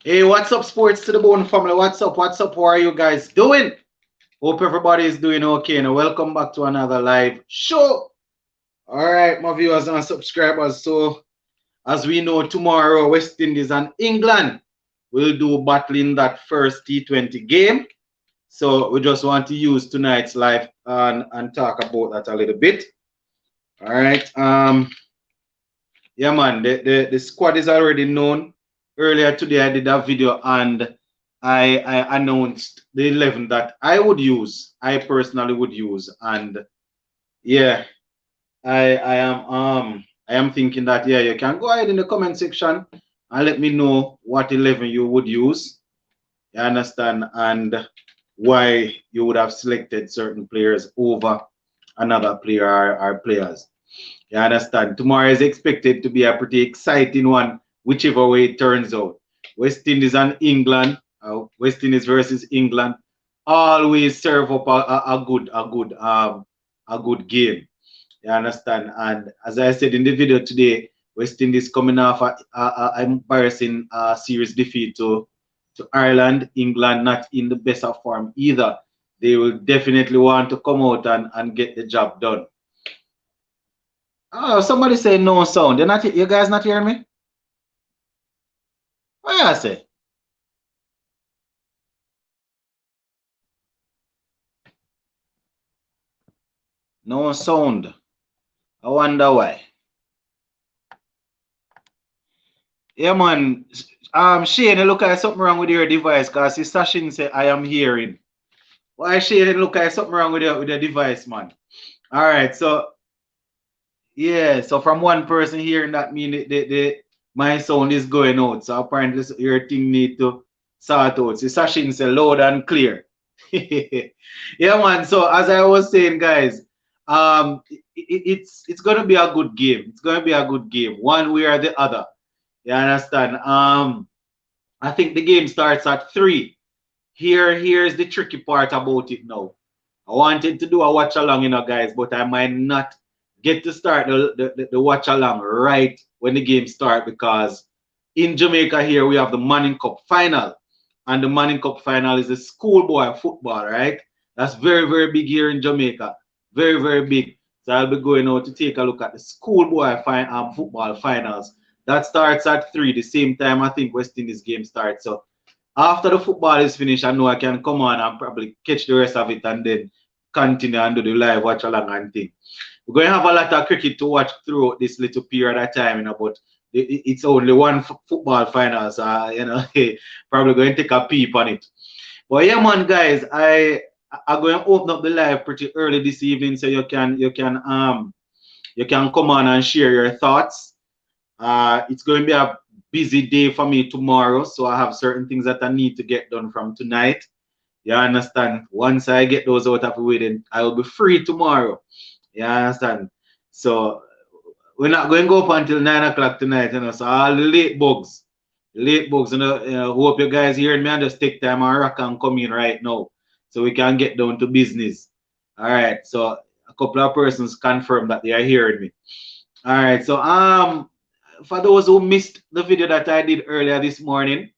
Hey, what's up, sports to the bone family? What's up? What's up? How are you guys doing? Hope everybody is doing okay. And welcome back to another live show. All right, my viewers and subscribers. So, as we know, tomorrow West Indies and England will do battling that first T20 game. So, we just want to use tonight's live and talk about that a little bit. All right. Yeah, man. The squad is already known. Earlier today, I did a video and I announced the 11 that I would use. I personally would use, and yeah, I am thinking that yeah, you can go ahead in the comment section and let me know what 11 you would use. You understand, and why you would have selected certain players over another player or players. You understand? Tomorrow is expected to be a pretty exciting one, whichever way it turns out. West Indies and England, West Indies versus England, always serve up a good game. You understand? And as I said in the video today, West Indies coming off a embarrassing series defeat to Ireland. England not in the best of form either. They will definitely want to come out and get the job done. Oh, somebody say no sound. You're not, you guys not hearing me? What I say? No sound. I wonder why. Yeah, man. Shane, you look like something wrong with your device because his Sashin say I am hearing. Why Shane, look like something wrong with your device, man? All right, so yeah, so from one person hearing that mean my sound is going out. So apparently your thing need to sort out. So Sashin say loud and clear. Yeah, man. So as I was saying, guys, it's gonna be a good game. It's gonna be a good game, one way or the other. You understand? I think the game starts at 3. Here's the tricky part about it now. I wanted to do a watch along, guys, but I might not get to start the watch along right when the game start because in Jamaica here we have the Manning Cup final, and the Manning Cup final is a schoolboy football, right? That's very very big here in Jamaica, very very big. So I'll be going out to take a look at the schoolboy football finals. That starts at 3, the same time I think West Indies game starts. So after the football is finished, I know I can come on and probably catch the rest of it and then continue and do the live watch along and thing. We're going to have a lot of cricket to watch throughout this little period of time, but it's only one football final, so probably going to take a peep on it. But yeah, man, guys, I'm going to open up the live pretty early this evening, so you can come on and share your thoughts. It's going to be a busy day for me tomorrow, so I have certain things that I need to get done from tonight. You understand? Once I get those out of the way, then I will be free tomorrow. You understand? So we're not going to go up until 9 o'clock tonight, So all the late bugs, hope you guys hearing me and just take time and rock and come in right now, so we can get down to business. All right. So a couple of persons confirmed that they are hearing me. All right. So for those who missed the video that I did earlier this morning,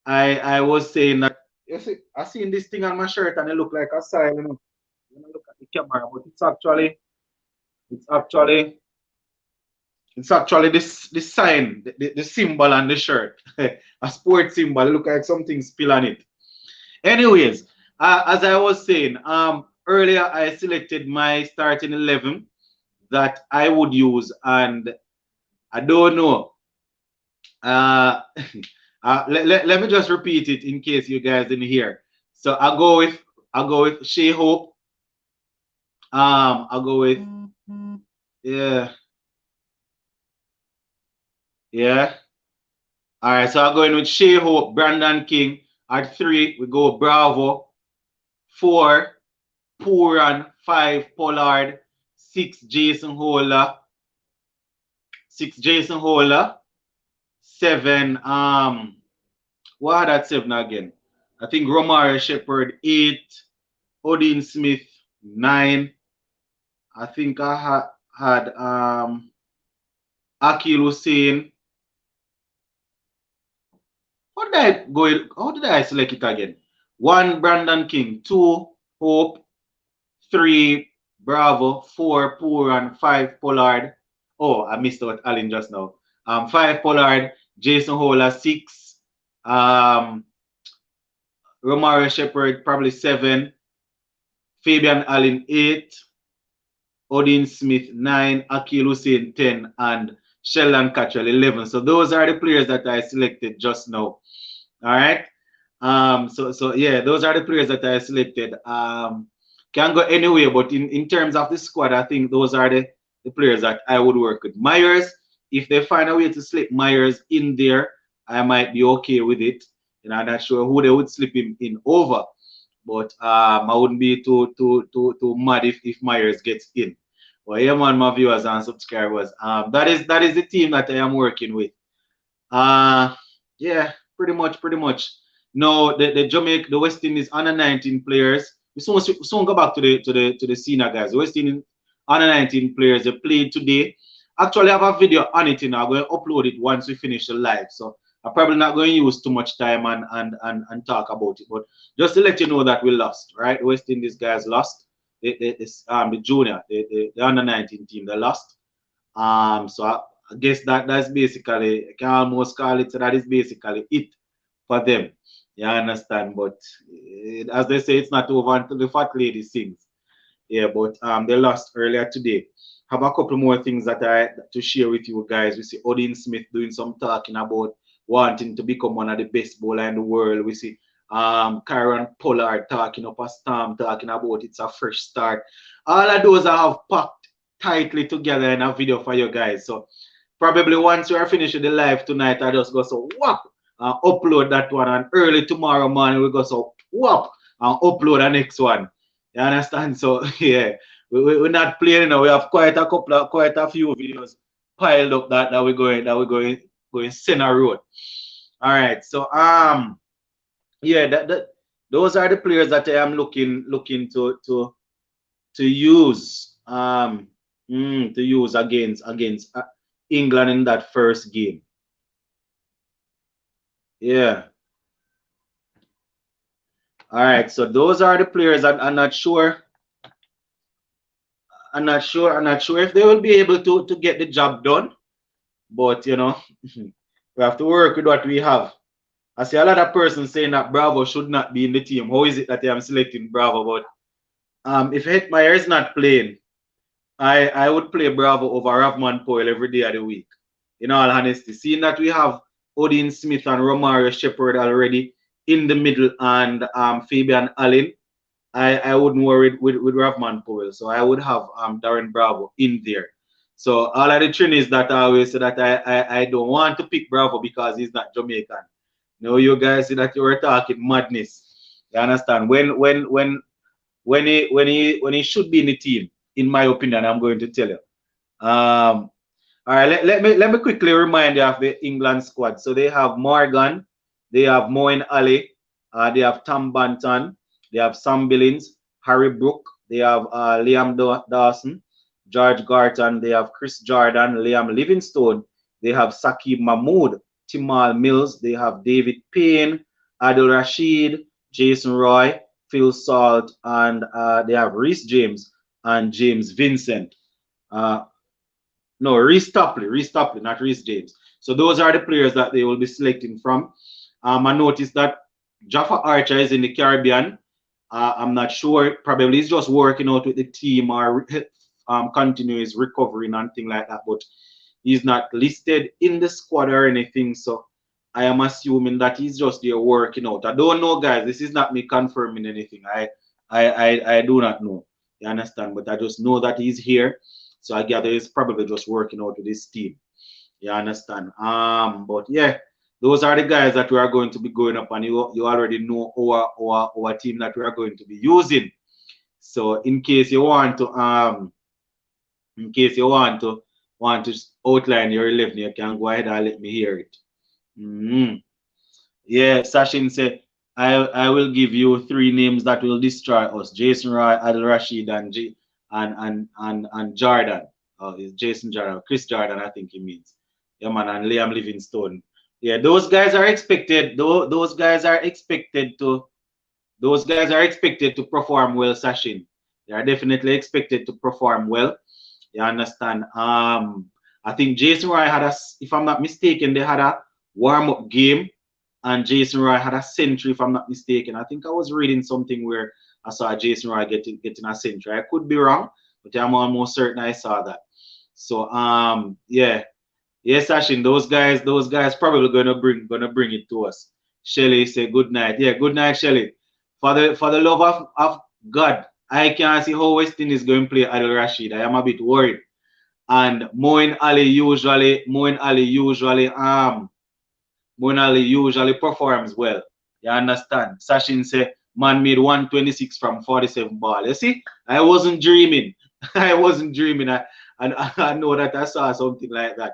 I was saying that you see, I seen this thing on my shirt and it look like a sign, When I look at the camera, but it's actually it's actually this sign, the symbol on the shirt, a sports symbol. It look like something spill on it. Anyways, as I was saying, earlier I selected my starting 11 that I would use, and I don't know. Uh, let me just repeat it in case you guys didn't hear. So I go with Shea Hope. I go with yeah, yeah. All right, so I'm going with Shea Hope, Brandon King. At 3, we go Bravo. 4, Pooran. 5, Pollard. 6, Jason Hola. 6, Jason Hola. 7, what had that 7 again? I think Romare Shepherd. 8, Odin Smith. 9, I think I had Akil Hussein. How did I select it again? 1, Brandon King. 2, Hope. 3, Bravo. 4, Pooran. 5, Pollard. Oh, I missed out Allen just now. 5, Pollard. Jason Hola. 6, Romario Shepherd, probably 7. Fabian Allen, 8. Odin Smith, 9. Akil Hussein, 10. And Sheldon Cattrall, 11. So those are the players that I selected just now. All right. So yeah, those are the players that I selected. Can go anywhere, but in terms of the squad, I think those are the players that I would work with. Myers, if they find a way to slip Myers in there, I might be okay with it. And I'm not sure who they would slip him in over, but I wouldn't be too mad if Myers gets in. Well, yeah, man, my viewers and subscribers, that is the team that I am working with. Yeah, pretty much. No, the Jamaica, the West Indies under 19 players. We soon go back to the senior guys. The West Indies under 19 players. They played today. Actually, I have a video on it. I'm going to upload it once we finish the live. So I'm probably not going to use too much time and talk about it. But just to let you know that we lost, right? The West Indies guys lost. The junior, the under 19 team, they lost. So I guess that's basically, I can almost call it, so that is basically it for them. You understand? But as they say, it's not over until the fat lady sings. Yeah, but they lost earlier today. Have a couple more things that I to share with you guys. We see Odin Smith doing some talking about wanting to become one of the best bowler in the world. We see Kieran Pollard talking up a storm, talking about it's a fresh start. All of those I have packed tightly together in a video for you guys. So probably once we are finished with the live tonight, I just go so whap and upload that one, and early tomorrow morning we go so whap and upload the next one. You understand? So yeah, we're not playing now. We have quite a few videos piled up that we're going send a road. All right. So yeah, those are the players that I am looking to use to use against England in that first game. Yeah. All right. So those are the players. I'm not sure. I'm not sure if they will be able to get the job done. But you know, we have to work with what we have. I see a lot of persons saying that Bravo should not be in the team. How is it that I am selecting Bravo? But if Hetmeyer is not playing, I would play Bravo over Ravman Powell every day of the week. In all honesty, seeing that we have Odin Smith and Romario Shepherd already in the middle and Fabian Allen, I wouldn't worry with Ravman Powell. So I would have Darren Bravo in there. So all of the trainees that I always say that I don't want to pick Bravo because he's not Jamaican. No, you guys see that you were talking madness. You understand? When he should be in the team, in my opinion, I'm going to tell you. All right, let me quickly remind you of the England squad. So they have Morgan, they have Moeen Ali, they have Tom Banton, they have Sam Billings, Harry Brook, they have Liam Dawson, George Garton, they have Chris Jordan, Liam Livingstone, they have Sakib Mahmood, Timal Mills, they have David Payne, Adil Rashid, Jason Roy, Phil Salt, and they have Reece James and James Vincent. No, Reece Topley, not Reece James. So those are the players that they will be selecting from. I noticed that Jaffa Archer is in the Caribbean. I'm not sure. Probably he's just working out with the team or continues recovering and things like that. But he's not listed in the squad or anything. So I am assuming that he's just there working out. I don't know, guys. This is not me confirming anything. I do not know. You understand? But I just know that he's here. So I gather he's probably just working out with his team. You understand? But yeah, those are the guys that we are going to be going up, and you already know our team that we are going to be using. So in case you want to outline your 11, you can go ahead and let me hear it. Yeah, Sachin said, I will give you 3 names that will destroy us: Jason Roy, Adil Rashid, and Jordan. Oh, it's Jason Jordan, Chris Jordan, I think he means. Yeah, man, and Liam Livingstone. Yeah, those guys are expected. Those guys are expected to. Those guys are expected to perform well, Sachin. They are definitely expected to perform well. You understand? I think Jason Roy had a, if I'm not mistaken, they had a warm-up game, and Jason Roy had a century, if I'm not mistaken. I think I was reading something where I saw Jason Roy getting a century. I could be wrong, but I'm almost certain I saw that. So yeah. Yes, Ashin, those guys probably gonna bring it to us. Shelly say good night. Yeah, good night, Shelly. For the love of God, I can't see how West Indies going to play Adil Rashid. I am a bit worried. And Moin Ali usually performs well. You understand? Sachin say man made 126 from 47 ball. You see, I wasn't dreaming. I wasn't dreaming. I know that I saw something like that.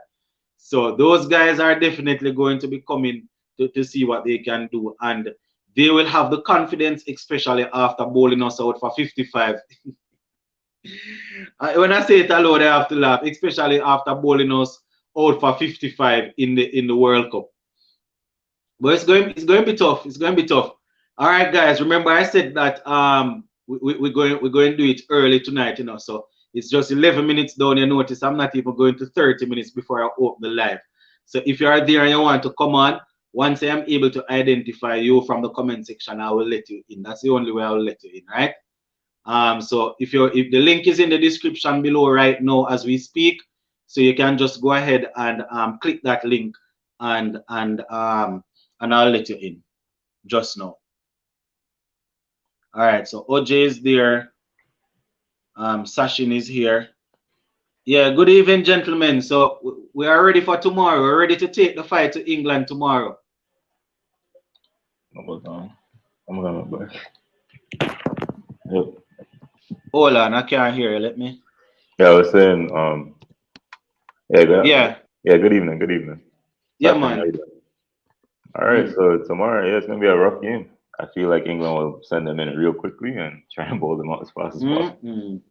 So those guys are definitely going to be coming to see what they can do. And they will have the confidence, especially after bowling us out for 55. When I say it aloud, I have to laugh, especially after bowling us out for 55 in the World Cup. But it's going to be tough. It's going to be tough. All right, guys. Remember, I said that we're going to do it early tonight, you know. So it's just 11 minutes down. You notice I'm not even going to 30 minutes before I open the live. So if you are there and you want to come on, once I am able to identify you from the comment section, I will let you in. That's the only way I will let you in, right? So if the link is in the description below right now as we speak, so you can just go ahead and click that link and I'll let you in just now. All right, so OJ is there. Sachin is here. Yeah, good evening, gentlemen. So we are ready for tomorrow. We're ready to take the fight to England tomorrow. I'm gonna back. Yep. Hold on, I can't hear you. Let me. Yeah, I was saying, Yeah. Good evening, good evening. Yeah, man. All right, so tomorrow, yeah, it's gonna be a rough game. I feel like England will send them in real quickly and try and bowl them out as fast as possible.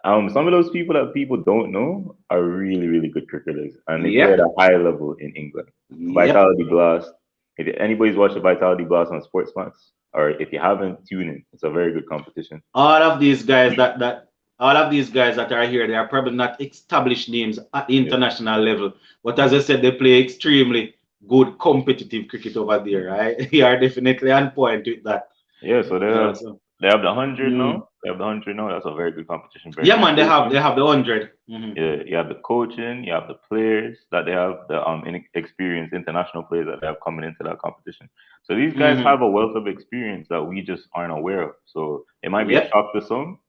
Some of those people that people don't know are really, really good cricketers, and they play at a high level in England. Vitality Blast. If anybody's watched the Vitality Blast on Sportsmax, or if you haven't, tune in. It's a very good competition. All of these guys that are here, they are probably not established names at the international level, but as I said, they play extremely good competitive cricket over there, right? They are definitely on point with that. Yeah, so they have the 100 now. They have the 100 now. That's a very good competition. Yeah, man, they have the 100. Yeah, you have the coaching, you have the players that they have, the experienced international players that they have coming into that competition. So these guys have a wealth of experience that we just aren't aware of. So it might be a shock to some.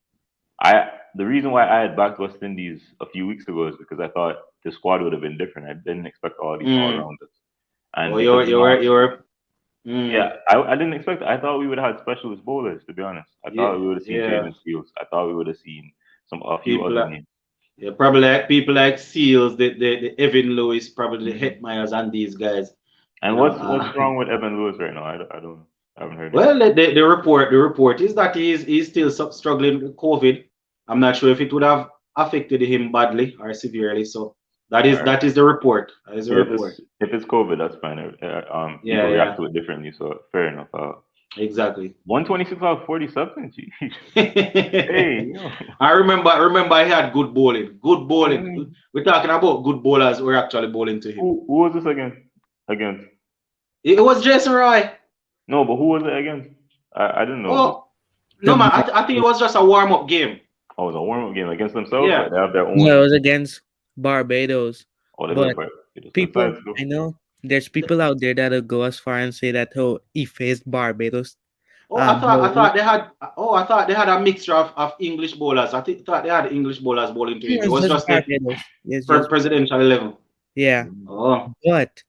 The reason why I had backed West Indies a few weeks ago is because I thought the squad would have been different. I didn't expect all these all-rounders. And yeah, I didn't expect it. I thought we would have had specialist bowlers, to be honest. I thought we would have seen Jaden Seals. I thought we would have seen a few other names. Yeah, probably like people like Seals, the Evan Lewis, probably the Hetmeyers and these guys. And what's wrong with Evan Lewis right now? I haven't heard. Well, the report is that he's still struggling with COVID. I'm not sure if it would have affected him badly or severely. So that is the report. That is the report. If it's COVID, that's fine. People react to it differently, so fair enough. Exactly. 126 out of 47. Hey, I remember I had good bowling. Good bowling. We're talking about good bowlers who are actually bowling to him. Who was this against? It was Jason Roy. No, but who was it against? I didn't know. Oh, no, man. I think it was just a warm-up game. Oh, it was a warm-up game against themselves? Yeah. Like they have their own. No, it was against Barbados. Oh, they but people, I know there's people out there that'll go as far and say that he faced Barbados. I thought they had a mixture of English bowlers. I thought they had English bowlers bowling to him. It was just the presidential level. Yeah. Oh. But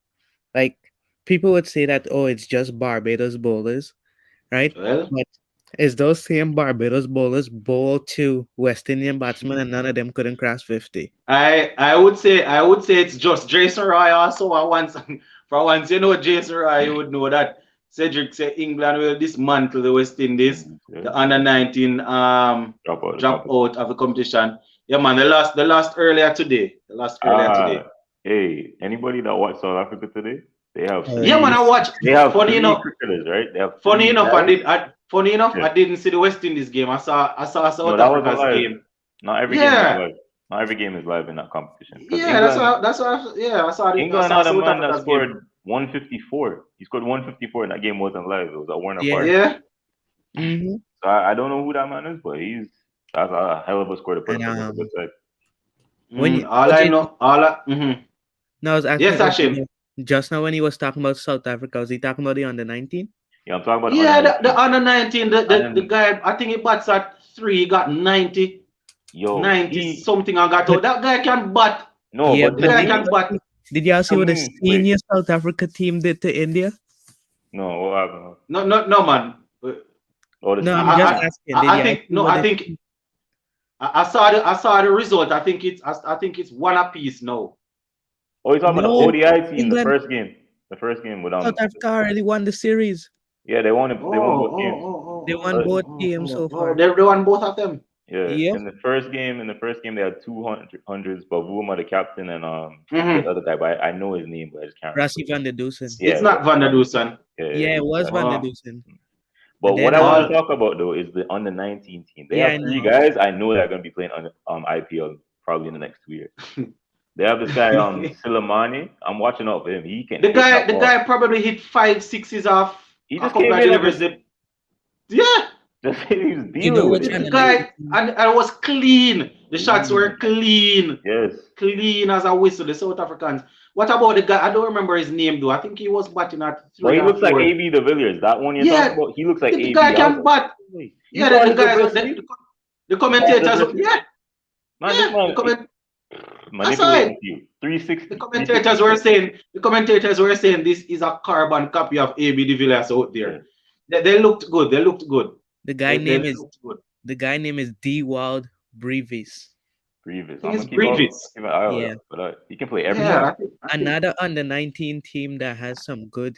like people would say that it's just Barbados bowlers, right? Well, but is those same Barbados bowlers bowl to West Indian batsmen and none of them couldn't cross 50? I would say it's just Jason Roy also. For once, you know Jason Roy, you would know that Cedric said England will dismantle the West Indies. The under 19 drop out of the competition. Yeah, man, they lost earlier today. Hey, anybody that watched South Africa today, they have Yeah, man, three. I watched. They have Funny three enough, cricketers, right? They have funny three enough, I guys. did. Funny enough, Yeah. I didn't see the West Indies game. I saw No, South that wasn't Africa's live. game. Not every game was Yeah, live. Not every game is live in that competition because yeah, yeah, I England saw had a South man that Africa's game. scored 154. He scored 154 and that game wasn't live. It was at Warner Yeah. Park. Yeah. Mm-hmm. So I don't know who that man is, but that's a hell of a score to put And up against a good side. when you, All I OJ, know, no, I was asking Yes, OJ Hashim. just now when he was talking about South Africa, was he talking about the under 19? Yeah, I'm talking about under Yeah, the 19. under 19, And the then guy, I think he bats at 3, he got 90, yo, 90 something and got But out. That guy can bat. no, yeah, but The to but guy did can me, bat. y'all see to what the me, wait, senior South Africa team did to India? no, what happened? No, man. Oh, the No, I'm senior just team. asking. Did I y'all think see no, what I the think I saw the result. I think it's one apiece now. Oh, you're talking about the no ODI team, the England first game. The first game with South Africa already won the series. yeah, they won both games. They won both games so far. They won both of them. Yeah, Yep. in the first game they had 200s, Bavuma the captain and the Mm-hmm. other guy, but I know his name, but I just can't remember. Rassie van der Dusen. Yeah, It's not Van der Dusen. Yeah, it was Van der Oh. Dusen. But But what then I want to talk about though is the under 19 team. They Yeah, have I three know. guys I know that are going to be playing on IPL probably in the next 2 years. They have this guy Silamani. I'm watching out for him. He can The hit that ball. guy probably hit 5 6s off He a just couple came of in deliveries. Yeah, he was You dealing know with which it. under the guy 19 team? and it was clean. The shots were clean. Yes. Clean as a whistle, the South Africans. What about the guy? I don't remember his name though. I think he was batting at Well, 3 he or looks 4. like AB de Villiers. That one you're talking about, he looks like The AB. guy can bat. You Yeah, saw the his guys, reversal? the commentators, Man, this yeah, man manipulating you. 360. the commentators were saying this is a carbon copy of AB de Villiers out there. Yeah. They looked good. They looked good. The guy name is looked good. D Wild Brevis. Brevis. I think it's I'm gonna Brevis. keep an eye on Yeah. that. But he can play every Yeah, time. I think Another under 19 team that has some good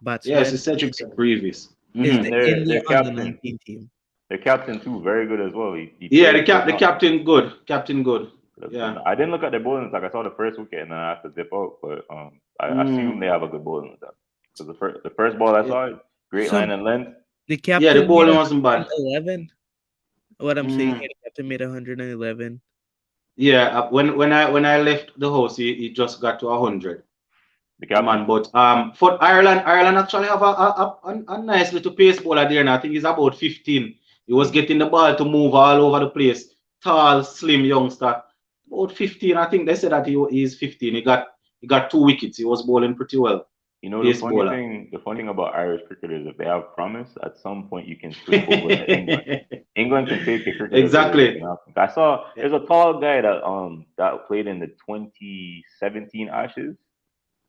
batsmen yes, it's Cedric Brevis. is Mhm. the Their India under captain. 19 team. Their captain too, very good as well. Yeah, plays the captain good. Captain good. Yeah. I didn't look at their bowling attack. I saw the first wicket and then I had to dip out. But I assume they have a good bowling attack. Because the first ball I saw, great So- line and length. The captain Yeah, the bowling made wasn't bad. 111. What I'm saying here, the captain made 111. Yeah, when I left the house, he just got to 100. The captain. Man, but for Ireland actually have a nice little pace bowler there, and I think he's about 15. He was getting the ball to move all over the place. Tall, slim youngster. About 15, I think they said that he is 15. He got 2 wickets. He was bowling pretty well. You know Pace the funny bowler. thing about Irish cricketers, if they have promise, at some point you can switch over to England. England can take a cricketer. Exactly. I saw there's a tall guy that played in the 2017 Ashes,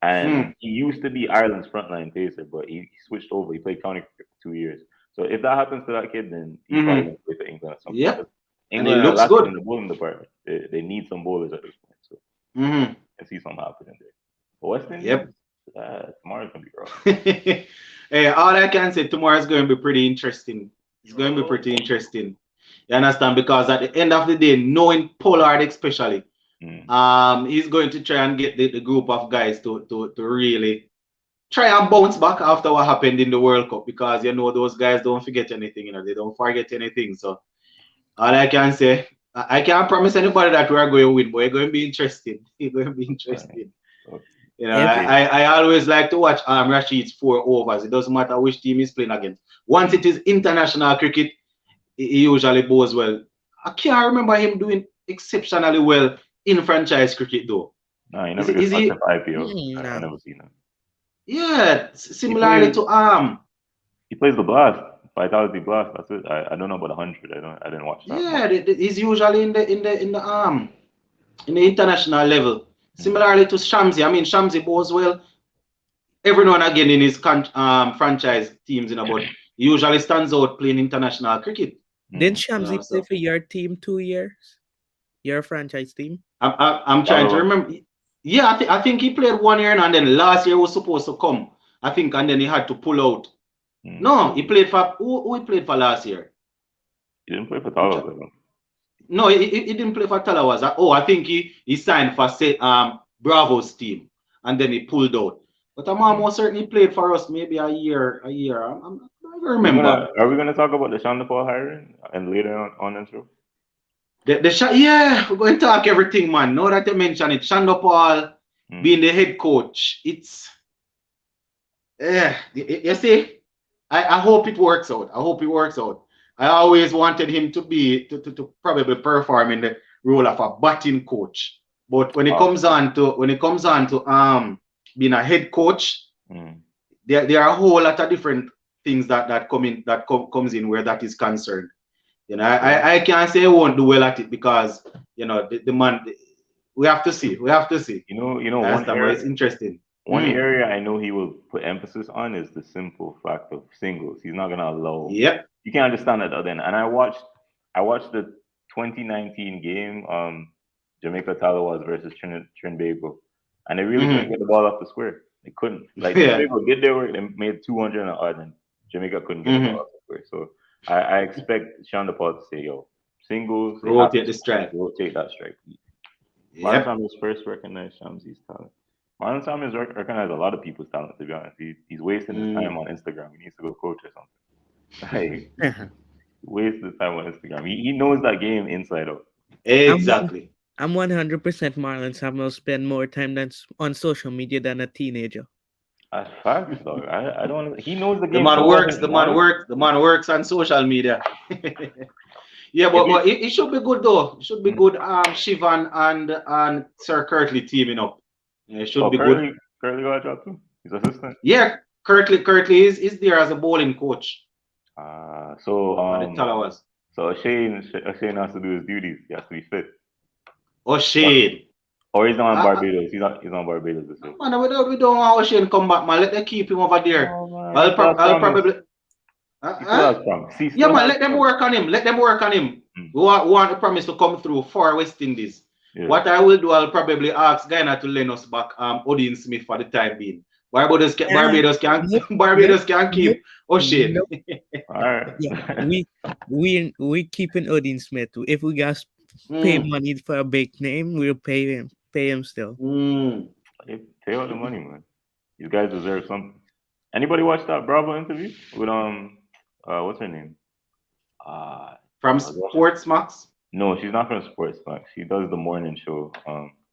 and he used to be Ireland's frontline pacer, but he switched over. He played county cricket for 2 years. So if that happens to that kid, then he's probably going to play for England at some point. Yep. England And he looks lacking good. in the bowling department. They need some bowlers at this point. So I see something happening there. But West Indies, Yep. Tomorrow's gonna be rough. Hey, all I can say, tomorrow is going to be pretty interesting. It's going to be pretty interesting. You understand? Because at the end of the day, knowing Pollard especially, he's going to try and get the group of guys to really try and bounce back after what happened in the World Cup, because you know those guys don't forget anything. They don't forget anything. So all I can say, I can't promise anybody that we're going to win, but it's going to be interesting. It's going to be interesting. Okay. You know, I always like to watch Rashid's 4 overs. It doesn't matter which team he's playing against. Once it is international cricket, he usually bows well. I can't remember him doing exceptionally well in franchise cricket though. No, he never gets touched in IPL. I've never seen him. Yeah, similarly to he plays the blast, Vitality Blast. That's it. I don't know about 100. I didn't watch that. Yeah, he's usually in the international level. Similarly to Shamsi. I mean, Shamsi bows well every now and again in his franchise teams, but he usually stands out playing international cricket. Didn't Shamsi play for your team 2 years? Your franchise team? I'm trying to remember. Yeah, I think he played 1 year and then last year was supposed to come. I think, and then he had to pull out. No, he played for who he played for last year? He didn't play for Talawas. No, he didn't play for Talawas. I think he signed for Bravo's team, and then he pulled out. But I'm almost certain he played for us maybe a year. I don't remember. Are we gonna talk about the Sean Paul hiring and later on in the show? The shot, yeah, we're going to talk everything, man. Now that you mention it, Shanda Paul being the head coach, it's you see, I hope it works out. I hope it works out. I always wanted him to be to probably perform in the role of a batting coach. But when it comes on to being a head coach, there are a whole lot of different things that comes in where that is concerned. You know, I can't say I won't do well at it because you know the man. We have to see. We have to see. You know, one area, it's interesting. One area I know he will put emphasis on is the simple fact of singles. He's not gonna allow. Yep. You can't understand that then. And I watched the 2019 game, Jamaica Talawas versus Trinbago, and they really couldn't get the ball off the square. They couldn't. Like Trinbago did their work. They made 200 and odd, and Jamaica couldn't get the ball off the square. So I expect Sean Paul to say, "Yo, singles, rotate the strike, rotate that strike." Marlon Sam is first recognized Shamsi's talent. Marlon Sam is recognized a lot of people's talent. To be honest, he's wasting his time on Instagram. He needs to go coach or something. Like, waste his time on Instagram. He knows that game inside out. Exactly. I'm 100% Marlon Sam will spend more time on social media than a teenager. That's facts, dog. I don't. He knows the The game. man works on social media. Yeah, but it should be good though. It should be good. Shivan and Sir Kirtley teaming up. It should be good. Kirtley got a job too. He's assistant. Yeah, Kirtley is there as a bowling coach. So O'Shane has to do his duties. He has to be fit. O'Shane. Or he's on Barbados. He's on Barbados this week. Man, we don't want O'Shane come back, man. Let them keep him over there. I'll probably. Yeah, man, let them work on him. We want the promise to come through for West Indies. Yeah. What I will do, I'll probably ask Guyana to lend us back Odin Smith for the time being. Barbados can keep O'Shane. All right. Yeah, we keeping Odin Smith. If we got pay money for a big name, we'll pay him still. Pay all the money, man. These guys deserve something. Anybody watch that Bravo interview with what's her name? From Sports Max? No, she's not from Sports Max. She does the morning show.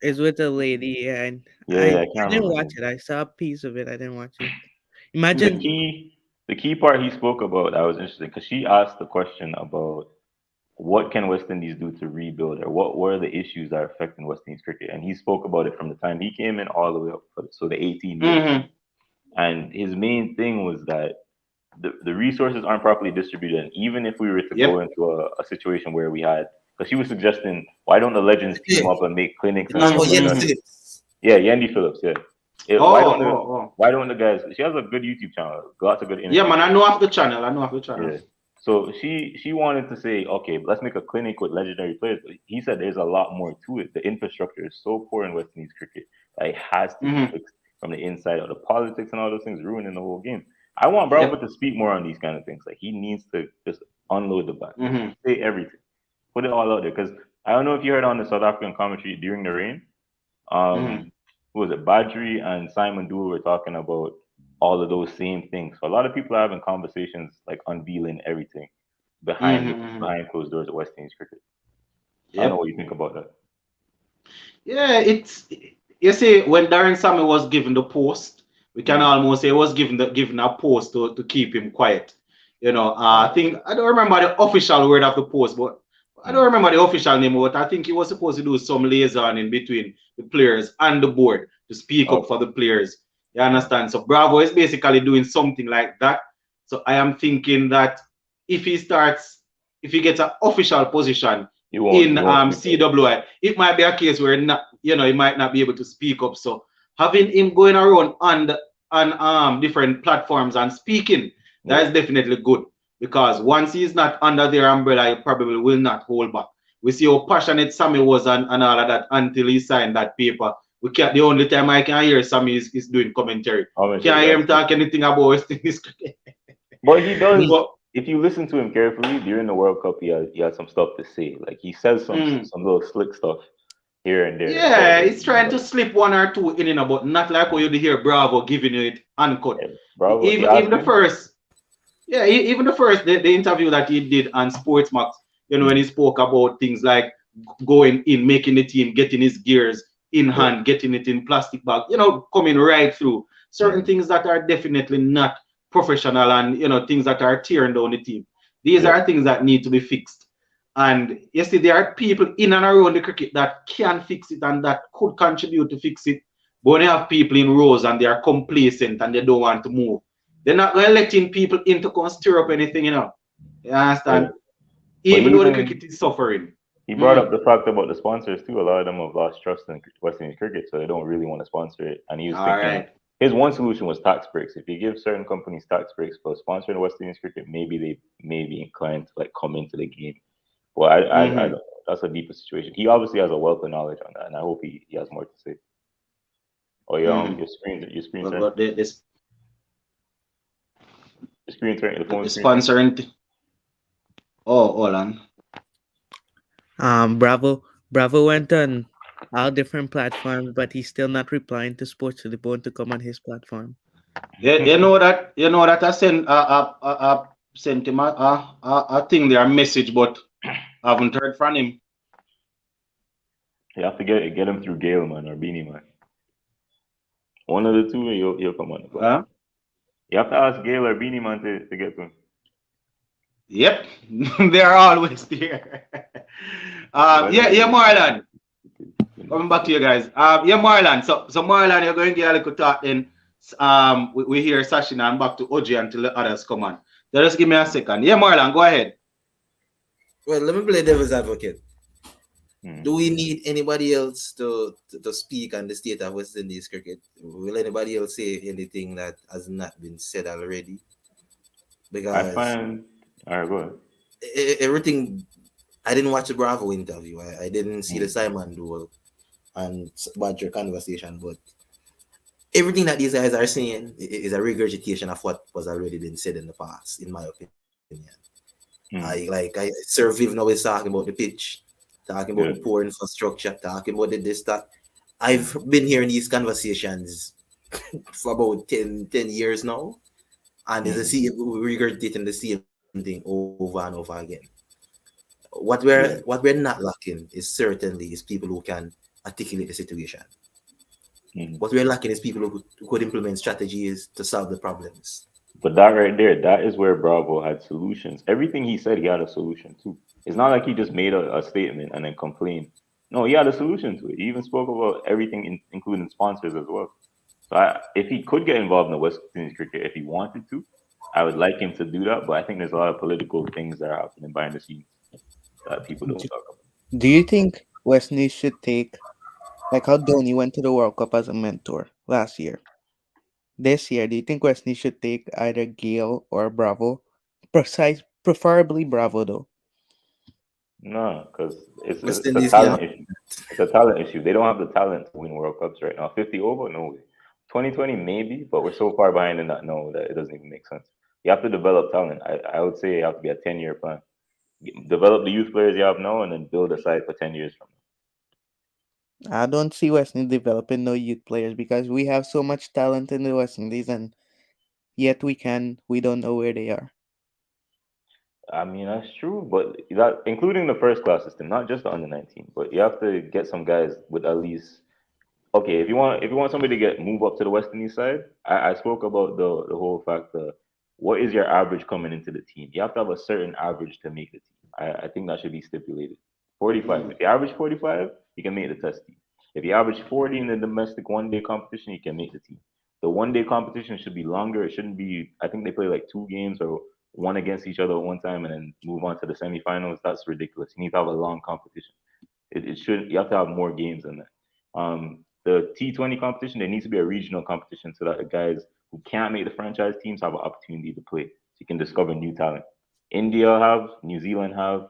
It's with a lady, and I didn't watch it. I saw a piece of it. I didn't watch it. Imagine the key part he spoke about that was interesting because she asked the question about what can West Indies do to rebuild, or what are the issues that are affecting West Indies cricket, and he spoke about it from the time he came in all the way up, so the 18 years. And his main thing was that the resources aren't properly distributed. And even if we were to go into a situation where we had, because she was suggesting, why don't the legends team up and make clinics? Yendi Phillips, why don't the guys? She has a good YouTube channel, lots of good interviews. Yeah, man, I know of the channel. Yeah. So she wanted to say, okay, let's make a clinic with legendary players. But he said there's a lot more to it. The infrastructure is so poor in West Indies cricket that it has to be fixed from the inside out. The politics and all those things ruining the whole game. I want Bravo to speak more on these kind of things. Like, he needs to just unload the back, say everything, put it all out there. Because I don't know if you heard on the South African commentary during the rain. Who was it? Badri and Simon Dewey were talking about all of those same things. So a lot of people are having conversations, like unveiling everything behind closed doors at West Indies cricket. I don't know what you think about that. Yeah, you see, when Darren Sammy was given the post, we can almost say he was given a post to keep him quiet. You know, I don't remember the official word of the post, but I don't remember the official name, but I think he was supposed to do some liaison in between the players and the board to speak up for the players. You understand? So Bravo is basically doing something like that. So I am thinking that if he gets an official position in CWI, it might be a case where he might not be able to speak up. So having him going around on different platforms and speaking, that is definitely good. Because once he's not under their umbrella, he probably will not hold back. We see how passionate Sammy was and all of that until he signed that paper. The only time I can hear Sammy is doing commentary. Can't hear him talk anything about West Indies. But he does. If you listen to him carefully during the World Cup, he has some stuff to say. Like, he says some little slick stuff. here and there. But Yeah, it's trying to slip one or two in, but not like what you hear Bravo giving you it uncut. yeah, Bravo, you Even ask the him. first, yeah, even the first, the interview that he did on Sportsmax, when he spoke about things like going in, making the team, getting his gears in Yeah. hand, getting it in plastic bag, coming right through. Certain things that are definitely not professional and, things that are tearing down the team. These Yeah. are things that need to be fixed. And you see, there are people in and around the cricket that can fix it and that could contribute to fix it. But when you have people in rows and they are complacent and they don't want to move, they're not going to letting people in to come stir up anything. You Yeah. understand? But Even though the cricket is suffering. he brought Mm. up the fact about the sponsors too. A lot of them have lost trust in West Indies cricket, so they don't really want to sponsor it. And he was All thinking right. his one solution was tax breaks. If you give certain companies tax breaks for sponsoring West Indies cricket, maybe they may be inclined to like come into the game. Well, I don't Mm-hmm. know. That's a deeper situation. He obviously has a wealth of knowledge on that, and I hope he has more to say. Oh, Mm-hmm. your screen turn, But your screen turn, the the phone screen turn. sponsoring. Oh, hold on. Bravo went on all different platforms, but he's still not replying to Sports to the Bone to come on his platform. You know that I sent him a thing there, a message, but I haven't heard from him. You have to get him through Gale man or Beanie man. One of the two, and he'll come on the Huh? platform. You have to ask Gale or Beanie man to get to him. Yep, they are always there. But Yeah, Marlon. Coming back to you guys. Yeah, Marlon. So Marlon, you're going to get a little talk then. We hear Sachin and back to OG until the others come on. So just give me a second. Yeah, Marlon, go ahead. Well, let me play devil's advocate. hmm. Do we need anybody else to speak on the state of West Indies cricket? Will anybody else say anything that has not been said already? I Because find. All right, go ahead. everything, I didn't watch the Bravo interview. I didn't see the Mm. Simon Duel and Badger conversation, but everything that these guys are saying is a regurgitation of what was already been said in the past, in my opinion. Mm. Sir Viv now is talking about the pitch, talking about the Yeah. poor infrastructure, talking about the this that. Mm. I've been hearing these conversations for about 10 years now, and it's a Mm. regurgitating the same thing over and over again. What Yeah. we're not lacking is people who can articulate the situation. Mm. What we're lacking is people who could implement strategies to solve the problems. But that right there, that is where Bravo had solutions. Everything he said, he had a solution to. It's not like he just made a statement and then complained. No, he had a solution to it. He even spoke about everything, including sponsors as well. So if he could get involved in the West Indies cricket, if he wanted to, I would like him to do that. But I think there's a lot of political things that are happening behind the scenes that people don't Do, talk about. do you think West Indies should take, like how Dhoni went to the World Cup as a mentor last year? This year, do you think West Indies should take either Gale or Bravo? Preferably Bravo though. No, because West it's a Indies can talent issue. It's a talent issue. They don't have the talent to win World Cups right now. 50 over? No way. 2020 maybe, but we're so far behind in that no that it doesn't even make sense. You have to develop talent. I would say you have to be a 10-year plan. Develop the youth players you have now and then build a side for 10 years from I don't see West Indies developing no youth players because we have so much talent in the West Indies and yet we don't know where they are. now. I mean, that's true, but that including the first class system, not just the under 19, but you have to get some guys with at least okay, if you want somebody to get move up to the West Indies side, I spoke about the whole fact that what is your average coming into the team? You have to have a certain average to make the team. I think that should be stipulated. 45. Mm. If you average 45, you can make the test team. If you average 40 in the domestic one-day competition, you can make the team. The one-day competition should be longer. It shouldn't be. I think they play like two games or one against each other at one time and then move on to the semifinals. That's ridiculous. You need to have a long competition. It should. You have to have more games than that. The T20 competition, there needs to be a regional competition so that the guys who can't make the franchise teams have an opportunity to play. So you can discover new talent. India have, New Zealand have.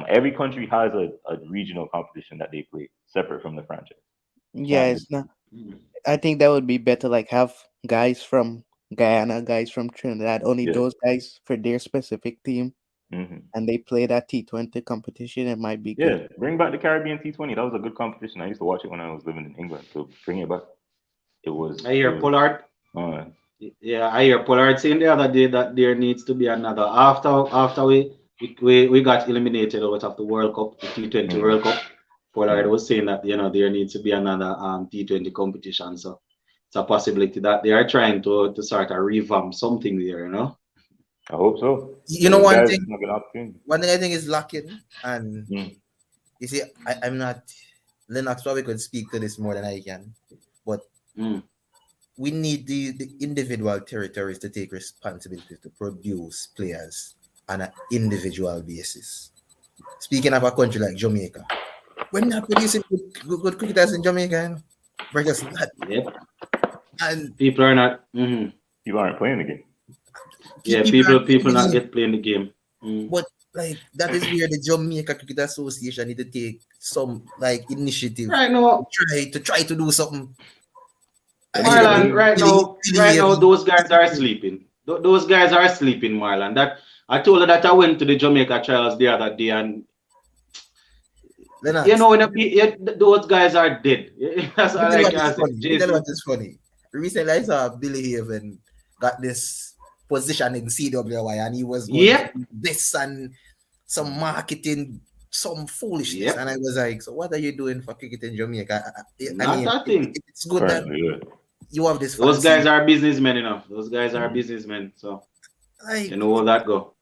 Every country has a regional competition that they play separate from the franchise. You Yeah, can't just it's not. I think that would be better. Like have guys from Guyana, guys from Trinidad, only yeah. those guys for their specific team. and they play that T20 competition, it might be Yeah, good. bring back the Caribbean T20. That was a good competition. I used to watch it when I was living in England. So bring it back. It was. I hear Pollard. Uh, Yeah, I hear Pollard saying the other day that there needs to be another after we got eliminated out of the World Cup, the T20 World Cup. Pollard was saying that there needs to be another T20 competition. So it's a possibility that they are trying to sort of revamp something there. I hope so. One Guys, thing. not an opportunity. One thing I think is lacking, and you see, I'm not. Lennox probably could speak to this more than I can, but we need the individual territories to take responsibility to produce players on an individual basis. Speaking of a country like Jamaica, we're not producing good cricketers in Jamaica. We're just not. Yep. And people are not. People aren't playing the game. Yeah, people not get playing the game. But that is where the Jamaica Cricket Association need to take some initiative. Right now, try to do something. Marlon, right now, those guys are sleeping. Those guys are sleeping, Marlon. That I told her that I went to the Jamaica trials the other day, and those guys are dead. That's all I can say. You know what is funny? Recently, I saw Billy Haven got this position in CWI, and he was going this and some marketing, some foolishness, and I was like, "So what are you doing for cricket in Jamaica?" Nothing. It's good that you have this. Those guys are businessmen enough. Those guys are businessmen, so you know where that go.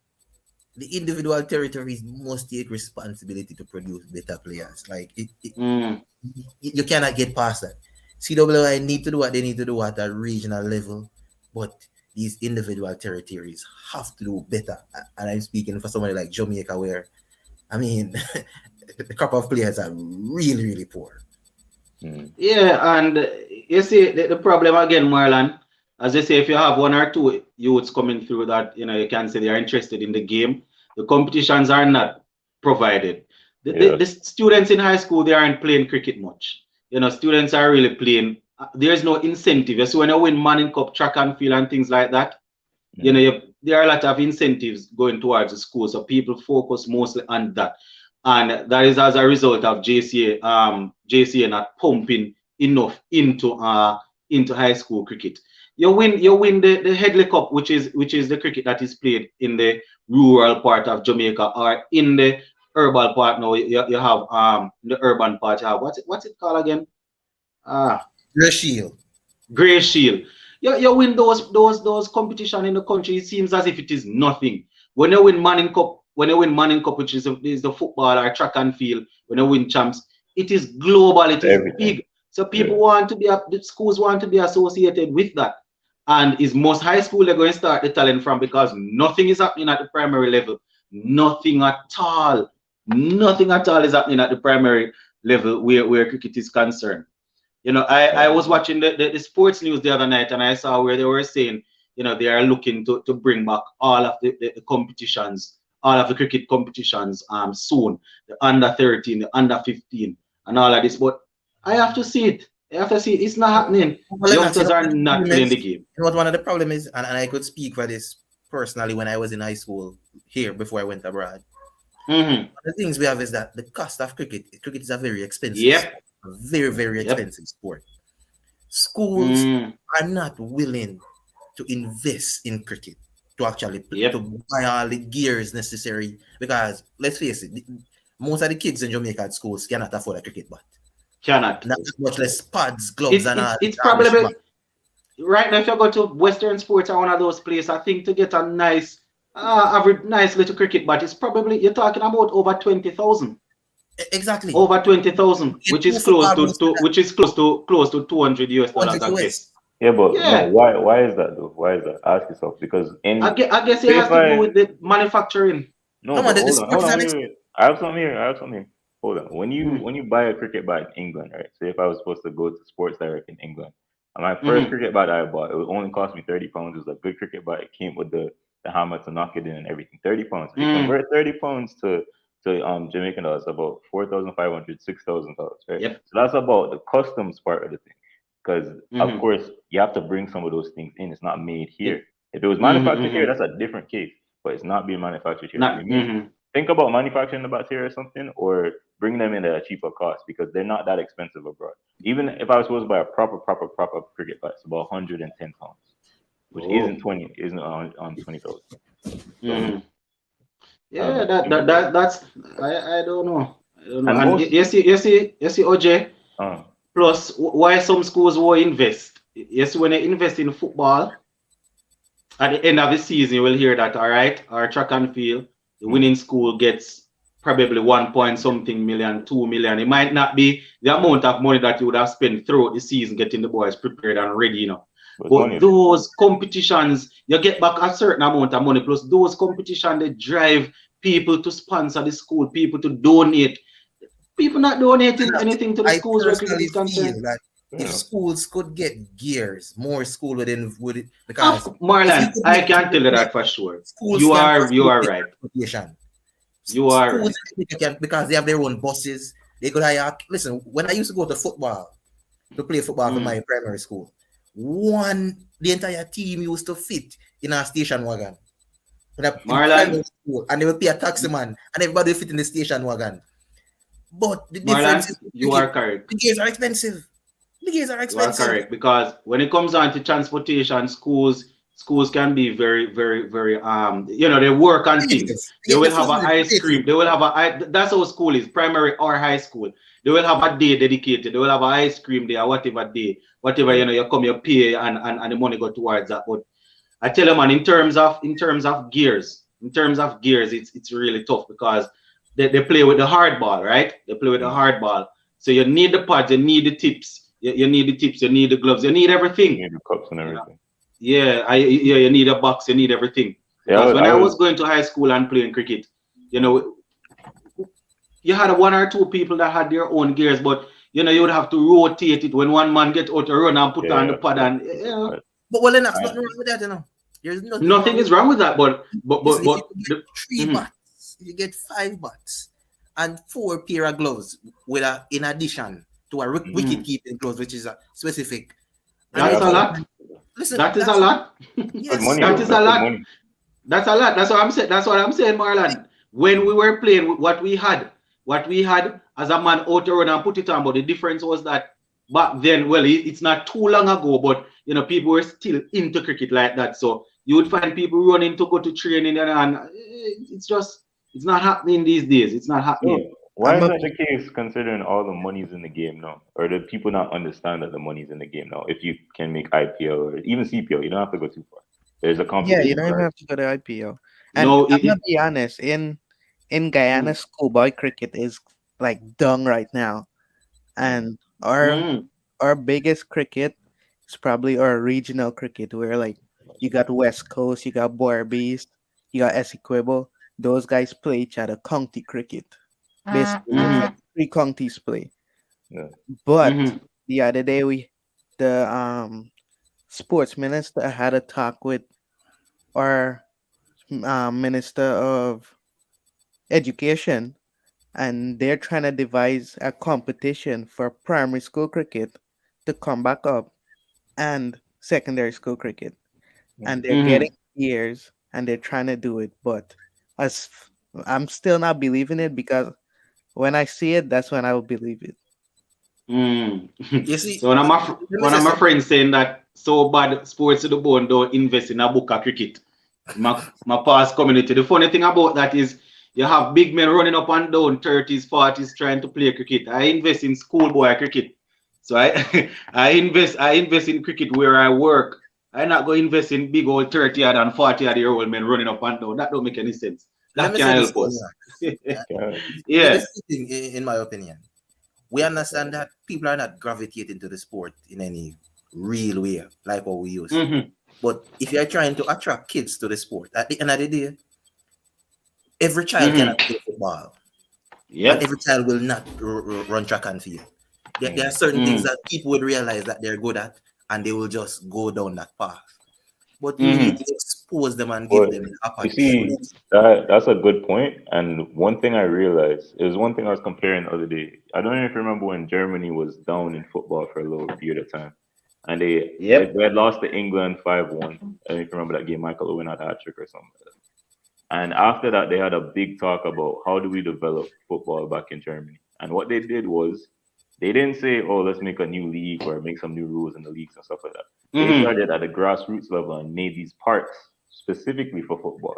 The individual territories must take responsibility to produce better players. You cannot get past that. CWI need to do what they need to do at a regional level, but these individual territories have to do better. And I'm speaking for somebody like Jamaica, where, the crop of players are really, really poor. Yeah, and you see the problem again, Marlon, as I say, if you have one or two youths coming through that, you can say they are interested in the game, the competitions are not provided. The students in high school, they aren't playing cricket much. Students are really playing. There's no incentive. So when you win Manning Cup, track and field and things like that, there are a lot of incentives going towards the school. So people focus mostly on that. And that is as a result of JCA not pumping enough into high school cricket. You win the Headley Cup, which is the cricket that is played in the rural part of Jamaica, or in the urban part. Now you have the urban part. You have what's it called again? Grey Shield. You win those competition in the country. It seems as if it is nothing. When you win Manning Cup, which is the football or track and field, when you win champs, it is global. It is big. So people want to be the schools want to be associated with that. And is most high school they're going to start the talent from, because nothing is happening at the primary level. Nothing at all. Nothing at all is happening at the primary level where cricket is concerned. I was watching the sports news the other night, and I saw where they were saying, they are looking to bring back all of the competitions, all of the cricket competitions soon. The under 13, the under 15, and all of this. But I have to see it. It's not happening. Youngsters are not playing the game. What one of the problems is, and I could speak for this personally when I was in high school here before I went abroad. One of the things we have is that the cost of cricket is a very expensive sport, a very, very expensive sport. Schools are not willing to invest in cricket to actually play, to buy all the gears necessary, because let's face it, most of the kids in Jamaica at schools cannot afford a cricket bat. Cannot. Not much less pads, gloves, and all. It's probably right now. If you go to Western Sports or one of those places, I think to get a nice, average, nice little cricket bat, it's probably you're talking about over 20,000. Exactly. Over 20,000, which is close to $200 US. Yeah, but no, why is that though? Why is that? Ask yourself, because I guess it has to do with the manufacturing. No, hold on. I have something here. Hold on. When you buy a cricket bat in England, right? Say if I was supposed to go to Sports Direct in England, and my first cricket bat I bought, it would only cost me £30. It was a good cricket bat. It came with the hammer to knock it in and everything. £30. If you convert £30 to Jamaican dollars, about $4,500, $6,000, right? Yep. So that's about the customs part of the thing. Because of course you have to bring some of those things in. It's not made here. If it was manufactured here, that's a different case. but it's not being manufactured here. Not, Think about manufacturing the bacteria or something, or bring them in at a cheaper cost because they're not that expensive abroad. Even if I was supposed to buy a proper cricket bat, it's about 110 pounds, which isn't 20,000. So, yeah, that's I don't know. And you see, OJ. Plus, why some schools will invest? Yes, when they invest in football, at the end of the season, you will hear that, all right, our track and field, the winning school gets probably 1 point something million, 2 million. It might not be the amount of money that you would have spent throughout the season getting the boys prepared and ready, But those competitions, you get back a certain amount of money. Plus, those competitions, they drive people to sponsor the school, people to donate. People not donating anything to the schools where cricket is concerned. That if schools could get gears, more school would it because Marlon, I can tell you that for sure. You are right. You are right. Because they have their own buses. They could hire. Listen, when I used to go to play football for my primary school, the entire team used to fit in a station wagon. Marlon, and they would pay a taxi man, and everybody would fit in the station wagon. But the Marlon, difference is you are correct. The gears are expensive. You are correct, because when it comes down to transportation, schools can be very, very, very they work on things. They will have an ice cream. They will have that's how school is, primary or high school. They will have a day dedicated. They will have an ice cream day or whatever day. Whatever, you come, you pay and the money go towards that. But I tell you, man, in terms of gears, it's really tough because they play with the hard ball, right? They play with the hard ball. So you need the pads, you need the tips. You need the tips, you need the gloves, you need everything. You need the cups and everything. Yeah, you need a box, you need everything. Because when I was going to high school and playing cricket, you had one or two people that had their own gears, but you would have to rotate it when one man get out to run and put on the pad and But well, enough, nothing wrong with that, There's nothing is wrong with that, but three bats, you get 5 bats and 4 pair of gloves in addition to a wicket keeping gloves, which is a specific. That's a lot. Listen, that is a lot. Yes, that is a lot. That's a lot. That's what I'm saying. That's what I'm saying, Marlon. When we were playing, what we had as a man out to run and put it on, but the difference was that back then, well, it's not too long ago, but people were still into cricket like that. So you would find people running to go to training, and it's not happening these days. It's not happening. Why is that the case considering all the money's in the game now? Or do people not understand that the money's in the game now? If you can make IPL or even CPL, you don't have to go too far. There's a competition. Yeah, you don't even have to go to IPL. And I'm gonna be honest, in Guyana, schoolboy cricket is like dung right now. And our biggest cricket is probably our regional cricket, where like you got West Coast, you got Barbies, you got Essequibo. Those guys play each other, county cricket. Basically, 3 counties play. Yeah. But the other day, the sports minister had a talk with our minister of education, and they're trying to devise a competition for primary school cricket to come back up and secondary school cricket. And they're getting years and they're trying to do it, but I'm still not believing it, because when I see it, that's when I will believe it. You see, so one of my friends saying that so bad sports to the bone don't invest in a book of cricket. My past community. The funny thing about that is you have big men running up and down 30s, 40s trying to play cricket. I invest in schoolboy cricket. So I invest in cricket where I work. I'm not going to invest in big old 30 and 40-year-old men running up and down. That don't make any sense. That can't help us. Yeah. In my opinion, we understand that people are not gravitating to the sport in any real way, like what we used. But if you're trying to attract kids to the sport, at the end of the day, every child cannot play football. Yeah. And every child will not run track and field. There are certain things that people would realize that they're good at, and they will just go down that path. But you need to expose them and give them an opportunity. You see, that's a good point. And one thing I realized, it was one thing I was comparing the other day. I don't know if you remember when Germany was down in football for a little period of time. And they had lost to England 5-1. I don't know if you remember that game, Michael Owen had a hat trick or something like that. And after that, they had a big talk about how do we develop football back in Germany. And what they did was they didn't say, oh, let's make a new league or make some new rules in the leagues and stuff like that. They started at the grassroots level and made these parks specifically for football.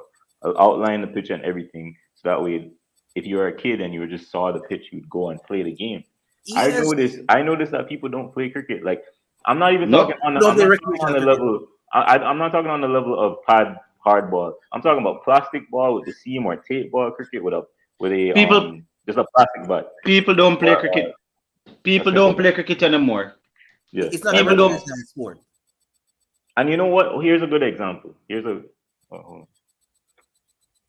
Outline the pitch and everything. So that way, if you were a kid and you just saw the pitch, you'd go and play the game. Yes. I noticed that people don't play cricket. Like I'm not even Nope. talking on the, Don't I'm play not talking on recreational the cricket. level. I'm not talking on the level of pad hardball. I'm talking about plastic ball with the seam or tape ball cricket with a People just a plastic bat. people don't play Or, cricket. a People simple don't play bat. cricket anymore. Yeah. It's not a People don't. recreational sport. And you know what? Here's a good example. Here's a oh,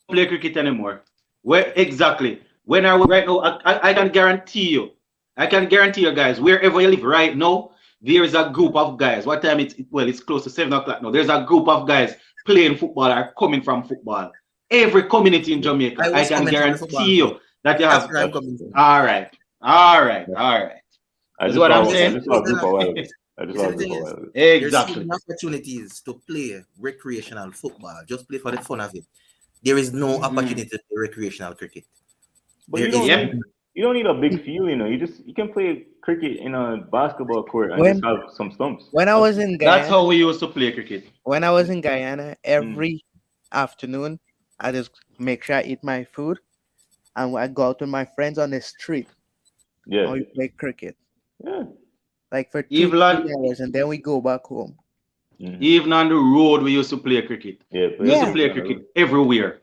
Play cricket anymore. Where exactly? When are we right now? I can guarantee you. I can guarantee you guys, wherever you live right now, there is a group of guys. What time it's close to 7 o'clock now. There's a group of guys playing football or coming from football. Every community in Jamaica, I was can coming from the football guarantee you field. that you That's have. where I'm coming from. All right. I That's just what I'm saw I saying. just saw a group a while ago. I just You saw see, a the group thing a is, while ago. there's Exactly. so many opportunities to play recreational football. Just play for the fun of it. There is no opportunity to play recreational cricket. But There you don't is. Yep. you don't need a big field, you know. You can play cricket in a basketball court and When just have some stumps. when I was in That's Guyana, how we used to play cricket. every afternoon, I just make sure I eat my food, and I go out with my friends on the street, Yeah. and we play cricket Yeah. like for 2 Even 3 hours, and then we go back home. even on the road, we used to play cricket. Yeah, We used to Yeah. play cricket everywhere.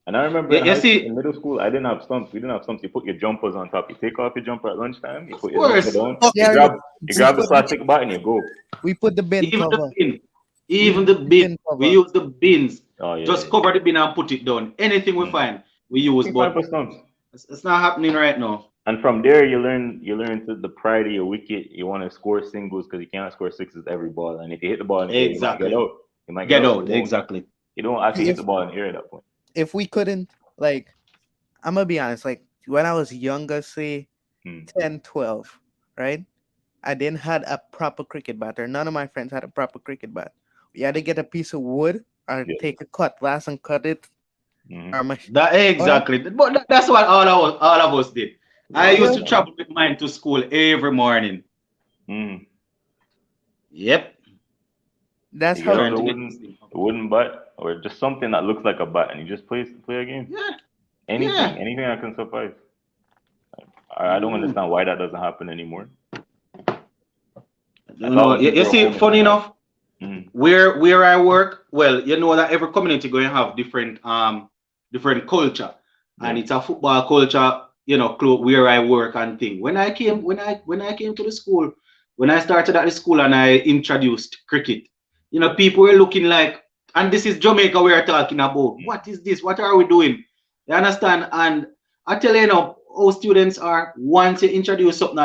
And I remember in You in see, middle school, I didn't have stumps. We didn't have stumps. You put your jumpers on top. You take off your jumper at lunchtime. You of put your jumper course, down. Fuck You Yeah, grab we the put plastic bat and you go. the bin even the cover. bin, even Even the the bin, bin we cover. use the bins. Oh yeah. Just cover the bin and put it down. Anything we Mm. find, we use. Keep fine But for stumps. it's not happening right now. And from there, you learn to the pride of your wicket. You want to score singles because you cannot score sixes every ball. And if you hit the ball in the air, you might get Exactly. out. You might get Get out. out. Exactly. You don't actually hit If the ball in the air at that point. if we couldn't, like, I'm gonna be honest, like when I was younger, say Hmm. 10, 12, right? I didn't had a proper cricket bat, or none of my friends had a proper cricket bat. We had to get a piece of wood or Yeah. take a cutlass and cut it. Mhm. Or That exactly. But that's what all of us did. I Yeah. used to travel with mine to school every morning. Mm. Yep. that's You how get Trying out to the get wooden this thing. wooden bat or just something that looks like a bat and you just play a game. Yeah. Anything that can suffice. I don't Mm. understand why that doesn't happen anymore. No, you see, funny enough, Mm. where I work, well, you know that every community going to have different culture, and Yeah. it's a football culture, where I work and thing. When I came to the school, when I started at the school and I introduced cricket, people were looking like, and this is Jamaica we are talking about. What is this? What are we doing? You understand? And I tell you, how students are, once you introduce something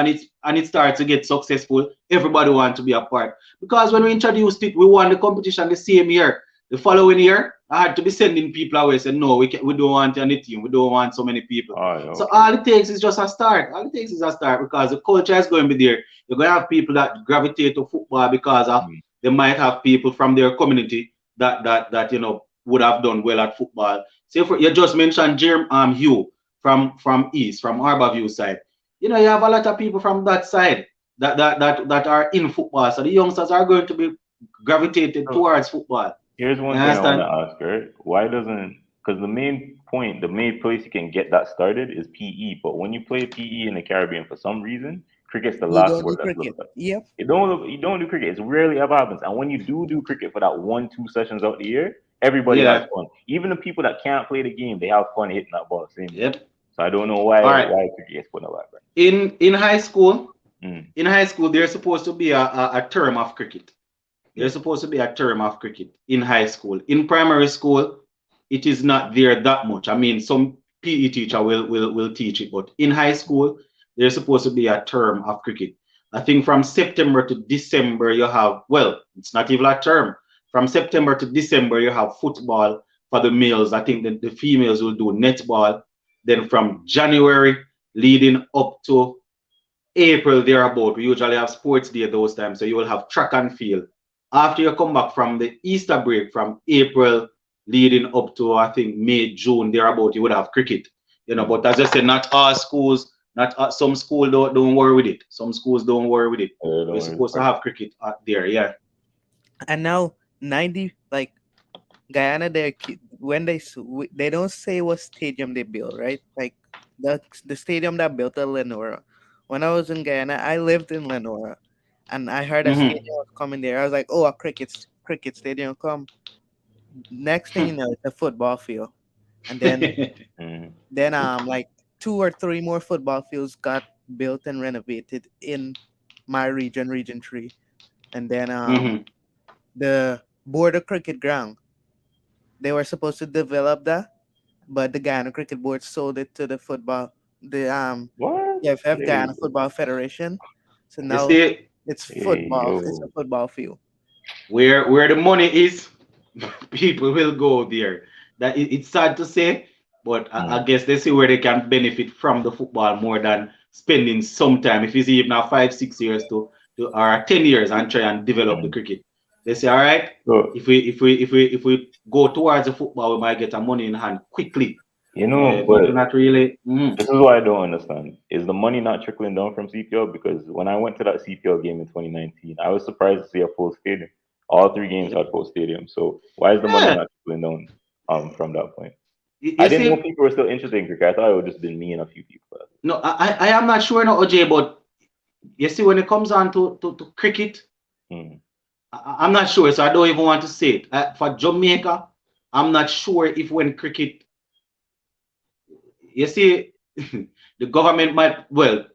and it starts to get successful, everybody wants to be a part. Because when we introduced it, we won the competition the same year. The following year, I had to be sending people away saying, no, we don't want any team. We don't want so many people. Oh, So okay. all it takes is just a start. All it takes is a start because the culture is going to be there. You're going to have people that gravitate to football because of they might have people from their community that would have done well at football. Say you just mentioned Hugh from Harborview side. You have a lot of people from that side that are in football. So the youngsters are going to be gravitated towards football. Here's one You thing I want understand? to ask, right? Why doesn't, because the main place you can get that started is PE, but when you play PE in the Caribbean, for some reason, cricket's the you last don't do sport that's cricket. looked at. Yep. You don't do cricket. It rarely ever happens. And when you do cricket for that 1-2 sessions out the year, everybody has Yeah. fun. Even the people that can't play the game, they have fun hitting that ball. Same. Yep. So I don't know why All right. cricket gets put in the background. In high school, Mm. there's supposed to be a term of cricket. There's supposed to be a term of cricket in high school. In primary school, it is not there that much. I mean, some PE teacher will teach it, but in high school, there's supposed to be a term of cricket. I think from September to December, you have, well, it's not even a term. From September to December, you have football for the males. I think the females will do netball. Then from January leading up to April, thereabout, we usually have sports day those times. So you will have track and field. After you come back from the Easter break from April leading up to I think May, June, thereabout, you would have cricket. But as I said, not all schools, some schools don't worry with it. Some schools don't worry with it. We're supposed to have cricket out there, yeah. And now 90 like Guyana, when they don't say what stadium they build, right? Like the stadium that built at Lenora. When I was in Guyana, I lived in Lenora, and I heard a stadium was coming there. I was like, oh, a cricket stadium come. Next thing you know, it's a football field, and then like 2 or 3 more football fields got built and renovated in my region, Region 3, and then the border cricket ground. They were supposed to develop that, but the Guyana Cricket Board sold it to the EFF Guyana Football Federation. So now it's football. It's a football field. Where the money is, people will go there. It's sad to say, but I guess they see where they can benefit from the football more than spending some time. If it's even now 5-6 years to or 10 years and try and develop the cricket. They say, all right, if we go towards the football, we might get our money in hand quickly. But not really. This is what I don't understand. Is the money not trickling down from CPL? Because when I went to that CPL game in 2019, I was surprised to see a full stadium. All 3 games had full stadium. So why is the money not trickling down from that point? I didn't know people were still interested in cricket. I thought it would just been me and a few people. No, I am not sure, no, OJ, but you see, when it comes on to cricket, I'm not sure, so I don't even want to say it. For Jamaica, I'm not sure if when cricket, you see, the government might, the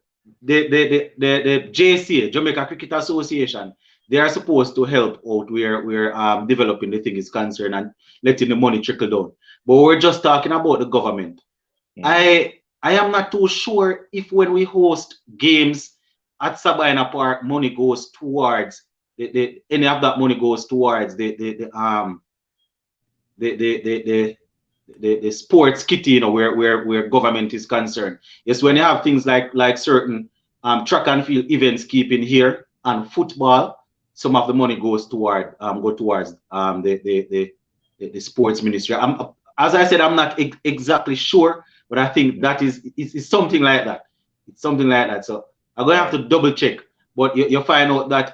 JCA, Jamaica Cricket Association, they are supposed to help out where developing the thing is concerned and letting the money trickle down. But we're just talking about the government. I am not too sure if when we host games at Sabina Park, money goes towards any of that money goes towards the sports kitty, where government is concerned. Yes, when you have things like certain track and field events keeping here and football, some of the money goes towards the sports ministry. As I said, I'm not exactly sure, but I think that is something like that. It's something like that. So I'm gonna have to double check. But you find out that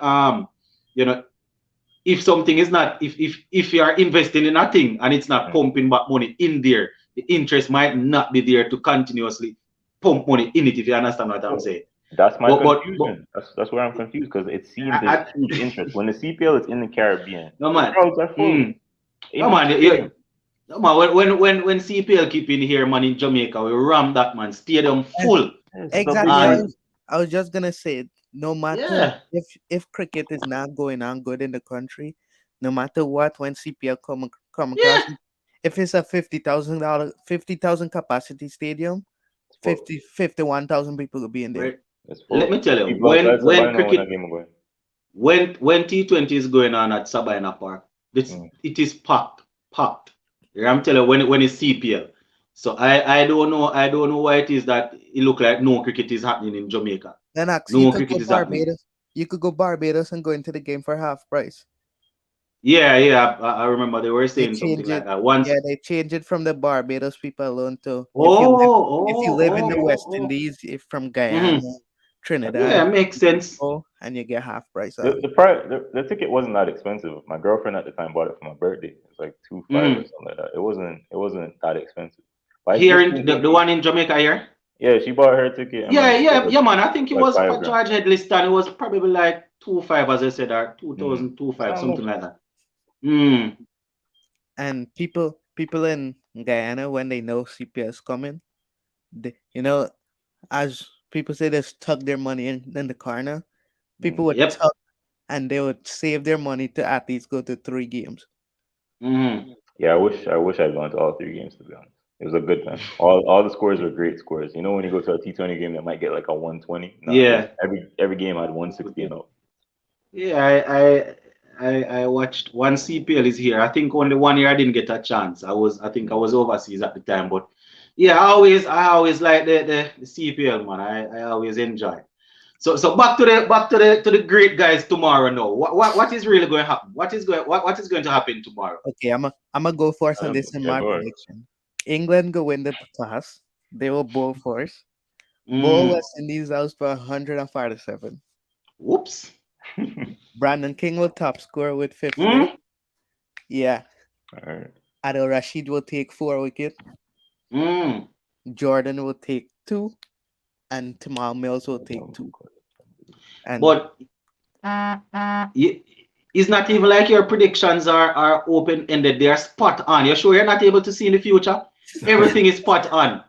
if something is not, if you are investing in a thing and it's not pumping back money in there, the interest might not be there to continuously pump money in it, if you understand what I'm saying. That's my confusion. That's where I'm confused, because it seems there's huge interest. When the CPL is in the Caribbean, no man. No man, no man, when CPL keep in here, man, in Jamaica, we ram that, man, stadium full. Exactly. I was just gonna say, no matter if cricket is not going on good in the country, no matter what, when CPL come across, if it's a $50,000 capacity stadium, 51,000 people will be in there. Let me tell you, when cricket, when T20 is going on at Sabina Park, it is packed. I'm telling you, when it's CPL. So I don't know why it is that it look like no cricket is happening in Jamaica. Then actually, you could go Barbados and go into the game for half price. Yeah, I remember they were saying something like that once. Yeah, they changed it from the Barbados people alone to if you live in the West Indies, if from Guyana, Trinidad. Yeah, makes sense. And you get half price. The ticket wasn't that expensive. My girlfriend at the time bought it for my birthday. It's like $2,500 or something like that. It wasn't that expensive. Here in the one in Jamaica here? Yeah, she bought her ticket. Yeah, man. I think it was for George Headley, it was probably like 2,500, as I said, or 2,000, 2,500, something like that. And people in Guyana, when they know CPL is coming, as people say, they tuck their money in the corner. People would tuck, and they would save their money to at least go to 3 games. Yeah, I wish I'd gone to all 3 games, to be honest. It was a good time. All the scores were great scores. You know, when you go to a T20 game that might get like a 120. Every game had 160 and up. Yeah, I watched one CPL is here. I think only 1 year I didn't get a chance. I think I was overseas at the time, but yeah, I always like the CPL, man. I always enjoy. So back to the great guys tomorrow. Now, what is really going to happen? What is going to happen tomorrow? Okay, I'm go first on this in my Go ahead. prediction. England go win the toss. They will bowl first. Bowl Mm. West Indies out for 147. Whoops. Brandon King will top score with 50. Mm. Yeah. All right. Adil Rashid will take 4 wickets. Mm. Jordan will take 2. And Tamal Mills will take 2. And But it's not even like your predictions are open ended. They are spot on. You're sure you're not able to see in the future? Everything is spot on.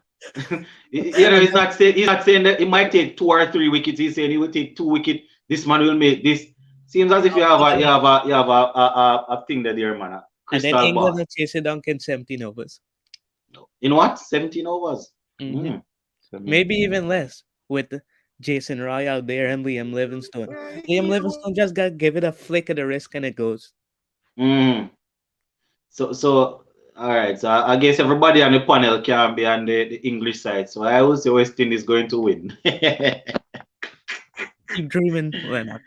He's not saying that it might take 2 or 3 wickets. He's saying he will take 2 wickets. This man will make this. Seems as if you have a thing that there, man. and then England will chase it down in 17 overs. In what? 17 overs. Mm-hmm. Maybe even less with Jason Roy out there and Liam Livingstone. Liam Livingstone just got give it a flick of the wrist and it goes. Mm. So all right. So I guess everybody on the panel can be on the English side. So I will say West Indies is going to win. Keep dreaming, Lennox.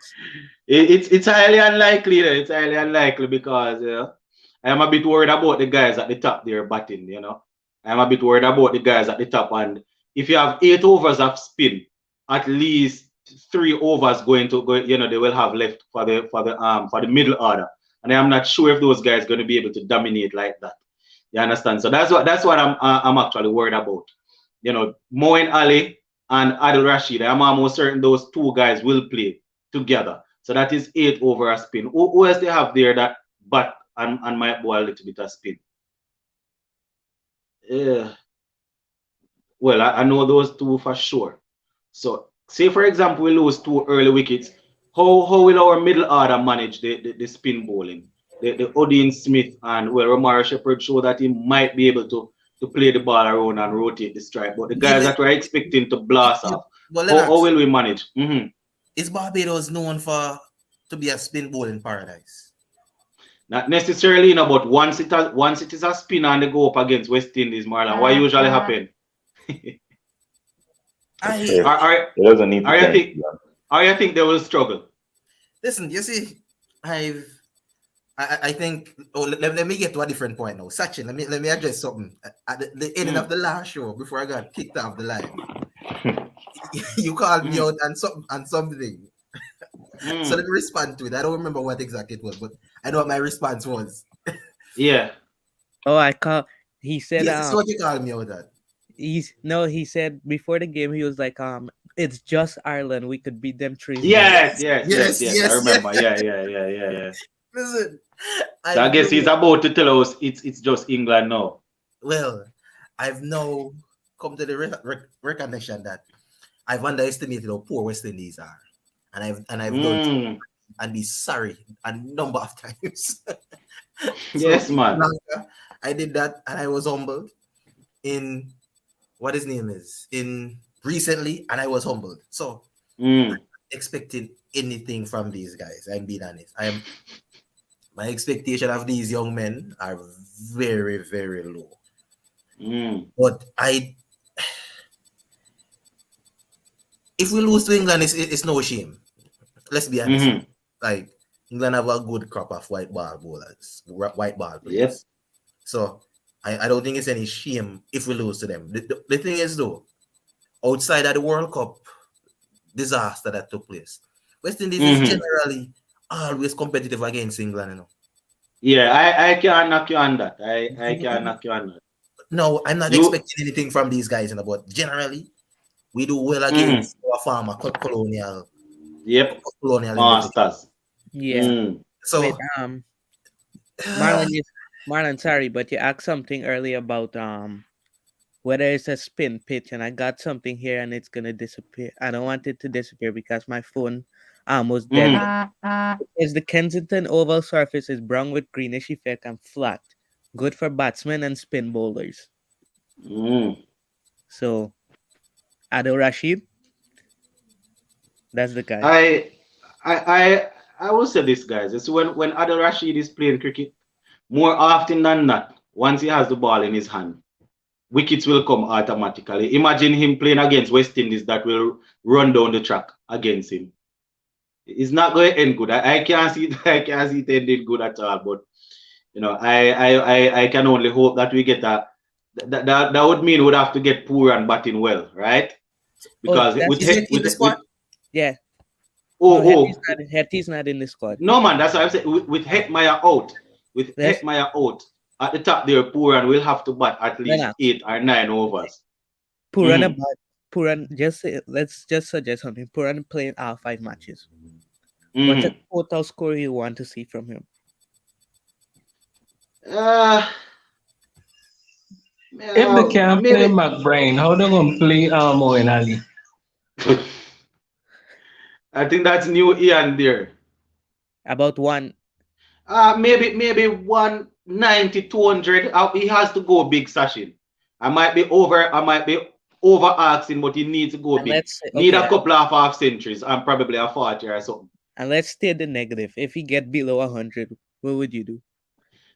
It's highly unlikely. It's highly unlikely because I am a bit worried about the guys at the top there batting. I am a bit worried about the guys at the top. And if you have 8 overs of spin, at least 3 overs going to go. They will have left for the middle order. And I'm not sure if those guys are going to be able to dominate like that. You understand? So that's what I'm actually worried about. Moeen Ali and Adil Rashid. I'm almost certain those 2 guys will play together. So that is 8 over a spin. Who else they have there that bat and might bowl a little bit of spin? Well, I know those 2 for sure. So say for example we lose 2 early wickets. How will our middle order manage the spin bowling? The Odin Smith and Romaro Shepherd show that he might be able to play the ball around and rotate the strike. But the guys that we're expecting to blast off, how will we manage? Mm-hmm. Is Barbados known to be a spin bowling paradise? Not necessarily, but once it is a spin and they go up against West Indies, Marlon, what usually happen? It doesn't need to. I think they will struggle. Listen, you see, I think. Oh, let me get to a different point now. Sachin, let me address something at the ending of the last show before I got kicked off the line. You called me out on something. So let me respond to it. I don't remember what exactly it was, but I know what my response was. Yeah. Oh, he said. Yes, so what you called me out at? He said before the game he was like, it's just Ireland. We could beat them 3-0. Yes. I remember. Yeah. Listen, I guess he's about to tell us it's just England now. Well, I've now come to the recognition that I've underestimated how poor West Indies are, and I've done and be sorry a number of times. Yes, man. I did that, and I was humbled in what his name is in recently, and I was humbled. So I'm not expecting anything from these guys. I'm being honest. My expectation of these young men are very, very low. But if we lose to England, it's no shame. Let's be honest. Like England have a good crop of white ball bowlers, white ball players. Yes. So I don't think it's any shame if we lose to them. The thing is though, outside of the World Cup disaster that took place, West Indies is generally always competitive against England, Yeah, I can't knock you on that. I can't knock you on that. No, I'm not expecting anything from these guys, but generally, we do well against our former colonial. Yep. Colonial masters. Yeah. So, wait, Marlon, sorry, but you asked something earlier about whether it's a spin pitch, and I got something here and it's gonna disappear. I don't want it to disappear because my phone was dead. Is the Kensington oval surface is brown with greenish effect and flat, good for batsmen and spin bowlers. So, Adil Rashid, that's the guy. I will say this, guys. It's when Adil Rashid is playing cricket, more often than not, once he has the ball in his hand, wickets will come automatically. Imagine him playing against West Indies that will run down the track against him. It's not going to end good. I can't see I can't see it ending good at all. But I can only hope that we get that would mean we'd have to get Pooran batting well, right? Because with the squad. Yeah. Oh, Hetty's not in the squad. No, man, that's what I'm saying. With Hetmeyer out, at the top there, Pooran will have to bat at least 8 or 9 overs. Pooran, let's just suggest something. Pooran played all 5 matches. What's the total score you want to see from him? If they can't play McBrain, how they gonna play Moeen Ali? I think that's new Ian there. About one. Maybe 190, 200. He has to go big, Sachin. I might be over asking, but he needs to go big. Need a couple of half centuries and probably a 40 or something. And let's stay the negative. If he get below 100, what would you do?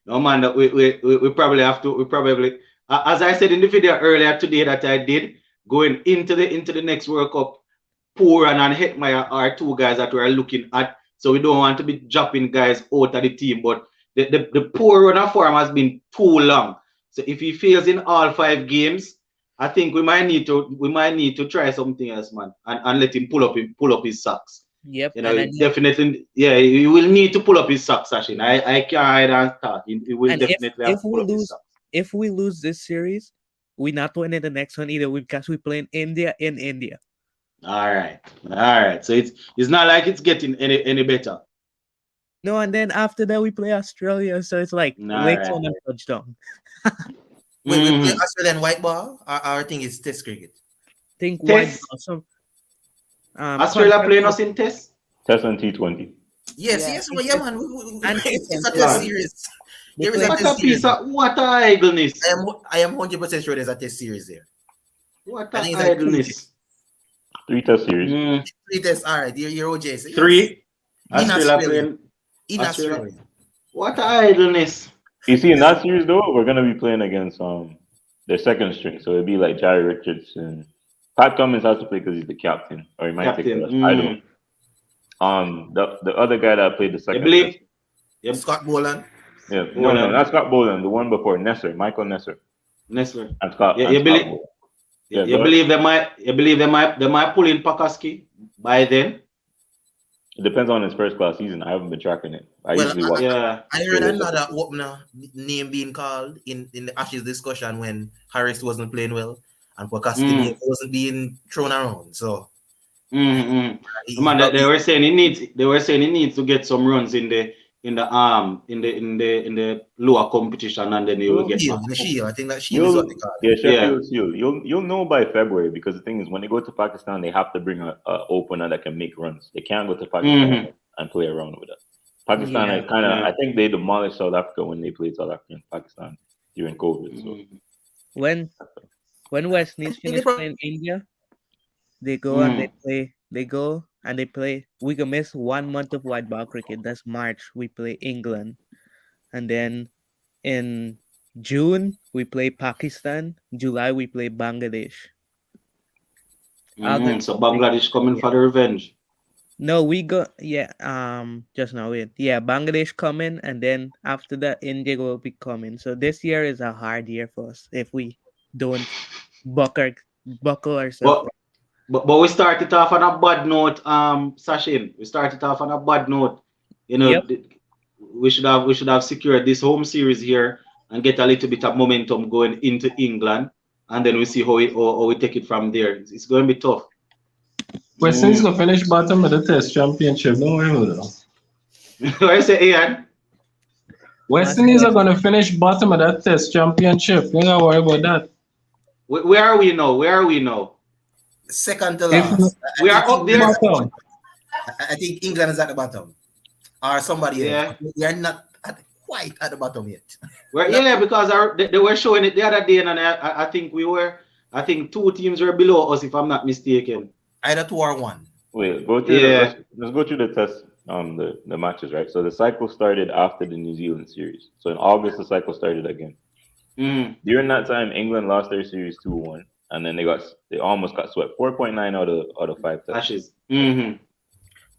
No, man, we probably have to. As I said in the video earlier today that I did, going into the next World Cup, Pooran and Hetmeyer are 2 guys that we're looking at. So we don't want to be dropping guys out of the team. But the poor run of form has been too long. So if he fails in all 5 games, I think we might need to try something else, man, and let him pull up his socks. Yep. Definitely, he will need to pull up his socks, Sachin. I can't hide and start. He will definitely have to pull up his socks. If we lose this series, we're not winning the next one either because we're playing India in India. All right. So it's not like it's getting any better. No, and then after that we play Australia, so it's like legs on a touchdown. We play Australian white ball. Our thing is Test cricket. White ball. Australia playing us in Test. Test and T20. Yes, well, yeah, man. It's a Test series. What a idleness. I am 100% sure there's a Test series there. What a idleness. 3 Test series. 3 Tests. All right, you're OJ. So 3. In Australia. What a idleness. You see, in that series though, we're gonna be playing against their second string, so it'd be like Jerry Richardson. Pat Cummins has to play because he's the captain, or he might take the rest. I don't. The other guy that played the second. I believe. Scott Boland. Yeah, no, not Scott Boland. The one before Michael Nesser. And Scott. You believe they might pull in Pakaski by then? It depends on his first class season. I haven't been tracking it. I usually watch. I heard another opener name being called in the Ashes discussion when Harris wasn't playing well and Pakaski wasn't being thrown around. So, man, they were saying he needs to get some runs in the lower competition, and then he will get the Shield. I think that Shield is what they call it. Yeah, Shield. You'll know by February, because the thing is, when they go to Pakistan, they have to bring a opener that can make runs. They can't go to Pakistan and play around with it. Pakistan I think they demolished South Africa when they played South Africa and Pakistan during COVID. So when West Indies finish playing India, they go and they play. They go and they play. We can miss 1 month of white ball cricket. That's March. We play England, and then in June we play Pakistan. July we play Bangladesh. So Bangladesh coming for the revenge. No, we go. Just now wait. Yeah, Bangladesh coming, and then after that India will be coming. So this year is a hard year for us if we don't buckle ourselves. But we started off on a bad note, Sachin. We started off on a bad note. We should have secured this home series here and get a little bit of momentum going into England, and then we see how we take it from there. It's going to be tough. West Indies will finish bottom of the Test Championship. Don't worry about that. What I say, Ian? West Indies are going to finish bottom of that Test Championship. You don't worry about that. Where are we now? Second to last. We are up there. I think England is at the bottom, or somebody else. We are not quite at the bottom yet. Because they were showing it the other day, and I think 2 teams were below us, if I'm not mistaken. Either 2 or 1. Wait, let's go through the test, the matches, right? So the cycle started after the New Zealand series. So in August, the cycle started again. During that time, England lost their series 2-1. and then they almost got swept. 4.9 out of 5 tests. Ashes.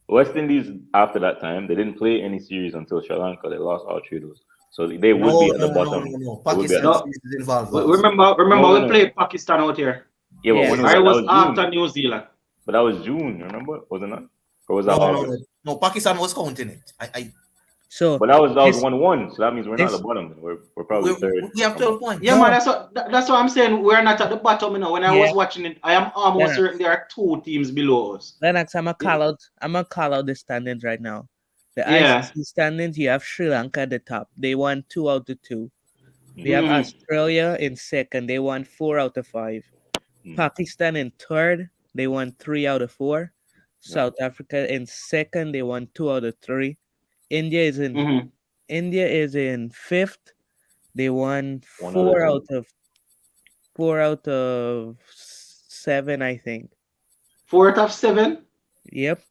West Indies after that time they didn't play any series until Sri Lanka. They lost all 3 of those, so they would be at the bottom. No. Pakistan is involved. Remember, we played Pakistan out here. Yeah, but when it was after June. New Zealand. But that was June, remember? Was it not? Or was that August? No, Pakistan was counting it. But that was 1-1, so that means we're not at the bottom. We're probably third. We have 12 points. Yeah, man, that's what I'm saying. We're not at the bottom, you know. When I was watching it, I am almost certain there are 2 teams below us. Lennox, I'm gonna call out the standings right now. The ICC standings, you have Sri Lanka at the top. They won 2 out of 2. They have Australia in second. They won 4 out of 5. Pakistan in third. They won 3 out of 4. South Africa in second. They won 2 out of 3. India is in fifth. They won 4 out of 7, I think. 4 out of 7? Yep.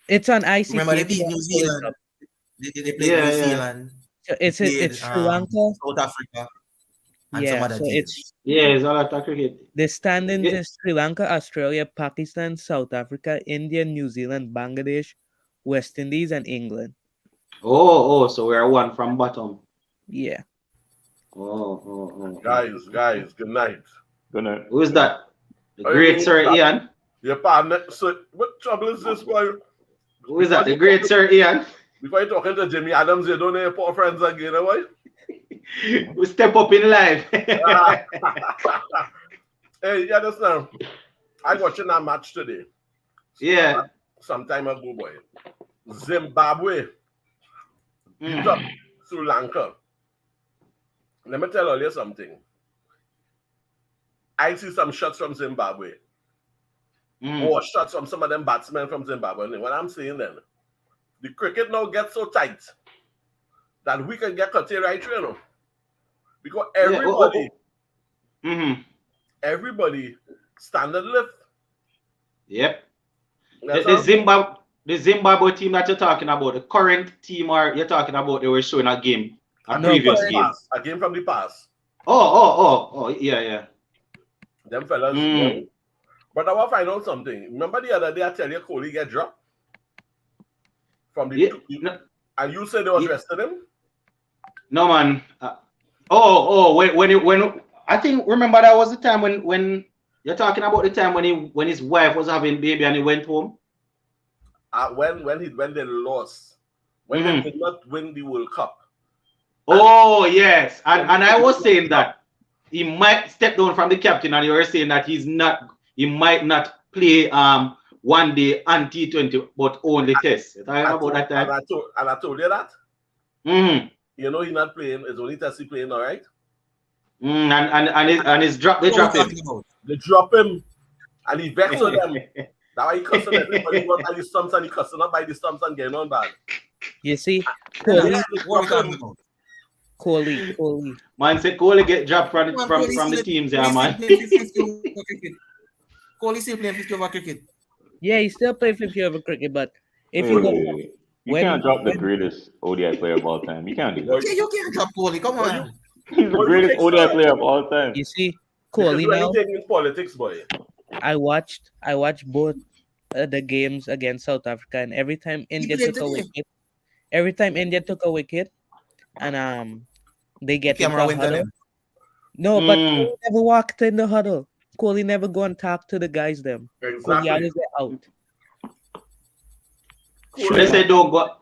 It's on ICC. Remember they beat New Zealand. They played New Zealand. So it's Sri Lanka, South Africa, and some other teams. It's all about cricket. The standings is Sri Lanka, Australia, Pakistan, South Africa, India, New Zealand, Bangladesh, West Indies, and England. So we're 1 from bottom. Yeah. Guys, good night. Good night. Who is that? The great Sir Ian. Your partner. So what trouble is this, boy? Who is that? The great Sir Ian. Before you talking to Jimmy Adams, you don't know your poor friends again, boy. We step up in life. Hey, you understand? I watching that match today. Some time ago, boy. Zimbabwe beat up Sri Lanka. Let me tell you something. I see some shots from Zimbabwe. Or shots from some of them batsmen from Zimbabwe. What I'm saying then, the cricket now gets so tight that we can get cut right through, you know. Because everybody standard lift. Yep. The Zimbabwe team that you're talking about, the current team you're talking about, they were showing a game, previous game. A game from the past. Yeah. Them fellas. But I want to find out something. Remember the other day I tell you Kohli get dropped? From the and you said they was resting him? No, man. When I think, remember that was the time when you're talking about the time when his wife was having baby and he went home? When they lost. When they did not win the World Cup. Yes. And I was saying that he might step down from the captain, and you were saying that he might not play one day on T20, but only test. About that time. And I told you that. You know he's not playing. It's only test he playing, all right? And his drop. They drop him. They drop him, and he vexed with them. That's why he cussing everybody. What are the stumps and he cussing up by the stumps and getting on bad. You see, Kohli. Man said Kohli get dropped from the teams, yeah, man. Kohli still playing 50 over cricket. Yeah, he still playing 50 over cricket, but if you can't drop the greatest ODI player of all time. You can't do that. Yeah, you can't drop Kohli. Come on. He's the greatest ODI player of all time. You see, Kohli now. In politics, boy. I watched both the games against South Africa, and every time India took a wicket, and they get in the huddle. No, but Kohli never walked in the huddle. Kohli never go and talk to the guys them. Exactly. Kohli always out. When they say don't go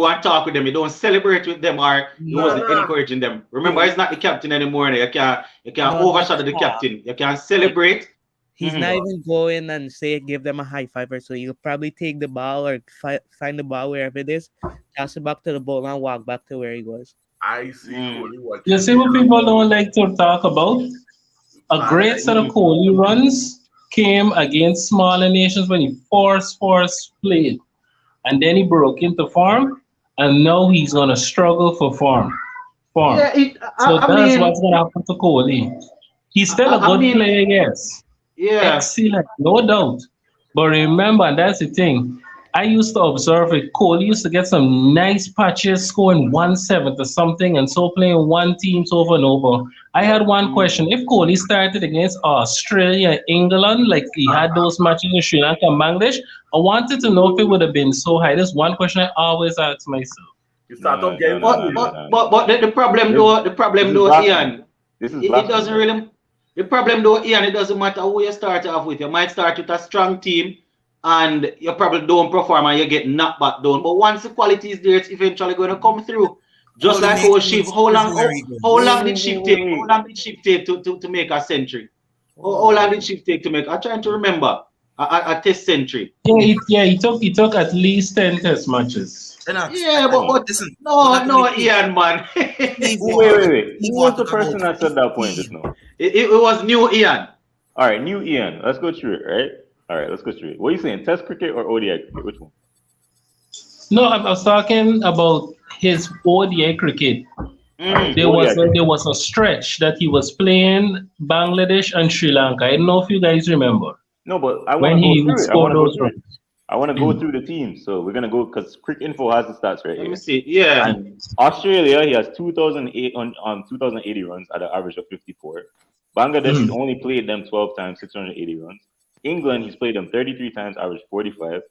and talk with them, you don't celebrate with them or you wasn't encouraging them. Remember, he's not the captain anymore. You can't overshadow the captain. You can't celebrate. He's not even going and give them a high five or so. You'll probably take the ball or find the ball wherever it is, toss it back to the ball and walk back to where he was. I see Kohli. You see what people don't like to talk about? A great set of Kohli runs came against smaller nations when he force played. And then he broke into form, and now he's going to struggle for form. Yeah, that's what's going to happen to Kohli. He's still a good player, yes. Yeah. Excellent, no doubt. But remember, that's the thing. I used to observe it. Kohli used to get some nice patches, scoring 1/7 or something, and so playing one teams over and over. I had one question. If Kohli started against Australia, England, like he had those matches in Sri Lanka and Bangladesh, I wanted to know if it would have been so high. That's one question I always ask myself. You start off getting but the problem though, Ian, it doesn't really. The problem though, Ian, it doesn't matter who you start off with. You might start with a strong team, and you probably don't perform and you get knocked back down. But once the quality is there, it's eventually going to come through. Just like how Shiv, how long did Shiv take? How long did Shiv take to make a century? How long did Shiv take to make? I'm trying to remember a test century. He took at least 10 test matches. Yeah, but listen, no, Ian, man. Wait. Who was the person that said that point just now? It was new Ian. All right, new Ian. Let's go through it, right? All right, let's go through it. What are you saying? Test cricket or ODI cricket? Which one? No, I was talking about his ODI cricket. There was a stretch that he was playing Bangladesh and Sri Lanka. I don't know if you guys remember. No, but I want to go through it. I want to go through the teams. So we're going to go because Cricket Info has the stats right here. Let me see. Yeah. And Australia, he has 2,080 runs at an average of 54. Bangladesh, he's only played them 12 times, 680 runs. England, he's played them 33 times, average 45.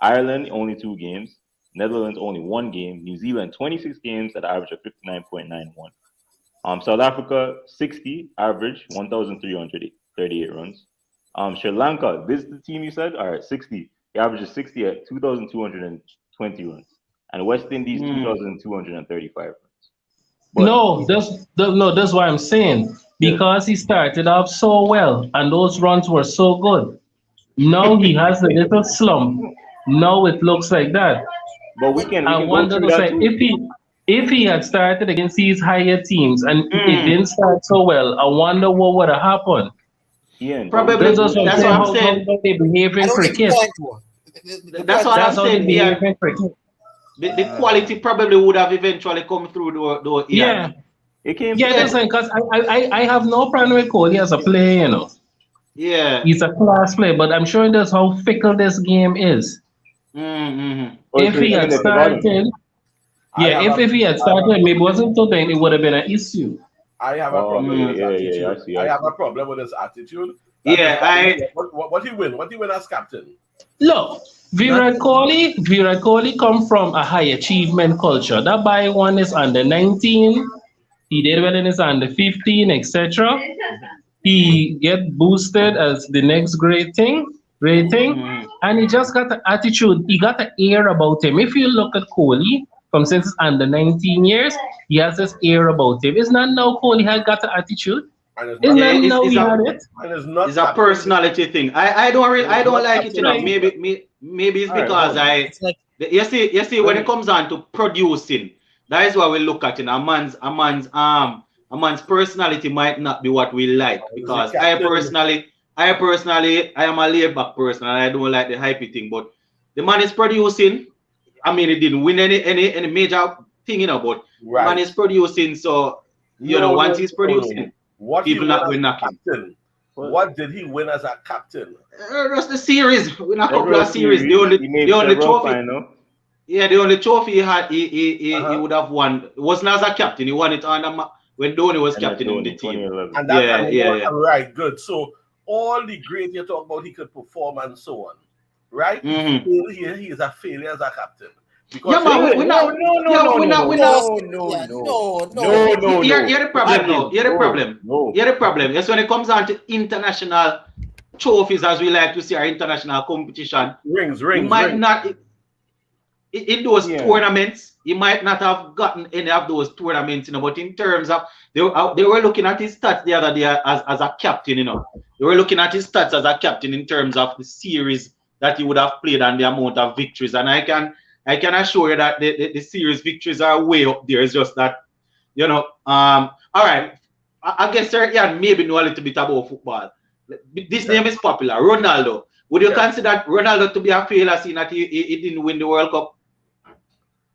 Ireland, only 2 games. Netherlands, only 1 game. New Zealand, 26 games at an average of 59.91. South Africa, 60, average 1,338 runs. Sri Lanka, this is the team you said? All right, 60. He averages 60 at 2,220 runs. And West Indies, 2,235 runs. But that's what I'm saying. Because he started off so well and those runs were so good. Now he has a little slump. Now it looks like that. But we can wonder if he had started against these higher teams and it didn't start so well, I wonder what would have happened. Yeah, probably that's what I'm saying. How they behave in cricket. That's what I'm saying. The quality probably would have eventually come through though. Yeah. That's because I have no problem with Kohli as a player, you know. Yeah. He's a class player, but I'm sure that's how fickle this game is. If he had started, if he had started, maybe wasn't so then it would have been an issue. I have a problem with his attitude. I have a problem with his attitude. What he win as captain? Look, Virat Kohli come from a high achievement culture. That boy one is under 19. He did well in his under 15, etc. He get boosted as the next great thing, and he just got the attitude. He got the air about him. If you look at Kohli from since he's under 19 years, he has this air about him. It's not now Kohli had got the attitude. It's a personality thing. I don't like it, you know. Maybe it's because you see when it comes on to producing, that is what we look at. A man's personality might not be what we like, because I personally am a laid back person and I don't like the hypey thing. But the man is producing. I mean, he didn't win any major thing, you know, but the man is producing. So once he's producing. People not win nothing. What did he win as a captain? Just the series. Win a couple of series. The only trophy. Yeah, the only trophy he had, he would have won. It wasn't as a captain. He won it when Dhoni was captain in the team. And that right, good. So all the great you talk about, he could perform and so on, right? He is a failure as a captain. Because You're the problem. Yes, when it comes on to international trophies, as we like to see our international competition, in those tournaments, he might not have gotten any of those tournaments, you know. But in terms of they were looking at his stats the other day as a captain, you know. They were looking at his stats as a captain in terms of the series that he would have played and the amount of victories. And I can assure you that the series victories are way up there. It's just that, you know, all right. I guess sir, maybe know a little bit about football. This name is popular, Ronaldo. Would you consider Ronaldo to be a failure, seeing that he didn't win the World Cup?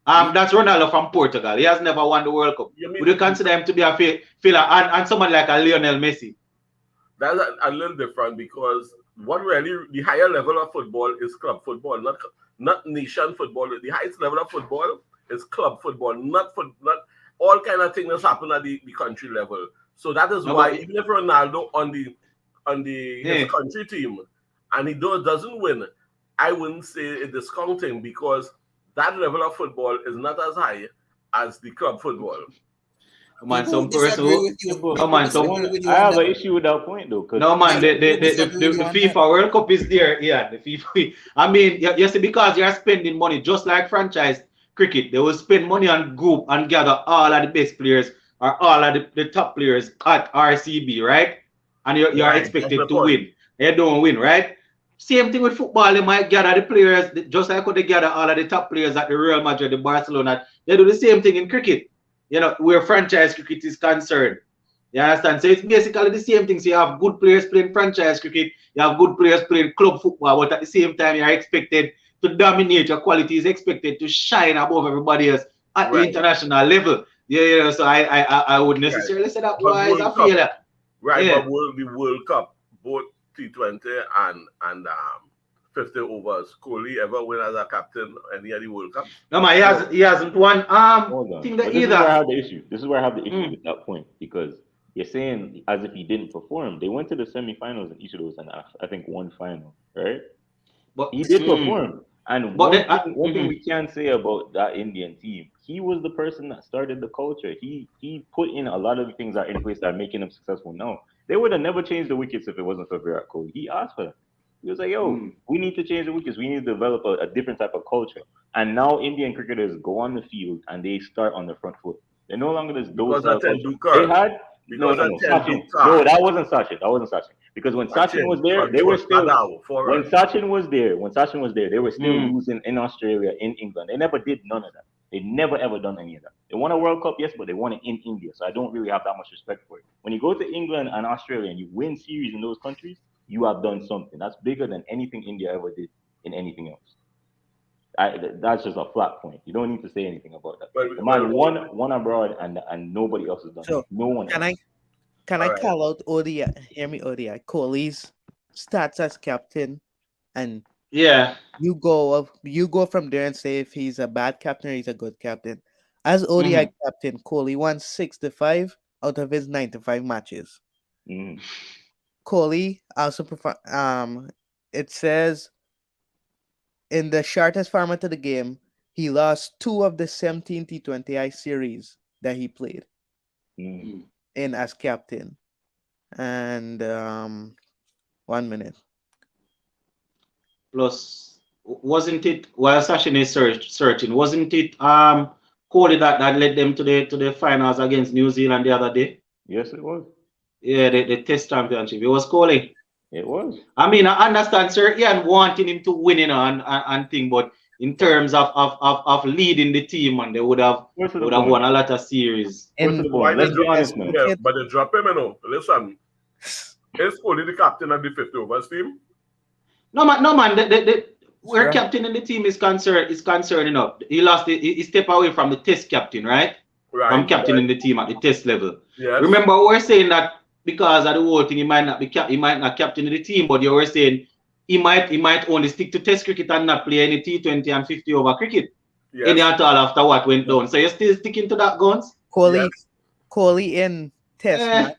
That's Ronaldo from Portugal. He has never won the World Cup. Would you consider him to be a failure? And someone like a Lionel Messi? That's a little different, because what really the higher level of football is club football, not nation football. The highest level of football is club football, not all kind of things that happen at the country level. So that is why even if Ronaldo on his country team and he doesn't win, I wouldn't say it's discounting because that level of football is not as high as the club football. Man, some person I have an issue with that point though. No man, the FIFA World Cup is there. Yeah, the FIFA. I mean, you see, because you're spending money just like franchise cricket, they will spend money on group and gather all of the best players or all of the top players at RCB, right? And you are expected to win. You don't win, right? Same thing with football. They might gather the players just like how they gather all of the top players at the Real Madrid, the Barcelona. They do the same thing in cricket. You know, where franchise cricket is concerned. You understand? So it's basically the same thing. So you have good players playing franchise cricket, you have good players playing club football, but at the same time, you're expected to dominate. Your quality is expected to shine above everybody else at the international level. Yeah, so I wouldn't necessarily say that was a failure. Right, but the World Cup, both T20 and 50 overs. Kohli ever win as a captain any of the World Cup? No, man, he hasn't won. Thing that this either. Is where I have the issue. This is where I have the issue with that point because you're saying as if he didn't perform. They went to the semifinals in each of those, and I think one final, right? But he did perform. And one thing we can say about that Indian team, he was the person that started the culture. He put in a lot of the things that are in place that are making them successful now. They would have never changed the wickets if it wasn't for Virat Kohli. He asked for them. He was like, yo, we need to change the wickets. We need to develop a different type of culture. And now Indian cricketers go on the field and they start on the front foot. They're no longer this those culture. They had no, that wasn't Sachin. That wasn't Sachin. Because when Sachin was there, they were still when Sachin was there, they were still losing in Australia, in England. They never did none of that. They never ever done any of that. They won a World Cup, yes, but they won it in India. So I don't really have that much respect for it. When you go to England and Australia and you win series in those countries, you have done something. That's bigger than anything India ever did in anything else. That's just a flat point. You don't need to say anything about that. The man won abroad and nobody else has done it. No one else. Can I call out ODI? Hear me, ODI. Kohli's stats as captain, and you go from there and say if he's a bad captain or he's a good captain. As ODI captain, Kohli won 65 out of his 95 matches. Kohli also performed. It says in the shortest format of the game, he lost 2 of the 17 T20I series that he played in as captain. And 1 minute. Plus, wasn't it while Sachin is searching? Wasn't it Kohli that led them to the finals against New Zealand the other day? Yes, it was. Yeah, the Test Championship. It was Kohli. It was. I mean, I understand Sir Ian wanting him to win, and thing, but in terms of leading the team, and they would have won a lot of series. Let's be honest, man. Yeah, but they drop him, Listen, is Kohli the captain of the 50 overs team? No man. Where captain in the team is concerned enough. He stepped away from the Test captain, right? From captain in the team at the Test level. Yes. Remember, we were saying that because of the whole thing, he might not captain in the team, but you were saying he might only stick to Test cricket and not play any T20 and 50 over cricket. Yes. Any at all after what went down. So you're still sticking to that guns? Kohli in Test match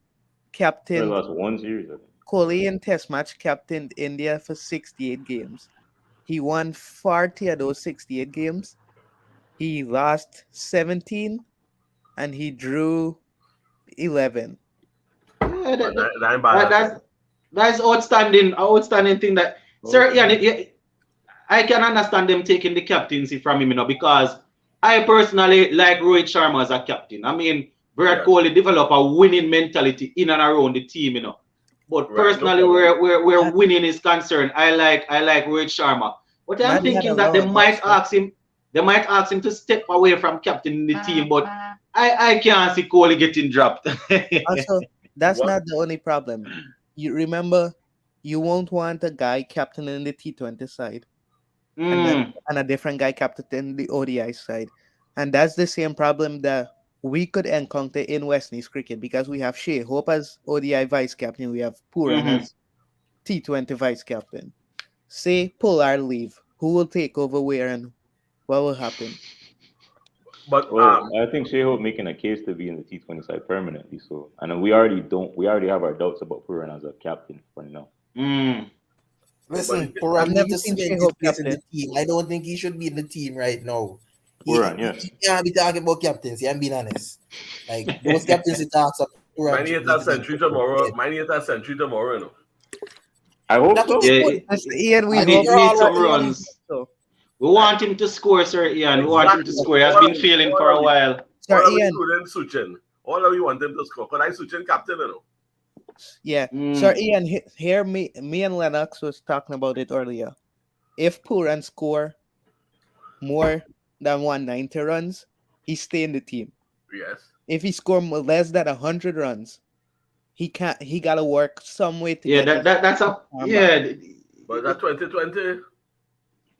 captain. They lost 1 series. Kohli in Test match captained India for 68 games. He won 40 of those 68 games. He lost 17 and he drew 11. Yeah, that's outstanding thing that Sir Ian, I can understand them taking the captaincy from him, because I personally like Rohit Sharma as a captain. I mean, Virat Kohli developed a winning mentality in and around the team, But personally, where winning is concerned, I like Rohit Sharma. But I'm thinking that they might ask him to step away from captaining the team, but I can't see Kohli getting dropped. Also, that's not the only problem. You remember, you won't want a guy captaining the T20 side and a different guy captaining the ODI side. And that's the same problem that we could encounter in West Indies cricket, because we have Shea Hope as ODI vice captain, we have Pooran as T20 vice captain. Say Pollard leave, who will take over where and what will happen? But Well, I think Shea Hope making a case to be in the T20 side permanently. So, and we already have our doubts about Pooran as a captain for now. Listen, I've Pooran never need to seen cement his Shea Hope place in the captain. team. I don't think he should be in the team right now. Pooran, yes. He can't be talking about captaincy. I'm being honest. Like those captaincy talks of Pooran. Many hit a century tomorrow. Many hit a century tomorrow, you know. I hope That so. would be Yeah, good. That's Ian. We he hope needs some Ian. runs. so. We want him to score, Sir Ian. We want him to Exactly. score. He has All been of- failing all for a of it. while. Sir All of Ian. including Suchin. All of you want them to score. Because I Suchin captain, you know. Yeah. Sir Ian, here me and Lennox was talking about it earlier. If Pooran score more than 190 runs, he stay in the team. Yes. If he score less than 100 runs, he can't. He gotta work some way to Yeah, get. that's a But that 2020.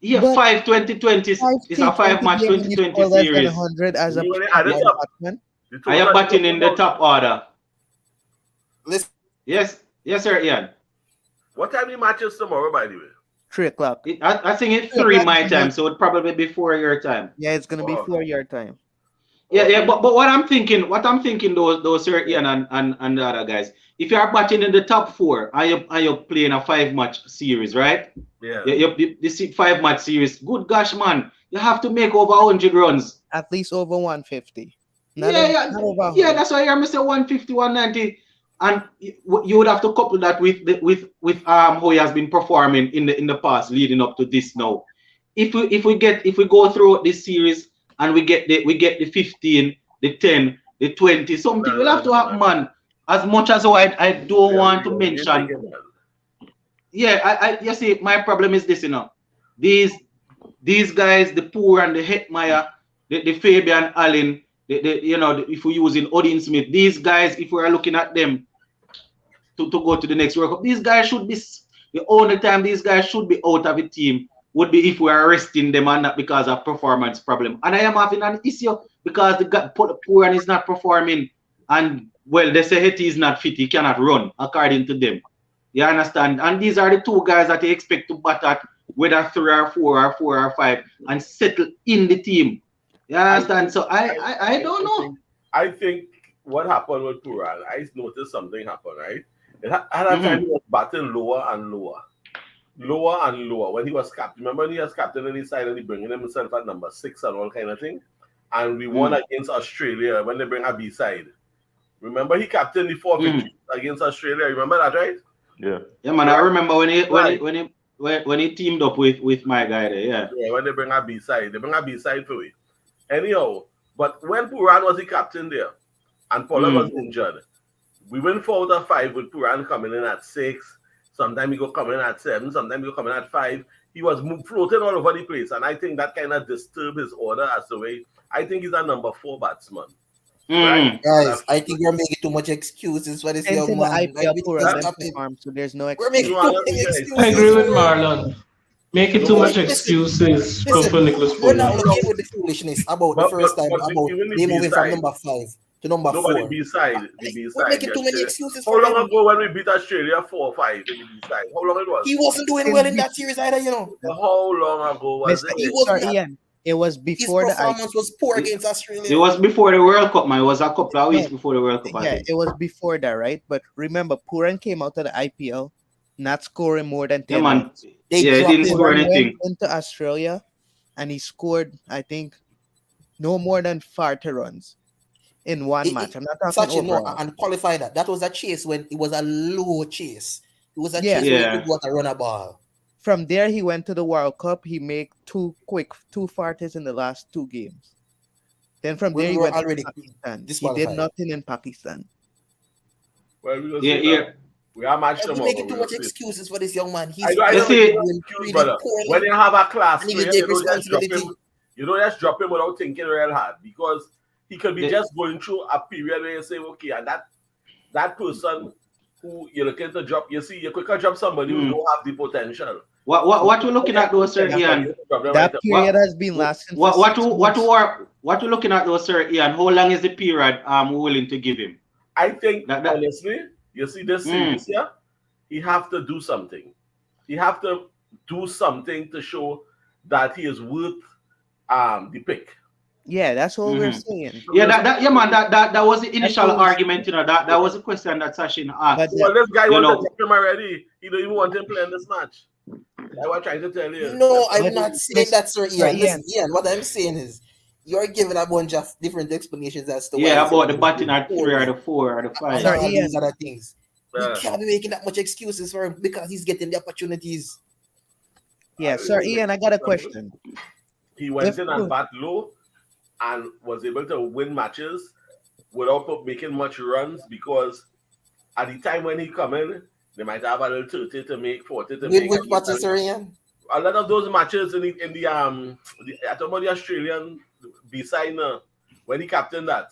Yeah, But 5 2020 is a 5-match game when you 2020 score less than series. 100 as a You add it up. batsman. I am batting in the top order. Listen, Yes, Sir Ian. What time the matches tomorrow, by the way? 3:00. I think it's 3 my time, so it probably be 4 your time. Yeah, it's gonna be 4 your time. Yeah, but what I'm thinking, those Sir Ian and the other guys, if you are batting in the top 4 and you're playing a 5-match series, right? Yeah. This 5-match series, good gosh, man, you have to make over 100 runs. At least over 150. Not over 100. That's why I'm saying 150, 190. And you would have to couple that with how he has been performing in the past leading up to this now. If we go through this series and we get the 15, the 10, the 20, something will have to happen, man. As much as I don't want to mention. Yeah, you see, my problem is this, you know. These guys, the Pooran, the Hetmeyer, the Fabian Allen, if we're using Odin Smith, these guys, if we are looking at them to go to the next World Cup, these guys should be, the only time these guys should be out of the team would be if we are resting them and not because of performance problem. And I am having an issue because the Pooran is not performing, and well, they say Hetty is not fit, he cannot run according to them. You understand? And these are the 2 guys that they expect to bat at, whether 3 or 4 or 4 or 5, and settle in the team. You understand? So I don't know. I think what happened with Pooran, I noticed something happen, right? At that time, he was batting lower and lower. Lower and lower when he was captain. Remember when he was captain on his side and he bringing himself at number 6 and all kind of thing? And we won against Australia when they bring a B side. Remember he captained the 4 victories against Australia. Remember that, right? Yeah. Yeah, man. I remember when he teamed up with my guy there. Yeah. Yeah, when they bring a B side, for it. Anyhow, but when Pooran was the captain there and Paula was injured, we went 4 out of 5 with Pooran coming in at 6. Sometimes he go coming in at 7. Sometimes he go coming at 5. He was floating all over the place, and I think that kind of disturbed his order as the way. I think he's a number 4 batsman. Right? Guys, I think you're making too much excuses for this young man. So there's no excuses. I agree with Marlon. Making too much excuses for Nicholas Pooran. We're not looking with the foolishness about the first time about they moving from number 5 to number 4. The B side. We're making too many excuses. How long ago when we beat Australia 4-5 in the B side? How long it was? He wasn't doing well in that series either, you know. How long ago was it? Ian, it was before his performance was poor against Australia. It was before the World Cup, man. It was a couple of weeks before the World Cup. Yeah, it was before that, right? But remember, Pooran came out of the IPL not scoring more than 10 runs. He didn't score anything. Went into Australia, and he scored, I think, no more than 40 runs in one match. I'm not talking overall. And qualify that. That was a chase when it was a low chase. It was a chase where he could go to run a ball. From there, he went to the World Cup. He made 2 40s in the last 2 games. Then from there, he went to Pakistan. He did nothing in Pakistan. Well, we are match tomorrow. You're making too much excuses for this young man. I when you have a class player, you don't just drop him without thinking real hard, because he could be just going through a period where you say, okay, and that person who you're looking to drop, you see, you quicker drop somebody who don't have the potential. What you're looking at, though, Sir Ian? That period has been lasting. What you looking at, though, Sir Ian? How long is the period we're willing to give him? I think honestly, you see this series here, he have to do something. He have to do something to show that he is worth the pick. Yeah, that's what we're saying. Yeah, that was the initial argument, you know. That was the question that Sachin asked. Well, this guy wanted to take him already. He don't even want him playing this match. I was trying to tell you. No, I'm not saying that, sir, Ian. Listen, Ian, what I'm saying is you're giving a bunch of different explanations as to why. Yeah, about the batting at 3 or the 4 or the 5. Sorry, Ian. These other things. We can't be making that much excuses for him because he's getting the opportunities. Yeah, Sir Ian, I got a question. He went in and bat low and was able to win matches without making much runs because at the time when he come in, they might have a little 30 to make, 40 to make. Which matches, Sir Ian? A lot of those matches in the I talk about the Australian B-side when he captained that.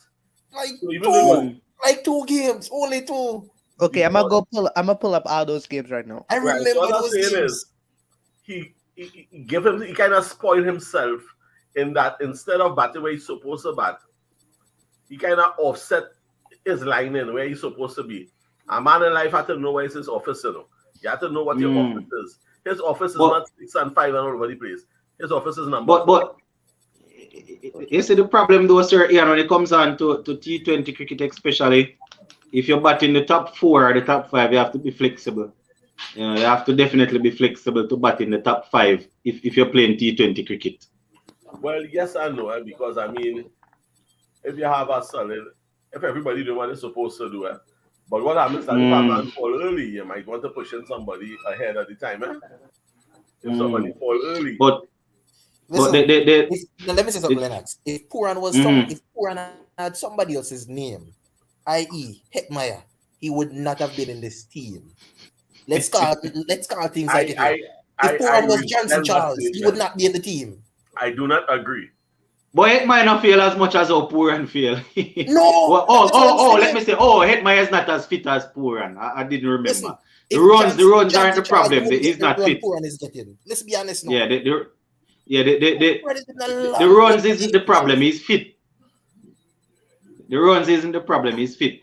Like 2 games, only 2. Okay, I'm gonna pull up all those games right now. I remember those games. He kind of spoiled himself in that instead of batting where he's supposed to bat, he kind of offset his line in where he's supposed to be. A man in life had to know where is his office, you know. You have to know what your office is. His office is not 6 and 5 and all over the place. His office is number. But you see the problem though, Sir Ian, when it comes on to T20 cricket especially, if you're batting the top 4 or the top 5, you have to be flexible. You know, you have to definitely be flexible to bat in the top 5 if you're playing T20 cricket. Well, yes and no, because I mean, if you have a solid, if everybody do what they're supposed to do, but what happens is if a man fall early, you might want to push in somebody ahead at the time, If somebody fall early. Listen, let me say something, Lennox. If Pooran was if Pooran had somebody else's name, i.e. Hetmeyer, he would not have been in this team. Let's call things like it. If Pooran was Johnson Charles, he would not be in the team. I do not agree. But Hetmeyer not feel as much as how Pooran feel. No. Let me say, Hetmeyer is not as fit as Pooran. I didn't remember. Listen, the runs aren't the problem. He's not fit. Pooran is getting. Let's be honest now. Yeah, the runs isn't the problem. He's fit. The runs isn't the problem. He's fit.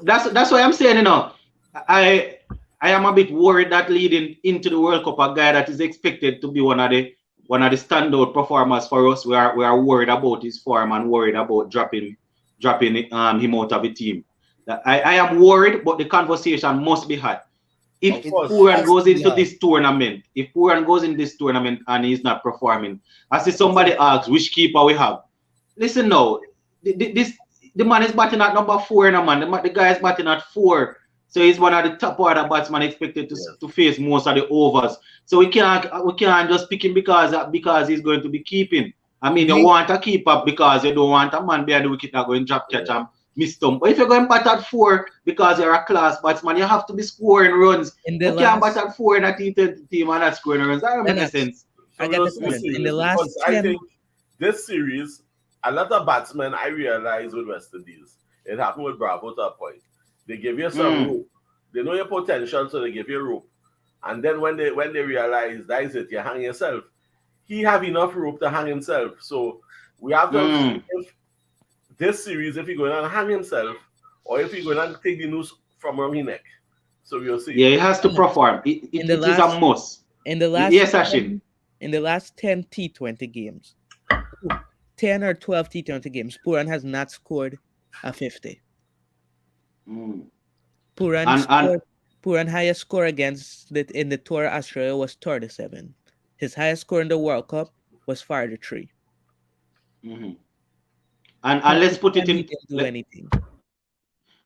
That's why I'm saying, you know, I am a bit worried that leading into the World Cup, a guy that is expected to be one of the standout performers for us, we are worried about his form and worried about dropping him out of the team. I am worried, but the conversation must be had. If Pooran goes into this tournament and he's not performing, I see somebody asks which keeper we have. Listen now, the man is batting at number 4 now, man. The guy is batting at 4. So he's one of the top order batsmen expected to face most of the overs. So we can't just pick him because he's going to be keeping. I mean, you want a keeper because you don't want a man behind the wicket that going drop catch and miss them. But if you're going bat at 4 because you're a class batsman, you have to be scoring runs. You can't bat at 4 in a T20 team and not scoring runs. That doesn't make sense. I got this in the last 10. I think this series, a lot of batsmen, I realize with West Indies, it happened with Bravo to a point. They give you some rope. They know your potential, so they give you rope. And then when they realize that is it, you hang yourself. He have enough rope to hang himself. So we have to see if this series, if he's going to hang himself, or if he's going to take the noose from around his neck. So we'll see. Yeah, he has to perform. It is a must. In the last in the last 10 T20 games, 10 or 12 T20 games, Pooran has not scored a 50. Pooran highest score against in the Tour of Australia was 37. His highest score in the World Cup was 43. And let's put it in. Anything.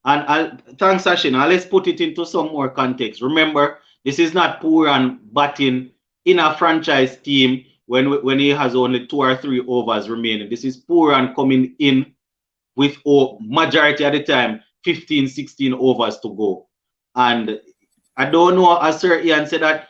And thanks, Sachin. Let's put it into some more context. Remember, this is not Pooran batting in a franchise team when he has only 2 or 3 overs remaining. This is Pooran coming in with majority of the time 15, 16 overs to go. And I don't know, as Sir Ian said, that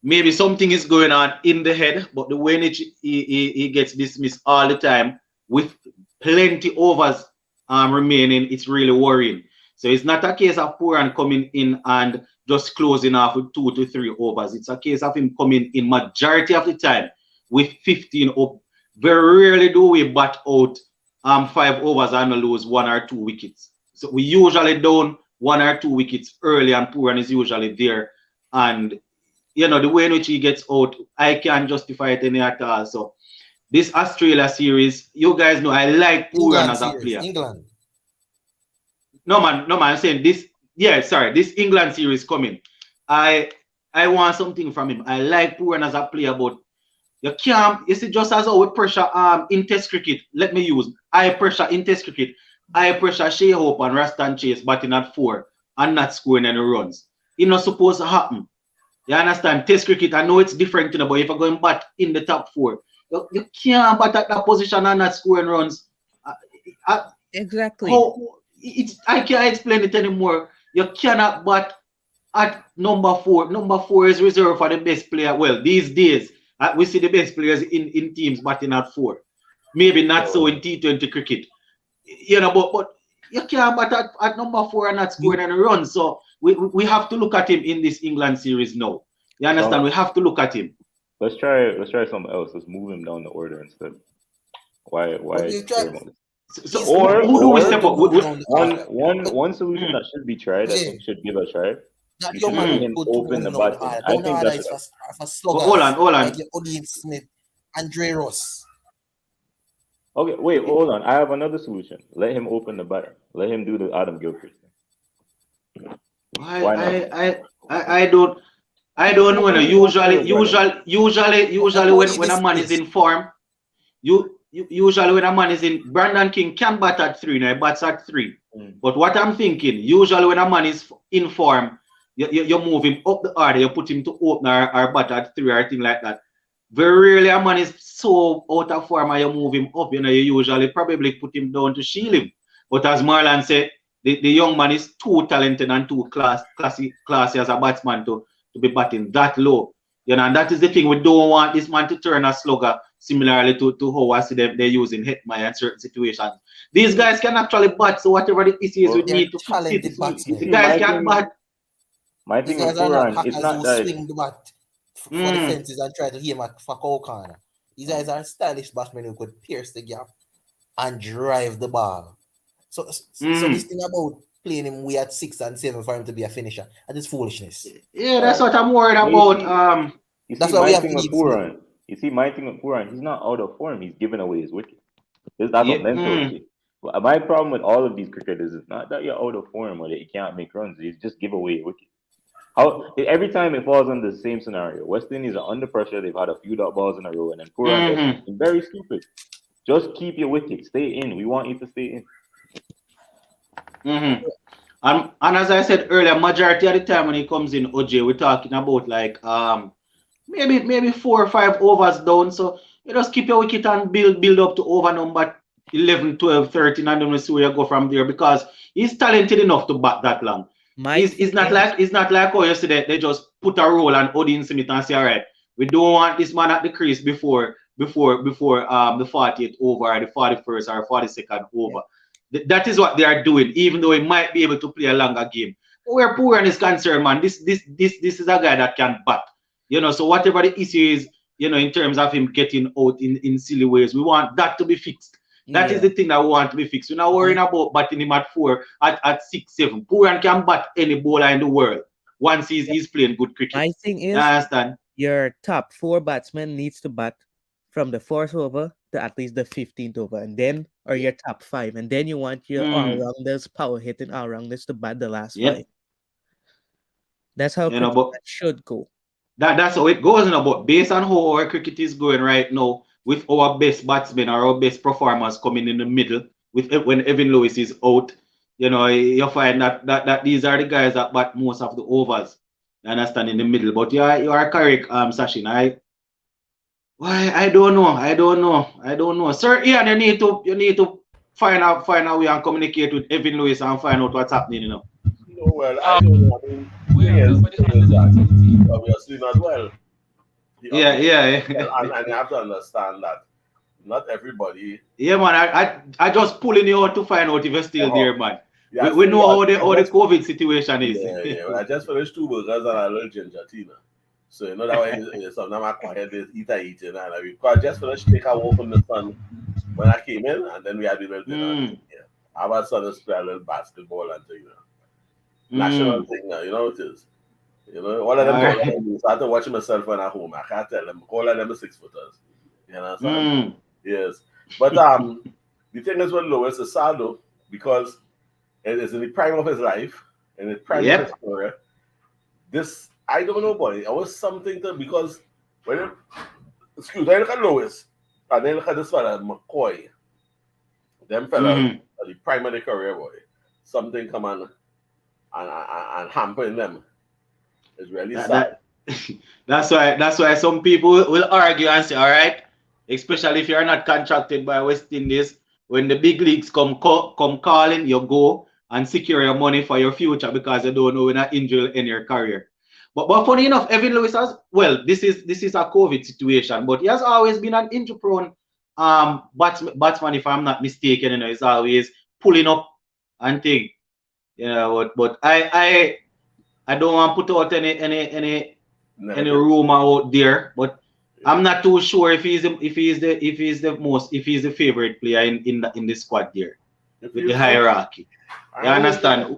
maybe something is going on in the head, but the way he gets dismissed all the time with plenty overs remaining, it's really worrying. So it's not a case of Pooran coming in and just closing off with 2 to 3 overs. It's a case of him coming in majority of the time with 15 up. Very rarely do we bat out 5 overs and lose 1 or 2 wickets. So we usually down 1 or 2 wickets early, and Pooran is usually there. And the way in which he gets out, I can't justify it any at all. So this Australia series, you guys know I like Pooran as a player. England. No man, I'm saying this. Yeah, sorry, this England series coming. I want something from him. I like Pooran as a player, but you can't. You see, just as how we pressure in Test cricket. Let me use high pressure in Test cricket. High pressure Shea Hope and Rastan Chase batting at 4 and not scoring any runs. It's not supposed to happen. You understand? Test cricket, I know it's different, but if you're going back in the top 4, you can't bat at that position and not scoring runs. Exactly. I can't explain it anymore. You cannot bat at number 4. Number 4 is reserved for the best player. Well, these days, we see the best players in teams batting at 4. Maybe not so in T20 cricket. But you can't bat at number 4 and not scoring any runs. So we have to look at him in this England series now. You understand? We have to look at him. Let's try something else. Let's move him down the order instead. Why? Who do we step up? One solution that should be tried, I think, should give a try. You should let him open the button. I think that's hold on. Like Odin Smith, Andre Ross. Okay, wait, hold on. I have another solution. Let him open the batter. Let him do the Adam Gilchrist thing. Why not? I don't know. Usually when a man is in form, usually when a man is in, Brandon King can bat at 3 now, he bats at 3. But what I'm thinking, usually when a man is in form, you move him up the order, you put him to open or bat at 3 or thing like that. Very rarely a man is so out of form and you move him up, you usually probably put him down to shield him. But as Marlon said, the young man is too talented and too classy as a batsman to be batting that low. And that is the thing. We don't want this man to turn a slugger similarly to how I see they're using Hetmyer in certain situations. These guys can actually bat, so whatever the issue is, we need to fix it. The guys can bat. My thing is, Pooran, it's not that. Swing the bat for the fences and try to aim at Fakao corner. These guys are stylish batsmen who could pierce the gap and drive the ball. So this thing about playing him way at 6 and 7 for him to be a finisher, that is foolishness. Yeah, that's what I'm worried about. That's why we have with Pooran. You see, my thing with Pooran, he's not out of form. He's giving away his wicket. That's a mental thing. My problem with all of these cricketers is not that you're out of form or that you can't make runs. It's just give away a wicket. Every time it falls on the same scenario. West Indies are under pressure. They've had a few dot balls in a row, and then Pooran is very stupid. Just keep your wicket. Stay in. We want you to stay in. And as I said earlier, majority of the time when he comes in, OJ, we're talking about like maybe 4 or 5 overs down. So you just keep your wicket and build up to over number 11, 12, 13, and then we see where you go from there, because he's talented enough to bat that long. It's not like how yesterday they just put a roll and Odin Smith and say, all right, we don't want this man at the crease before the 40th over or the 41st or 42nd over. That is what they are doing, even though he might be able to play a longer game. Where Pooran is concerned, man, this is a guy that can bat. So whatever the issue is, in terms of him getting out in silly ways, we want that to be fixed. That is the thing that we want to be fixed. We're not worrying about batting him at 4, at 6, 7. Pooran can bat any bowler in the world once he's playing good cricket. My thing is, your top 4 batsmen needs to bat from the 4th over to at least the 15th over, and then or your top 5, and then you want your all-rounders, power hitting all-rounders to bat the last 5. That's how cricket should go. That's how it goes, but based on how our cricket is going right now, with our best batsmen or our best performers coming in the middle, when Evan Lewis is out, you find that these are the guys that bat most of the overs. You understand, in the middle. But you are correct, Sachin. I don't know. Sir Ian, you need to find a way and communicate with Evan Lewis and find out what's happening, No, well, I don't know. Obviously not well. Yeah. And you have to understand that not everybody. Yeah, man. I just pulling you out to find out if you're still there, man. We know how the COVID situation is. Yeah. Well, I just finished 2 burgers and a little ginger tea. So that way sometimes I quiet this eating, and I just finished take a walk in the sun when I came in, and then we had a little dinner. Our son is play a little basketball and national thing now, it is. You know, all of them taller than me. So I have to watch myself when I'm home. I can't tell them. All of them are 6-footers. You know what I'm saying? Yes. But the thing is with Lewis is sad though, because it is in the prime of his life, in the prime of his career. This, I don't know, boy. It was something to, because when I look at Lewis, and then look at this fella, McCoy. Them fellas at the prime of their career, boy. Something come and hampering them. It's really sad. That's why some people will argue and say, all right, especially if you're not contracted by West Indies, when the big leagues come calling, you go and secure your money for your future because you don't know when an injury will end your career. But funny enough, Evan Lewis has, well, this is a COVID situation, but he has always been an injury prone batsman, if I'm not mistaken. You know, he's always pulling up and thing. But I don't want to put out any rumor out there, but I'm not too sure if he's the favorite player in the squad there with the hierarchy. You understand?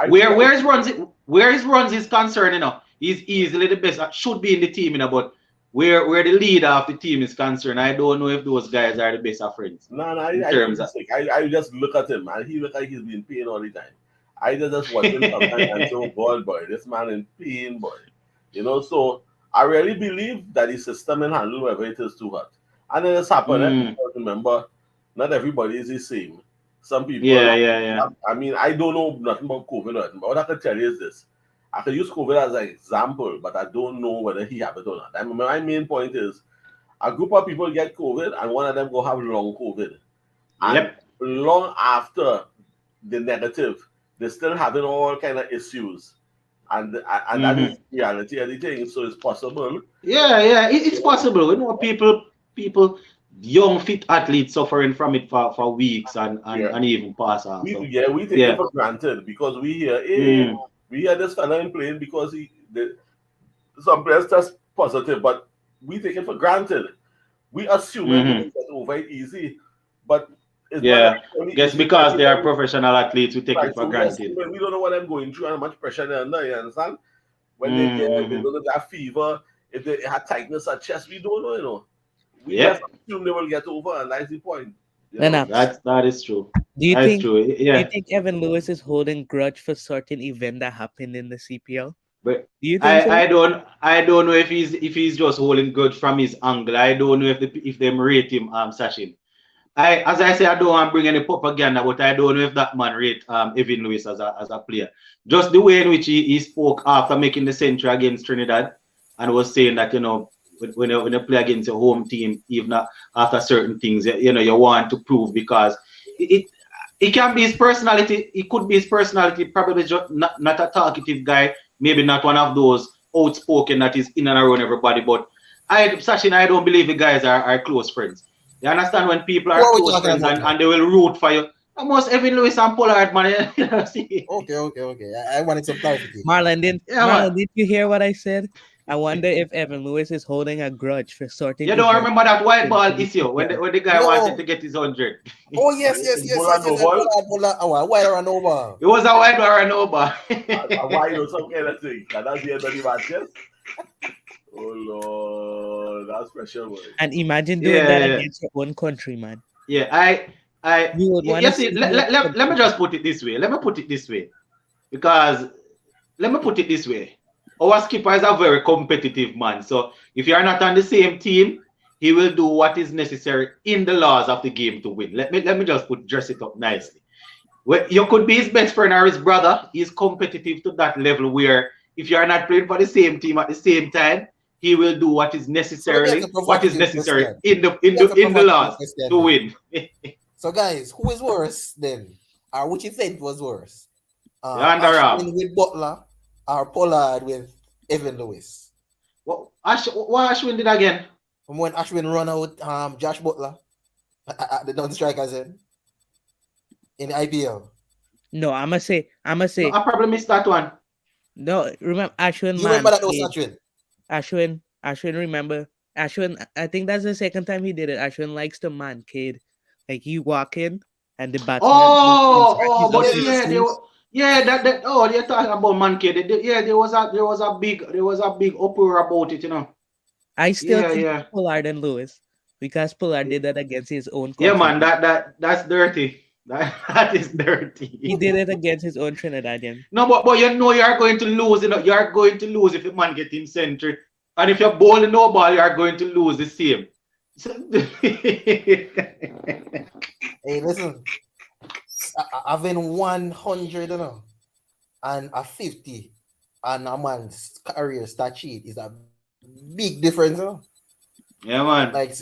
Where his runs is concerned, you know, he's easily the best. Should be in the team, you know, but where the leader of the team is concerned, I don't know if those guys are the best of friends. No, I just look at him and he look like he's been pain all the time. I just watch him sometimes and say, oh, boy, this man in pain, boy. You know, so I really believe that the system can handle whatever it is too hot. And then it's happened. Remember, not everybody is the same. Some people. Yeah. I mean, I don't know nothing about COVID, but what I can tell you is this. I can use COVID as an example, but I don't know whether he have it or not. My main point is a group of people get COVID and one of them go have long COVID. And long after the negative, they're still having all kind of issues. And that is the reality of the thing. So it's possible. Yeah, it's possible. You know, people, young fit athletes suffering from it for weeks and even past off. We take it for granted because we hear, we hear this fella playing because some players test positive, but we take it for granted. We assume it gets over easy, but it's because they are professional athletes, we take it for granted. We don't know what I'm going through and how much pressure they're under, you understand? When they don't have fever, if they have tightness at chest, we don't know, you know. We just assume they will get over, and that's the point. That is true. Do you think Evan Lewis is holding grudge for certain event that happened in the CPL? But do you think I don't know if he's just holding grudge from his angle. I don't know if they rate him Sachin. As I say, I don't want to bring any propaganda, but I don't know if that man rate Evan Lewis as a player. Just the way in which he spoke after making the century against Trinidad and was saying that, you know, when you play against your home team, even after certain things, you know, you want to prove because it can be his personality. It could be his personality, probably just not a talkative guy, maybe not one of those outspoken that is in and around everybody. But Sachin, I don't believe the guys are close friends. You understand when people are close friends and they will root for you. Almost Evan Lewis and Pollard, man. Okay. I wanted some clarification. Marlon, did you hear what I said? I wonder if Evan Lewis is holding a grudge for sorting. You don't remember that white ball issue when the guy wanted to get his 100. Oh yes. White or an over? It was a white or an over. A white or some kind of thing. And that's the end of the match, yes? Oh Lord, that's pressure, boy. And imagine doing that against your own country, man. Yeah, let me just put it this way. Let me put it this way. Our skipper is a very competitive man. So if you are not on the same team, he will do what is necessary in the laws of the game to win. Let me just dress it up nicely. Well, you could be his best friend or his brother. He's competitive to that level where if you are not playing for the same team at the same time, he will do what is necessary in the laws to win. So guys, who is worse then? Or which event was worse? Ashwin with Butler or Pollard with Evan Lewis? What Ashwin did again? When Ashwin run out Josh Butler at the non-strikers in the IPL. No, I'ma say. No, I probably missed that one. No, remember Ashwin. You remember that was Ashwin? Ashwin, remember? Ashwin, I think that's the second time he did it. Ashwin likes to man kid. Like you walk in and the batsman. Yeah, that oh, you're talking about Mankey. Yeah, there was a big uproar about it, you know. I still think it's Pollard and Lewis because Pollard did that against his own country. Yeah, man, that's dirty. That is dirty. He did it against his own Trinidadian. No, but you know you're going to lose. You know you're going to lose if the man get in century, and if you're bowling no ball, you're going to lose the same. Hey, listen, having 100, you know, and a 50, and a man's career stat sheet is a big difference, you know? Yeah, man. Like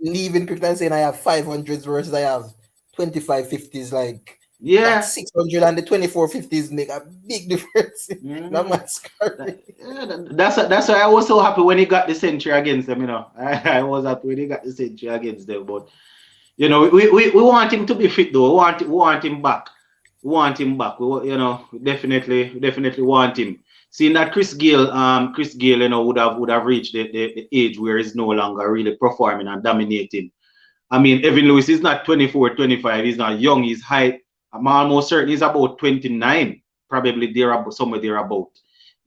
leaving cricket and saying I have 500s versus I have 25 50s, like yeah, 600 and the 24 50s make a big difference. That man's career. That's why I was so happy when he got the century against them. You know, I was happy when he got the century against them. But you know, we want him to be fit though. We want him back. We want him back. You know, definitely want him. Seeing that Chris Gayle, you know, would have reached the age where he's no longer really performing and dominating. I mean, Evan Lewis is not 24, 25. He's not young. He's high. I'm almost certain he's about 29, probably somewhere thereabout.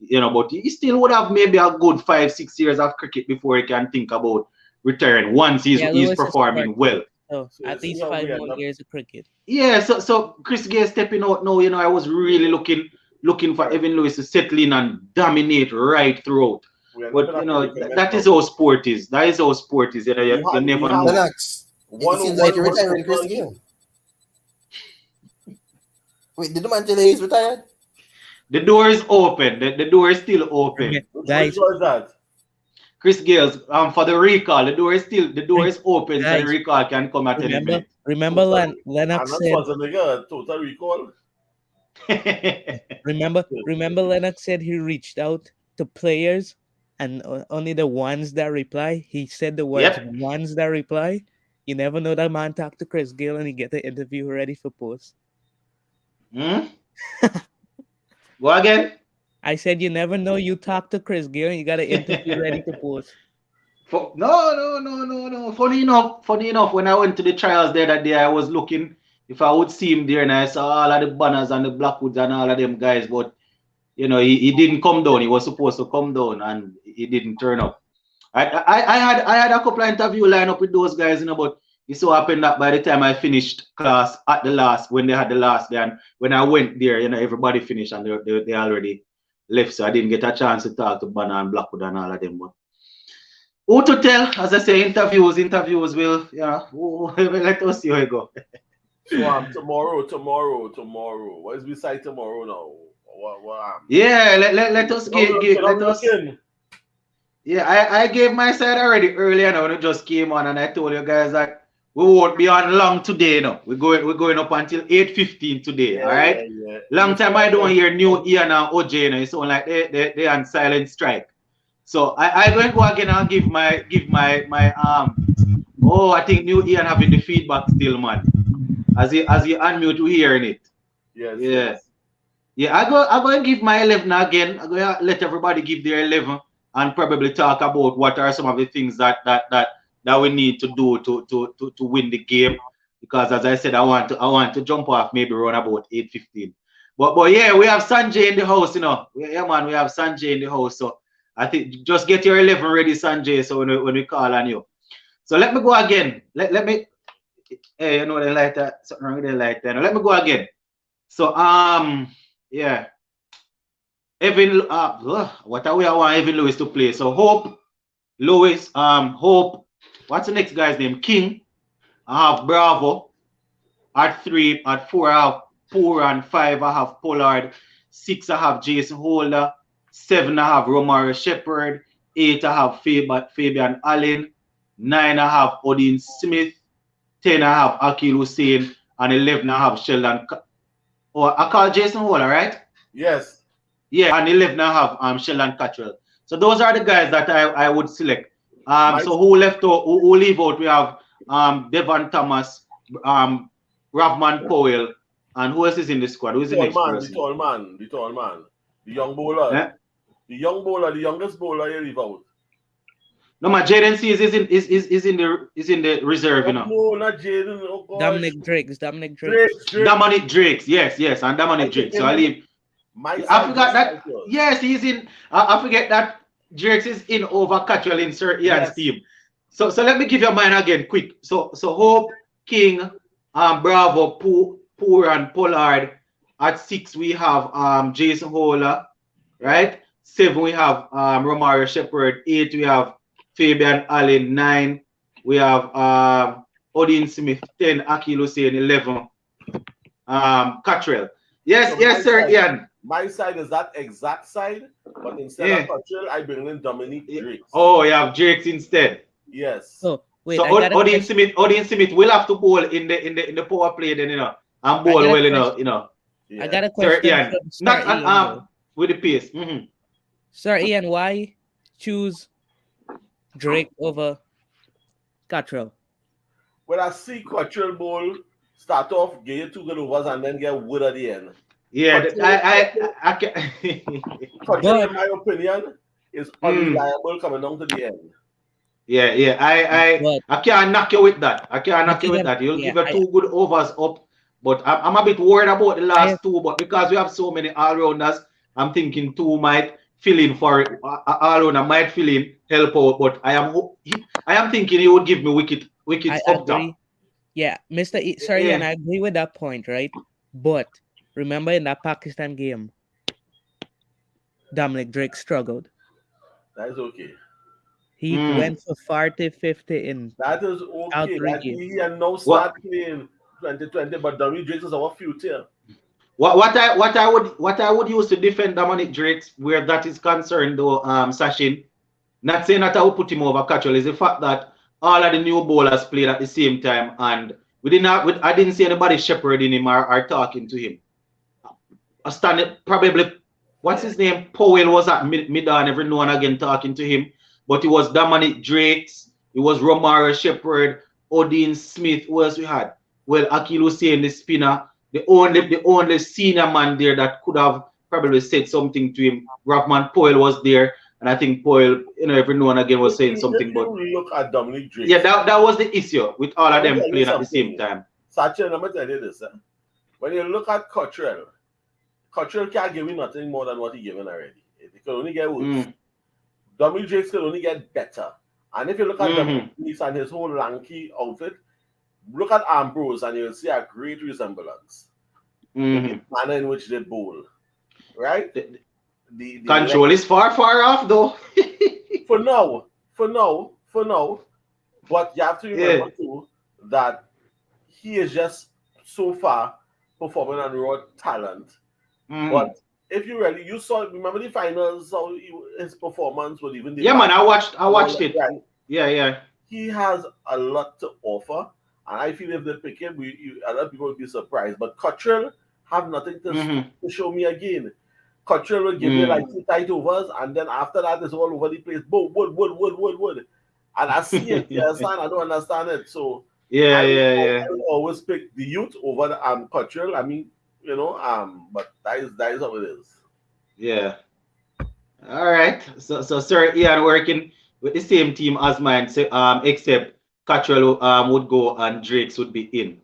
You know, but he still would have maybe a good 5-6 years of cricket before he can think about retiring once he's performing well. So at least 5 more years of cricket. Yeah, so Chris Gayle stepping out now, you know, I was really looking for Evan Lewis to settle in and dominate right throughout. But you know, that is how sport is. That is how sport is. You know, you never know. Relax. It seems like you're retiring Chris Gayle. Wait, did the man tell you he's retired? The door is open. The door is still open. Guys, what is that? Chris Gayle's for the recall. The door is open, guys, so the recall can come at any minute. Remember Lennox said total recall. remember Lennox said he reached out to players and only the ones that reply. He said the words ones that reply. You never know that man talk to Chris Gayle and he get the interview ready for post. Go again. I said you never know. You talk to Chris Gayle and you got an interview ready to post. No. Funny enough, when I went to the trials there that day, I was looking if I would see him there, and I saw all of the Banners and the Blackwoods and all of them guys, but you know, he didn't come down. He was supposed to come down, and he didn't turn up. I had a couple of interview line up with those guys, you know, but it so happened that by the time I finished class at the last, when they had the last day, and when I went there, you know, everybody finished and they already left, so I didn't get a chance to talk to Banner and Blackwood and all of them. But who to tell? As I say, interviews will, let us see how it go. So tomorrow. What is beside tomorrow now? What? Yeah, let us let us. Yeah, I gave my side already earlier now when it just came on, and I told you guys that we won't be on long today. No, we're going up until 8:15 today. All right. Yeah. Long time I don't hear new Ian and OJ. You know, it's all like they on silent strike. So I going to go again and give my Oh, I think new Ian having the feedback still, man. As you unmute, you hearing it. Yes. Yeah. Yeah, I go and give my 11 again. I'm going to let everybody give their 11 and probably talk about what are some of the things that we need to do to win the game. Because as I said, I want to jump off maybe around about 8:15. But yeah, we have Sanjay in the house, you know. Yeah, man, we have Sanjay in the house. So I think just get your 11 ready, Sanjay. So when we call on you. So let me go again. Let me. Hey, you know they like that. Something wrong with the light there. Let me go again. So yeah. Evan, what are we? I want Evan Lewis to play. So Hope, Lewis, Hope. What's the next guy's name? King. I have Bravo. At 3, at 4, I have Pooran. 5, I have Pollard. 6, I have Jason Holder. 7, I have Romaro Shepherd. 8, I have Fabian Allen. 9, I have Odin Smith. 10, I have Akil Hussein. And 11, I have Sheldon. I call Jason Holder, right? Yes. Yeah, and 11, I have Sheldon Cottrell. So those are the guys that I would select. So who left out? Who leave out? We have Devon Thomas, Ravman Powell, and who else is in the squad? Who is the next person? The tall man, the young bowler, the youngest bowler you leave out. No, my Jaden Seas is in the reserve, you know. No, not Jaden. Oh gosh. Dominic Drakes. Dominic Drakes, yes, and Dominic Drakes. So I leave. I forgot that. Yes, he's in. I forget that Drakes is in over Cottrell in Sir Ian's team. So let me give you mine again, quick. So Hope, King, Bravo, Pooran, Pollard. At 6 we have Jason Holler, right? 7 we have Romario Shepherd. 8 we have Fabian Allen. 9 we have Odin Smith. 10 Akil Hussein. 11 Cottrell. Yes, so yes, sir, Ian. My side is that exact side, but instead of Cottrell, I bring in Dominic Drakes. Oh, you have Drakes instead. Yes. Oh, wait, so Odin Smith will have to bowl in the power play then, you know, and bowl well, you know. Yeah. I got a question. Sir Ian. Not Ian, with the pace. Sir Ian, why choose Drake over Cottrell? When I see Cottrell bowl, start off, get 2 good overs, and then get wood at the end. Yeah, I can. Cottrell, in my opinion, is unreliable coming down to the end. Yeah. I can't knock you with that. You'll give her 2 good overs up, but I'm a bit worried about the last 2. But because we have so many all-rounders, I'm thinking 2 might fill in for it. All-rounder might fill in, help out. But I am thinking he would give me wickets up top. Yeah, Mr. Sorry, and I agree with that point, right? But remember in that Pakistan game, Dominic Drake struggled. That is okay. He went for 40-50 in. That is okay. He had no start playing 2020, but Dominic Drake is our future. What I would use to defend Dominic Drake, where that is concerned, though, Sachin, not saying that I would put him over Cottrell, is the fact that all of the new bowlers played at the same time, and I didn't see anybody shepherding him or talking to him. Probably, what's his name? Powell was at mid-on every now and again talking to him, but it was Dominic Drakes, it was Romario Shepherd, Odin Smith. Who else we had? Well, Akil Hussein, the spinner, the only senior man there that could have probably said something to him. Rahman Powell was there. And I think Powell, every now and again was saying something. But look at Dominic Drake. Yeah, that was the issue with all of them playing at the same time. Sachin, I'm going to tell you this. When you look at Cottrell can't give you nothing more than what he given already. He can only get worse. Dominic Drake can only get better. And if you look at Dominic and his whole lanky outfit, look at Ambrose and you'll see a great resemblance in the manner in which they bowl. Right? The control is far off though. for now. But you have to remember too that he is just so far performing on raw talent. But if you remember the finals, how his performance was even. Man, I watched it. Right? Yeah. He has a lot to offer, and I feel if they pick him, a lot of people will be surprised. But Cottrell have nothing to show me again. Cottrell will give you like 2 tight overs, and then after that, it's all over the place. Boom, wood. And I see it. You understand? I don't understand it. So I will always pick the youth over the Cottrell. I mean, but that is how it is. Yeah. All right. So Sir Ian working with the same team as mine, except Cottrell would go and Drakes would be in.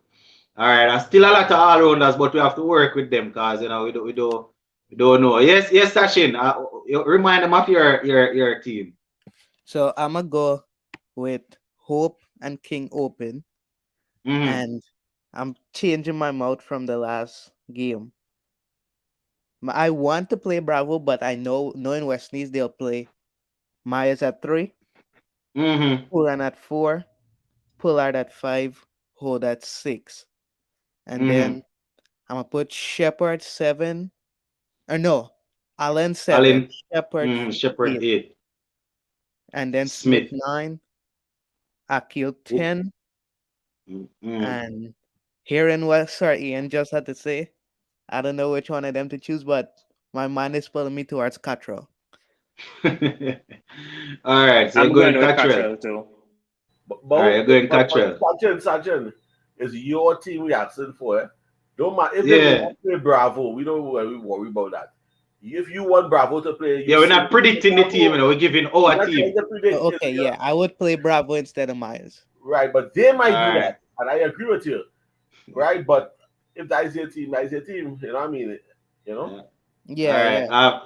All right. Still a lot of all-rounders, but we have to work with them because we don't know. Yes, Sachin. Remind them of your team. So I'm gonna go with Hope and King open, and I'm changing my mouth from the last game. I want to play Bravo, but I know in West Indies they'll play Myers at 3, Pooran at 4, Pollard at 5, Hold at 6, and then I'm gonna put Shepherd 7. Allen 7, Shepherd 8. And then Smith 9, Akil 10, and here in West, Ian just had to say, I don't know which one of them to choose, but my mind is pulling me towards Cottrell. All right, so I'm going Cottrell too. All right, you're going Cottrell. Sachin, it's your team we asking for. Don't matter if they play Bravo, we don't worry about that. if you want Bravo to play, we're not predicting the team, we're giving our team. Okay, yeah, I would play Bravo instead of Myers. Right, but they might do that, and I agree with you. Right, but if that is your team, that is your team. You know what I mean? You know? Yeah.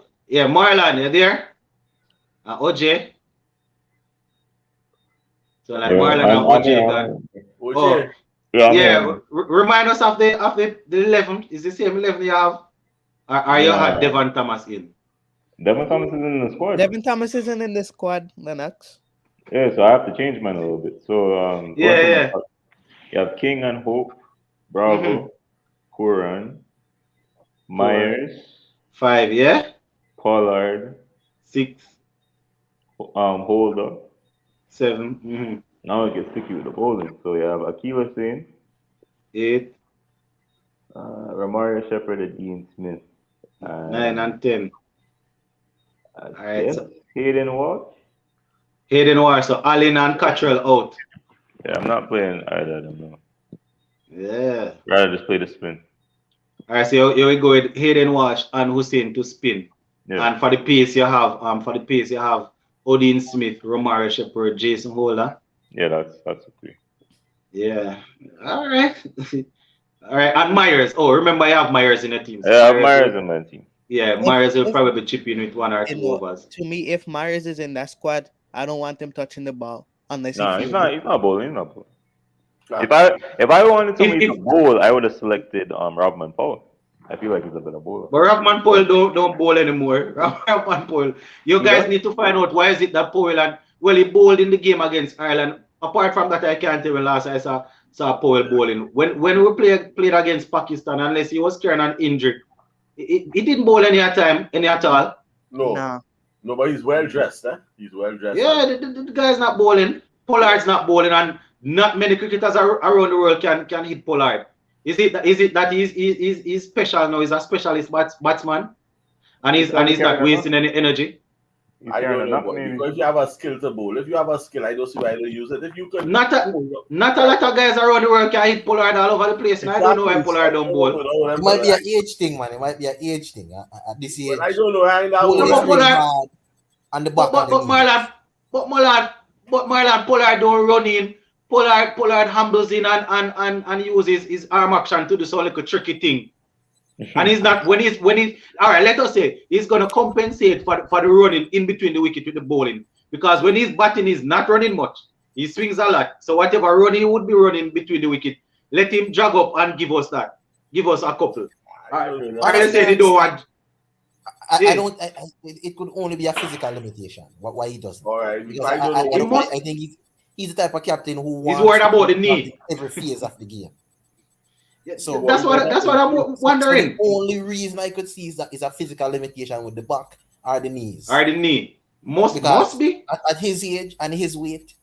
Marlon, you there? OJ. So like Marlon and OJ. Remind us of the 11. Is the same 11 you have? Or you had Devon Thomas in? Devon Thomas is in the squad. Devon Thomas isn't in the squad, Lennox. Yeah, so I have to change mine a little bit. So you have King and Hope, Bravo, Pooran, Myers, 5, yeah. Pollard, 6, Holder, 7. Now I get sticky with the bowling. So you have Akila Singh, 8, Ramaria Shepherd, and Dean Smith, 9 and 10. All right, so Hayden Walsh. So Allen and Cottrell out. Yeah, I'm not playing either of them. No. Yeah. Rather just play the spin. All right, so here we go with Hayden Walsh and Hussein to spin. Yeah. And for the pace you have, Odin Smith, Romario Shepherd, Jason Holder. Yeah, that's okay. Yeah. All right. All right. And Myers. Oh, remember you have Myers in the team. So yeah, I have Myers in my team. Yeah, Myers will probably chip in with 1 or 2 overs. To me, if Myers is in that squad, I don't want him touching the ball unless he's not bowling. If I wanted somebody to bowl, I would have selected Robman Powell. I feel like he's a better bowler. But Robman Powell don't bowl anymore. Robman Powell. You guys need to find out why is it that Powell he bowled in the game against Ireland. Apart from that, I can't tell when last I saw Powell bowling. When we played against Pakistan, unless he was carrying an injury, he didn't bowl any at all. No, but he's well dressed, eh? He's well dressed. Yeah, the guy's not bowling. Pollard's not bowling, and not many cricketers around the world can hit Pollard. Is it that he's special now? He's a specialist batsman, and he's not wasting any energy. I don't know, because if you have a skill to bowl, if you have a skill, I don't see why they use it. If you could, not a lot of guys around the world can hit Pollard all over the place. Exactly. I don't know why Pollard don't bowl. It might be an age thing, man. It might be an age thing at this age. I don't know. And the back. But Marlon, Pollard don't run in. Pollard humbles in and uses his arm action to do some little tricky thing. And he's not when he's all right, let us say he's gonna compensate for the running in between the wicket with the bowling. Because when he's batting, he's not running much. He swings a lot. So whatever running he would be running between the wicket, let him jog up and give us that. Give us a couple. I say they don't want. It could only be a physical limitation. Why he doesn't? All right. I think he's the type of captain who wants he's worried about the knee every phase of the game. So that's what I'm wondering. The only reason I could see is a physical limitation with the back or the knees. Must be at his age and his weight,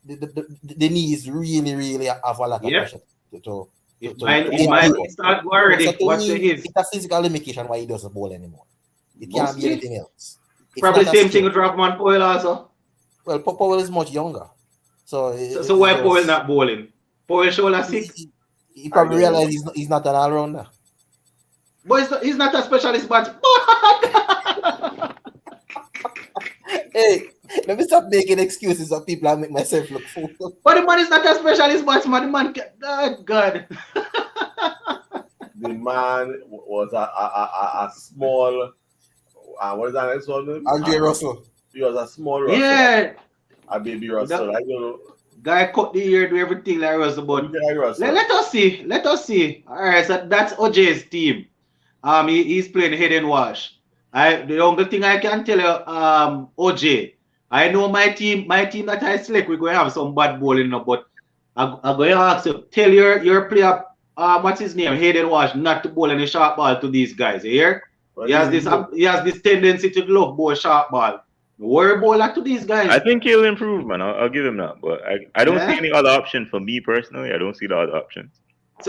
the knees really have a lot of pressure. Start worrying. It's a physical limitation why he doesn't bowl anymore. It can't be anything else. Probably the same thing with Robman Powell also. Well, Powell is much younger. So why Powell not bowling? Powell shoulder 6. He probably realized he's not an all-rounder. But he's not a specialist batsman. Hey, let me stop making excuses of people and make myself look fool. But the man is not a specialist batsman. The man, God. The man was a small. What is that next one? Andre Russell. He was a small Russell. Yeah. A baby Russell. I don't know. Guy cut the ear, do everything like Russell, but let us see. All right, so that's OJ's team. He's playing Hayden Walsh. The only thing I can tell you, OJ, I know my team that I select, we're going to have some bad bowling now, but I'm going to ask you, tell your player, what's his name, Hayden Walsh, not to bowl any sharp ball to these guys. You hear? He has this tendency to glove bowl sharp ball. Worry bowler to these guys. I think he'll improve, man. I'll give him that. But I don't see any other option for me personally. I don't see the other options.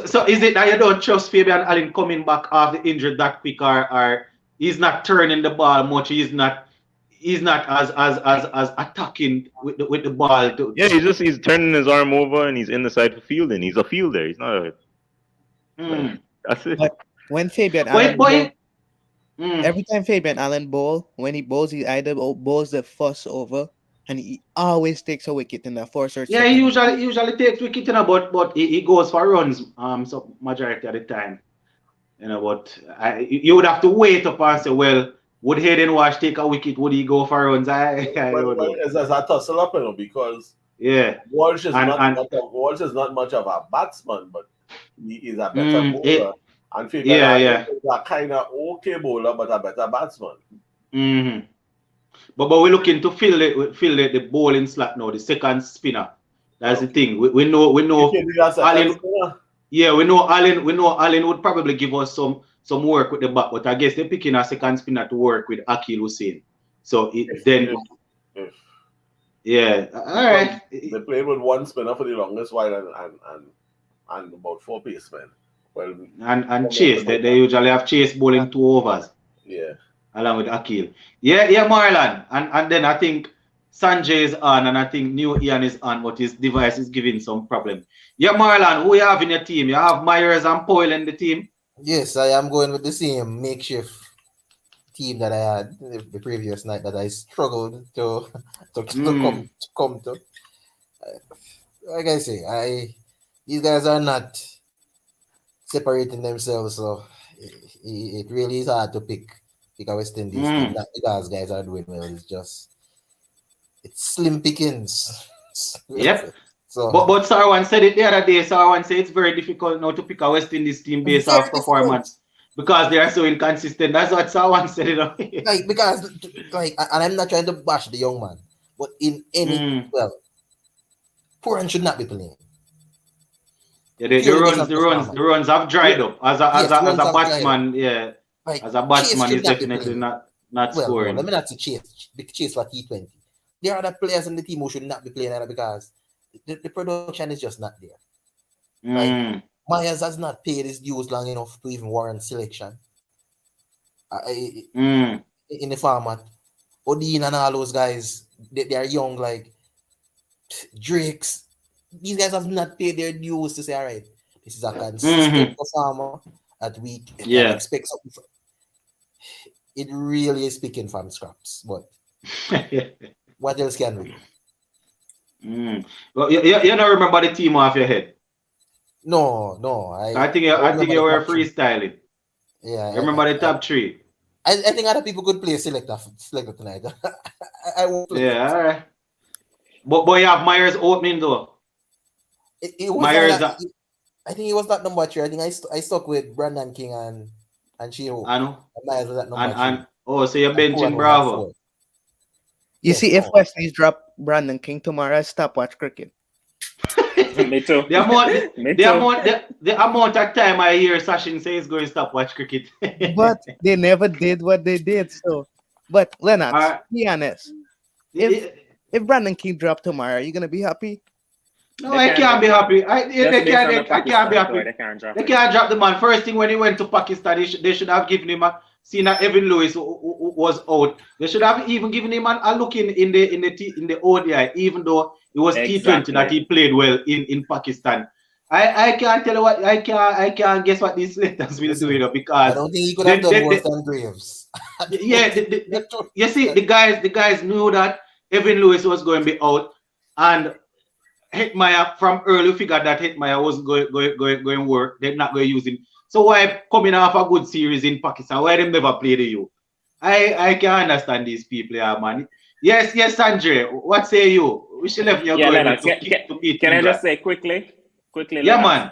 So is it that you don't trust Fabian Allen coming back after injured that quick, or he's not turning the ball much? He's not as attacking with the ball. He's turning his arm over and he's in the side for fielding. He's a fielder. He's not a. That's it. But when Fabian Allen Every time Fabian Allen bowl, when he bowls, he either bowls the first over, and he always takes a wicket in the first or Yeah, second. he usually takes wicket, but he goes for runs so majority of the time. But you would have to wait up and say, well, would Hayden Wash take a wicket? Would he go for runs? I don't know. It's a tussle up, because Walsh is not much of a batsman, but he is a better bowler. And Fabian is a kind of okay bowler, but a better batsman. Mm-hmm. But we're looking to fill the bowling slot now, the second spinner. That's the thing. We know Allen. Yeah, we know Allen would probably give us some work with the back, but I guess they're picking a second spinner to work with Akil Hussain. So yeah, all right. They played with one spinner for the longest while and about 4 pacemen. Well, and Chase, they usually have Chase bowling 2 overs. Yeah. Along with Akil. Yeah, Marlon. And then I think Sanjay is on, and I think New Ian is on, but his device is giving some problem. Yeah, Marlon, who you have in your team? You have Myers and Powell in the team? Yes, I am going with the same makeshift team that I had the previous night that I struggled to come to. Like I say, these guys are not separating themselves, so it really is hard to pick a West Indies team. Not because guys are doing well, it's slim pickings. Yep. So, but Sarwan said it the other day. Sarwan said it's very difficult now to pick a West Indies team based off performance because they are so inconsistent. That's what Sarwan said. And I'm not trying to bash the young man, but in any Pooran should not be playing. Yeah, the runs have dried up as a batsman. Yeah, as a batsman, is definitely not scoring. Let me not say chase for T20. There are other players in the team who should not be playing because the production is just not there. Myers has not paid his dues long enough to even warrant selection in the format. Odin and all those guys, they are young, like Drakes. These guys have not paid their dues to say, all right, this is a consistent performer that we can expect something from. It really is picking from scraps, but what else can we do? Well, you don't remember the team off your head? No. I think you were freestyling. Yeah. You remember the top 3? I think other people could play selector tonight. I won't play. Yeah, all right. But you have Myers opening though. It was Myers. I think it was that number 3. I think I stuck with Brandon King and Chiro. I know. Myers was that number 3. So you're benching Bravo. You see, if West Indies drop Brandon King tomorrow, I stop watch cricket. Me too. The amount of time I hear Sachin say he's going to stop watch cricket. But they never did what they did. So, but Leonard, be honest. If Brandon King drop tomorrow, are you gonna be happy? No, I can't be happy. I can't be happy. They can't drop the man. First thing when he went to Pakistan, they should have given him seeing that Evan Lewis was out. They should have even given him a look in the ODI, even though it was T20 that he played well in Pakistan. I can't tell you what I can't guess what these selectors will do, because I don't think he could have done worse than Graves. Yeah, you see, the guys knew that Evan Lewis was going to be out, and Hetmeyer from early figured that Hetmeyer wasn't going to work. They're not going to use him. So why coming off a good series in Pakistan? Why they never play the you? I can't understand these people, man. Yes, Sanjay. What say you? We should have your Can I just say quickly? Yeah, man.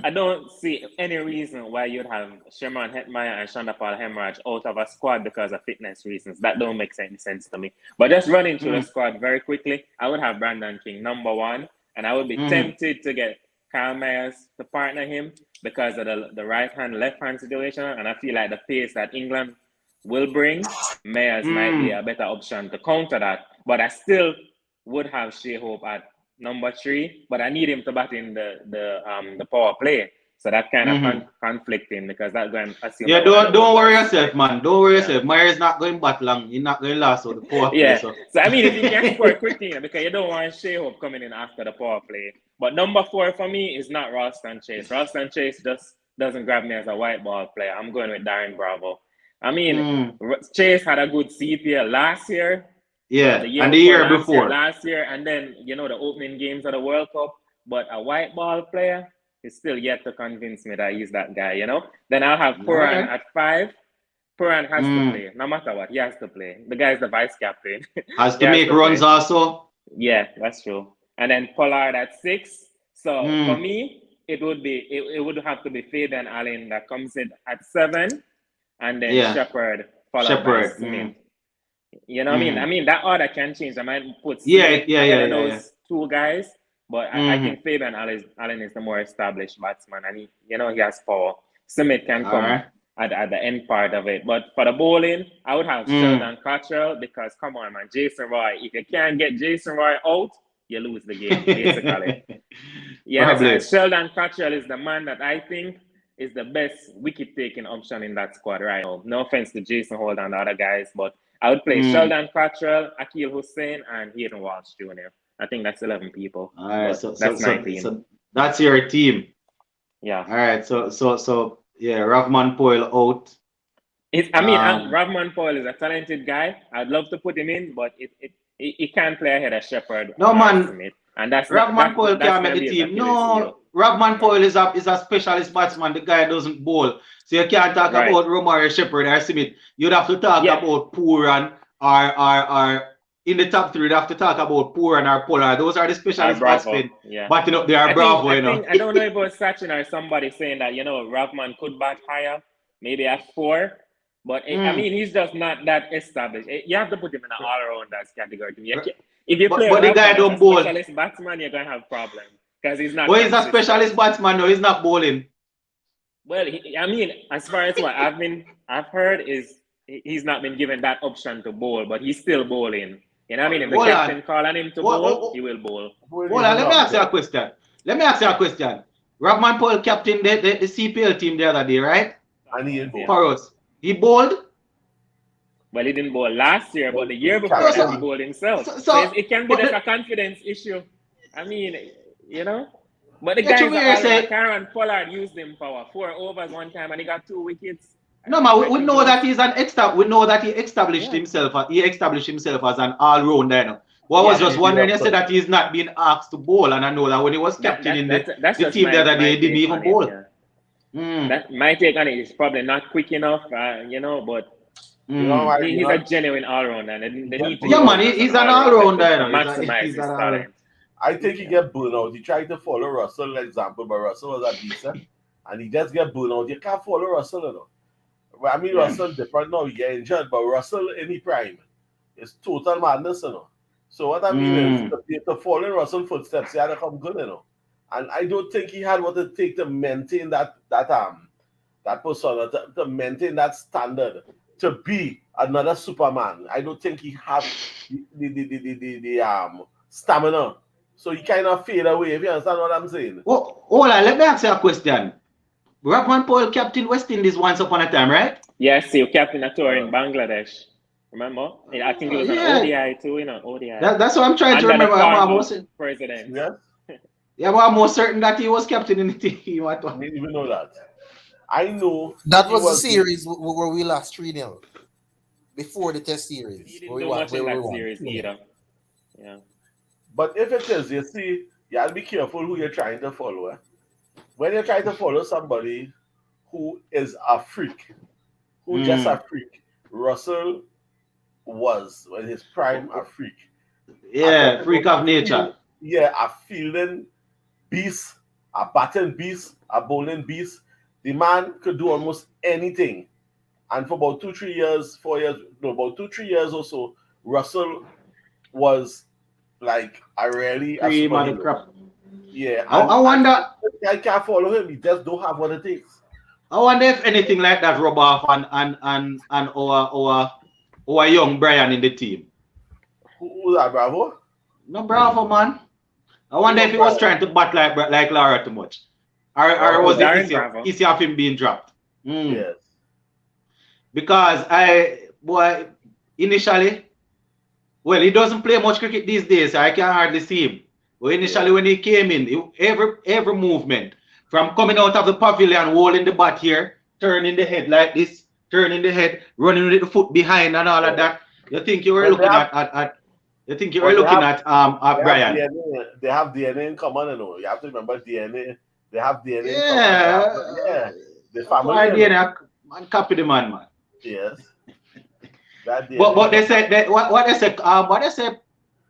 I don't see any reason why you'd have Sherman Hetmeyer and Chandapal Hemraj out of a squad because of fitness reasons. That don't make any sense to me. But just running through the squad very quickly, I would have Brandon King number 1, and I would be tempted to get Kyle Myers to partner him because of the right-hand, left-hand situation, and I feel like the pace that England will bring, Myers might be a better option to counter that. But I still would have Shea Hope at number 3, but I need him to bat in the power play. So that kind of conflicting, because that's going to assume. Yeah, don't worry yourself, man. Don't worry yourself. Myers not going bat long. He's not going to last with the power play. So I mean, if you can score quickly, because you don't want Shea Hope coming in after the power play. But number 4 for me is not Ralston Chase. Ralston Chase just doesn't grab me as a white ball player. I'm going with Darren Bravo. I mean, Chase had a good CPL last year. Yeah, the and the year last before. Last year, and then, the opening games of the World Cup. But a white ball player is still yet to convince me that he's that guy, Then I'll have Pooran at 5. Pooran has to play, no matter what. He has to play. The guy's the vice captain. Has to make runs also. Yeah, that's true. And then Pollard at 6. So for me, it would have to be Fabian Allen that comes in at 7, and then Shepherd followed by Smith. You know what I mean? I mean, that order can change. I might put Smith ahead of those two guys, but I think Fabian Allen is the more established batsman, and he has power. Smith can come at the end part of it. But for the bowling, I would have Sheldon Cottrell, because come on, man, Jason Roy. If you can't get Jason Roy out, you lose the game, basically. Sheldon Cottrell is the man that I think is the best wicket-taking option in that squad right now. No offense to Jason Holt and the other guys, but I would play Sheldon Cottrell, Akil Hussain, and Hayden Walsh Jr. I think that's 11 people. All right, that's my team. So that's your team. Yeah. All right, so yeah, Rahman Poyle out. Rahman Poyle is a talented guy. I'd love to put him in, but he can't play ahead of Shepherd. No, man. Smith. And that's Rahman Poyle can't make the team. No, Rahman Poyle is a specialist batsman. The guy doesn't bowl. So you can't talk about Romario Shepherd or Smith. You'd have to talk about Pooran or in the top 3, you'd have to talk about Pooran or Pollard. Those are the specialist batsmen. Batting up there, Bravo, I don't know if it was Sachin or somebody saying that, Rahman could bat higher, maybe at 4. But I mean, he's just not that established. You have to put him in an all-rounders category. If you play the guy don't bowl. Specialist batsman, you're gonna have problems because he's not. Well, he's a specialist batsman. No, he's not bowling. Well, as far as what I've heard is he's not been given that option to bowl, but he's still bowling. You know what I mean? If the captain calling him to bowl, he will bowl. Hold on, let me ask you a question. Rahman Poyle captained the CPL team the other day, right? And he bowled. For us. He bowled? Well, he didn't bowl last year, but the year before he bowled himself. So it can be just a confidence issue. I mean, But the guys Karen Pollard used him for 4 overs one time and he got 2 wickets. No, man, we know that we know that he established himself. He established himself as an all-rounder. What was just wondering, you said that he's not being asked to bowl, and I know that when he was captain in the team the other day, he didn't even bowl. That my take on it is probably not quick enough, but he's a genuine all-rounder. And they need to he's an all-rounder. Maximize his talent. I think he get burned out. He tried to follow Russell example, but Russell was a decent, and he just get burned out. You can't follow Russell, I mean, Russell different now. He get injured, but Russell in his prime is total madness, So what I mean is to follow Russell's footsteps, he had to come good, And I don't think he had what it take to maintain that persona, to maintain that standard, to be another Superman. I don't think he had the stamina. So he kind of fade away, if you understand what I'm saying. Oh, hold on, let me ask you a question. Rahman Poyle captain West Indies once upon a time, right? Yes, he captain a tour in Bangladesh. Remember? I think it was an ODI too, ODI. That's what I'm trying to remember. President. Yeah, but I'm more certain that he was captain in the team. I didn't even know that. I know that was the series where we lost 3-0 before the test series. He didn't do much in that series either. Yeah. But if it is, you see, you have to be careful who you're trying to follow. When you're trying to follow somebody who is a freak, just a freak, Russell was, in his prime, a freak. Yeah, freak of nature. Yeah, a fielding beast, a batting beast, a bowling beast. The man could do almost anything. And for about 2-3 years, 4 years, about 2-3 years or so, Russell was like a really crap. Yeah. I wonder. I can't follow him. He just don't have what it takes. I wonder if anything like that rub off and our young Brian in the team. Who's that, Bravo? No, Bravo, man. I wonder if he was trying to bat like Lara too much. Or was it easy of him being dropped? Yes. Because initially, he doesn't play much cricket these days, so I can hardly see him. But initially, when he came in, every movement, from coming out of the pavilion, holding the bat here, turning the head like this, turning the head, running with the foot behind and all of that. You think you were looking at Brian? They have DNA in common, you know. You have to remember DNA. They have DNA in common. The family. DNA, man, copy the man. Yes. But they said that what they say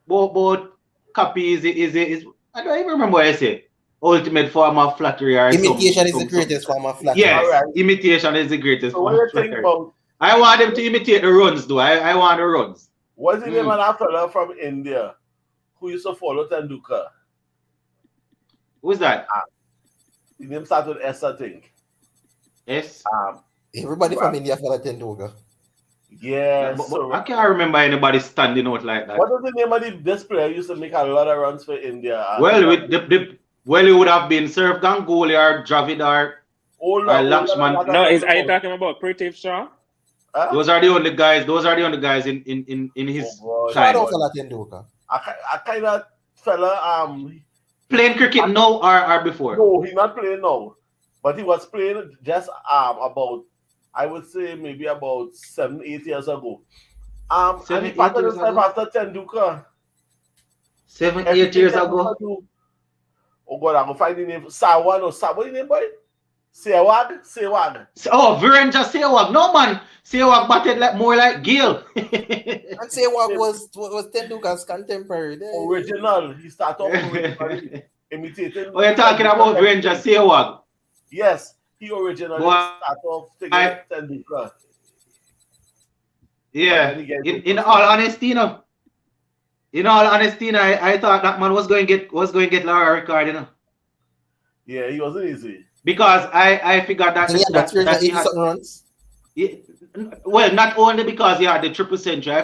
about copy is I don't even remember what I say. Ultimate form of flattery or imitation is the greatest form of flattery. Yes, right. Imitation is the greatest form of flattery. I want them to imitate the runs, though. I want the runs. What's the name of that fella from India who used to follow Tendulkar? Who's that? His name starts with S, I think. S? Everybody from India follow Tendulkar. Yes. But I can't remember anybody standing out like that. What was the name of this player who used to make a lot of runs for India? Well, it would have been Surf Ganguly or Dravid or Lakshman. No, are you talking about Prithvi Shaw? Those are the only guys in his side. I kind of fella playing cricket now or before? No, he's not playing now. But he was playing just about, I would say maybe about 7-8 years ago. And he passed himself after Tendulkar. 7-8 years ago. Oh God, I'm gonna find the name. Sawan or what is the name, boy? Sehwag. Oh, Virendra Sehwag. No man, Sehwag batted more like Gill. And Sehwag was Tendulkar's contemporary. Original. He started off imitating. Oh, you're talking about Virendra Sehwag? Yes, he originally started off taking Tendulkar. Yeah. In all honesty, I thought that man was going to get Lara record, Yeah, he wasn't easy. Because I figured that he had runs. Well, not only because he had the triple century, I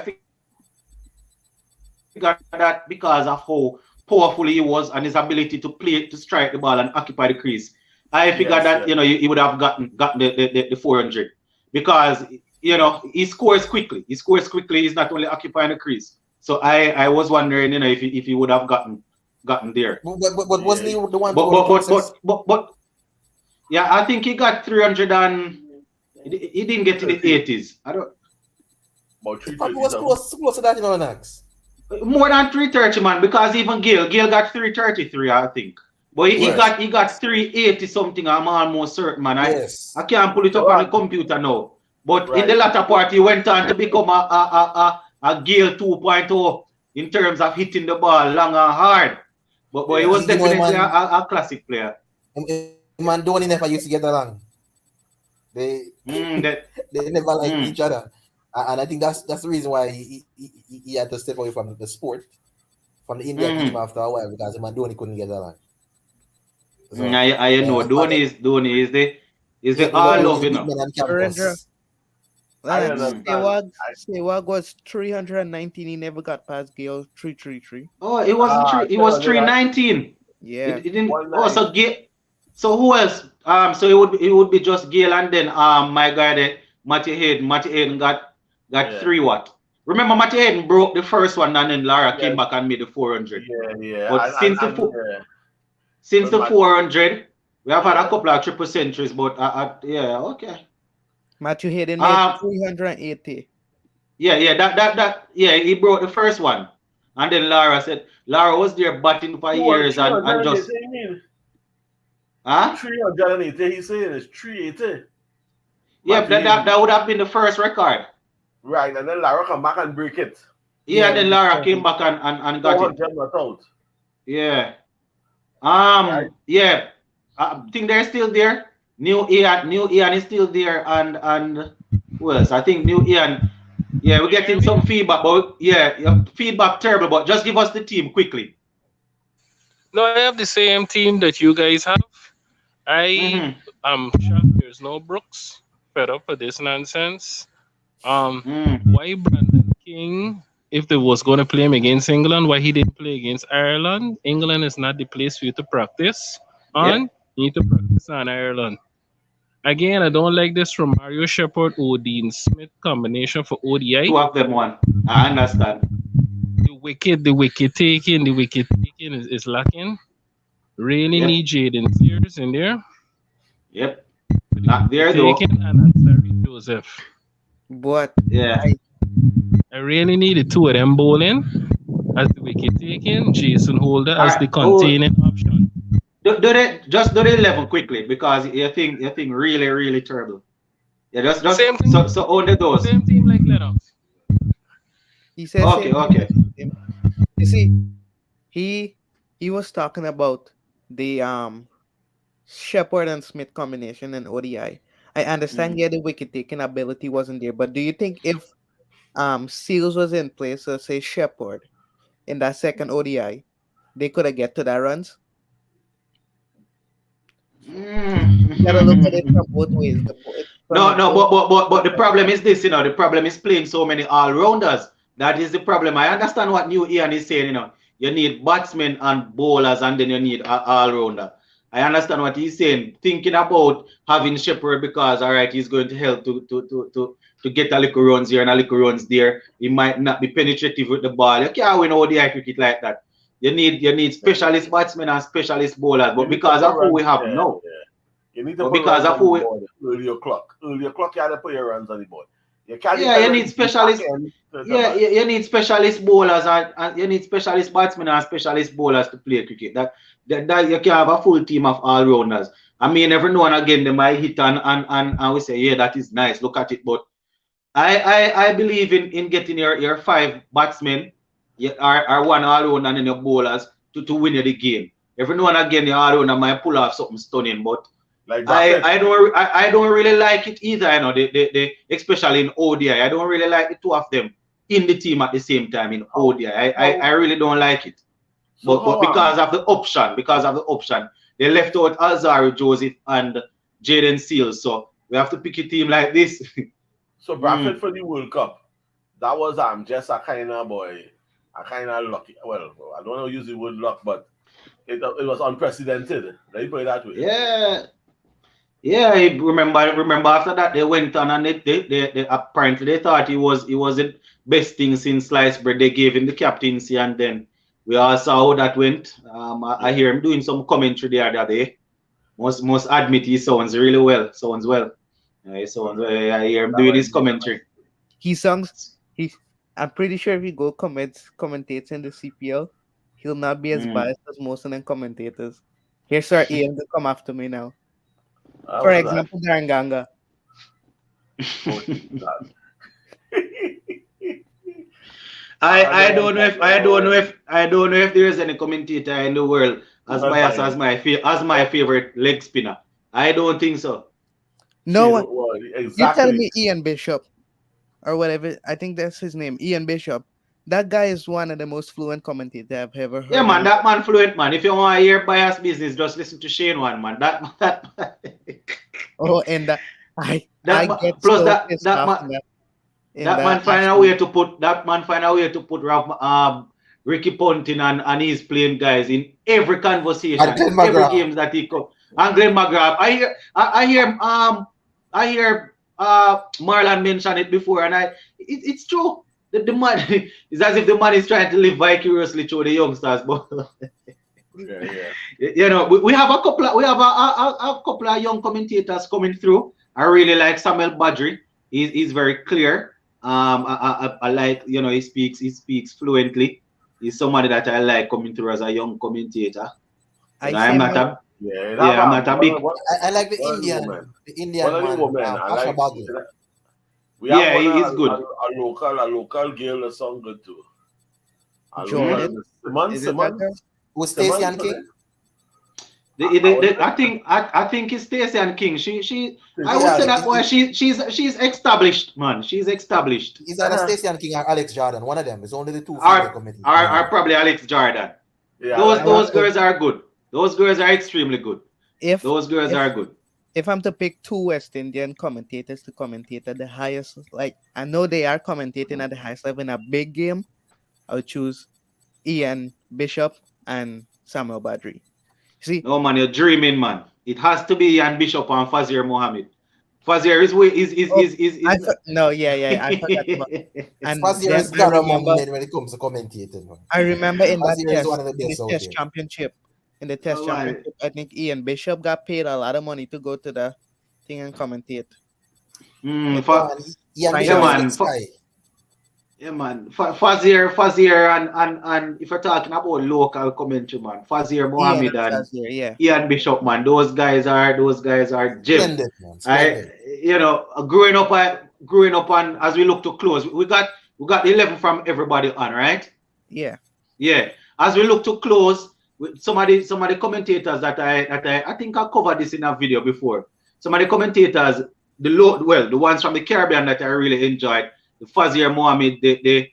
figured that because of how powerful he was and his ability to strike the ball and occupy the crease, I figured that he would have gotten the 400 because he scores quickly. He's not only occupying the crease. So I was wondering, if he would have gotten there. But wasn't he the one? But yeah, I think he got 300 and he didn't get to the 80s. I don't. He was close to that, Nax. More than 330, man, because even Gill got 333, I think. But he got 380 something. I'm almost certain, man. I can't pull it up on the computer now. But in the latter part, he went on to become a Gill 2.0 in terms of hitting the ball long and hard. But he was definitely a classic player. Man, Dhoni never used to get along. They never liked each other, and I think that's the reason why he had to step away from the sport, from the India team after a while, because man Dhoni couldn't get along. So, I know Dhoni is the all of Sehwag was 319. He never got past Gale 333. Oh, it wasn't it was 319. Yeah. It didn't. Oh, so who else? So it would be just Gale and then my guy there, Matty Hayden. Matty Hayden got 3 what? Remember Matty Hayden broke the first one and then Lara came back and made the 400. Yeah. But since the 400, we have had a couple of triple centuries, but okay. Matthew Hayden made 380. Yeah, he broke the first one. And then Lara was there batting for years and just. Huh? 380, he's saying it's 380. Yeah, that would have been the first record. Right, and then Lara come back and break it. Yeah, and then Lara came back and got it. Yeah. Yeah. I think they're still there. New Ian is still there, and who else? I think New Ian. Yeah, we're getting some feedback, but feedback terrible. But just give us the team quickly. No, I have the same team that you guys have. I'm shocked there's no Brooks. Fed up with this nonsense. Why Brandon King, if they was going to play him against England, why he didn't play against Ireland? England is not the place for you to practice on. You need to practice on Ireland. Again, I don't like this from Mario Shepard, Dean Smith combination for ODI. 2 of them won. I understand. The wicket taking is lacking. Really need Jaden Sears in there. Yep. Not there though. And Joseph. But yeah, I really needed two of them bowling as the wicket taking, Jason Holder all as the right. Oh, containing option. do the 11 quickly because you think really terrible. Yeah, just Same thing. so on the doors. Same team like Lennox. he says Okay, okay. you see, he was talking about the Shepard and Smith combination in ODI. I understand, yeah, the wicket taking ability wasn't there, but do you think if Seals was in place, so say Shepard in that second ODI, they could have get to that runs? You gotta look at it from both ways. No, but the problem is this, the problem is playing so many all-rounders. That is the problem. I understand what New Ian is saying, you need batsmen and bowlers and then you need an all-rounder. I understand what he's saying. Thinking about having Shepherd because, all right, he's going to help to get a little runs here and a little runs there. He might not be penetrative with the ball. You can't win ODI cricket like that. You need specialist batsmen and specialist bowlers. But because of who we have now. You need to put because of who early o'clock. Early o'clock, you have to put your runs on the board. You need specialists. You need specialist bowlers and you need specialist batsmen and specialist bowlers to play cricket. That you can have a full team of all rounders. I mean, every now and again they might hit and we say, yeah, that is nice. Look at it. But I believe in getting your 5 batsmen or one all rounder and then your bowlers to win you the game. Every now and again your all rounder might pull off something stunning, but like I don't really like it either, they especially in ODI. I don't really like the two of them in the team at the same time in ODI. I really don't like it. But because of the option, they left out Alzaro Joseph and Jaden Seals. So we have to pick a team like this. So Bradford for the World Cup, that was just a kind of lucky. Well, I don't know use the word luck, but it was unprecedented. Let me put it that way. Yeah. Yeah, I remember after that they went on and they apparently they thought he was the best thing since sliced bread. They gave him the captaincy and then we all saw how that went. I hear him doing some commentary the other day. Must admit he sounds really well. I hear him doing his commentary. I'm pretty sure if he go commentates in the CPL, he'll not be as biased as most of them commentators. Here's Sir Ian to come after me now. For example, Daranganga. I don't know if there is any commentator in the world as biased as my favorite leg spinner. I don't think so. No one. Exactly. You're telling me Ian Bishop or whatever. I think that's his name, Ian Bishop. That guy is one of the most fluent commentators I've ever heard. Yeah, man, that man fluent, man. If you want to hear bias business, just listen to Shane one, man. That Oh, and I get plus so that man find a way to put Ricky Ponting and his playing guys in every conversation, every games that he come. And Glenn McGrath. I hear Marlon mention it before, and it's true. The man it's as if the man is trying to live vicariously through the youngsters, but we have a couple of young commentators coming through. I really like Samuel Badri. He's very clear. I like he speaks fluently. He's somebody that I like coming through as a young commentator. I'm not a big. I like the Indian man. He's good. A local girl that sound good too. Simmons. Who's Stacey and King? I think it's Stacey and King. I would say that boy. She's established, man. She's established. Is either Stacey and King or Alex Jordan? One of them. It's only the two. Are probably Alex Jordan. Yeah, those girls are good. Those girls are extremely good. Those girls are good. If I'm to pick 2 West Indian commentators to commentate at the highest, like I know they are commentating at the highest level in a big game, I would choose Ian Bishop and Samuel Badri. See? No man, you're dreaming, man. It has to be Ian Bishop and Fazir Mohammed. Fazir is I forgot about and Fazir is got a moment when it comes to commentating. I remember in that test championship. In the test championship, I think Ian Bishop got paid a lot of money to go to the thing and commentate. Man. Fazir and if you're talking about local commentary, man, Fazir Mohammed and Ian Bishop, man, those guys are gems. Growing up on as we look to close, we got 11 from everybody on, right? Yeah. As we look to close, some of the commentators that I think I covered this in a video before. Some of the commentators, the ones from the Caribbean that I really enjoyed. The Fazir Mohammed, the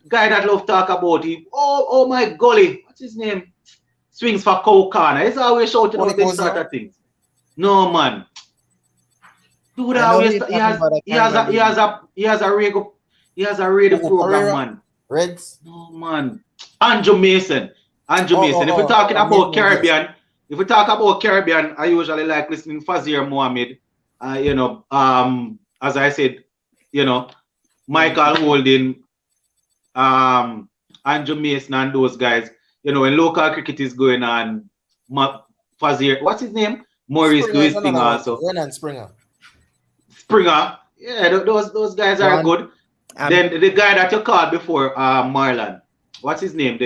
guy that love talk about him. Oh my golly, what's his name? Swings for Kokana. He's always shouting out them sort of things. No man. Dude always he has a radio program, man. Reds. No man. Andrew Mason. If we're talking about Caribbean, I usually like listening to Fazir Mohammed. As I said, Michael Holding, Andrew Mason and those guys. When local cricket is going on, Fazir, what's his name? Maurice do his thing also. Renan Springer. Yeah, those guys are good. Then the guy that you called before, Marlon, what's his name?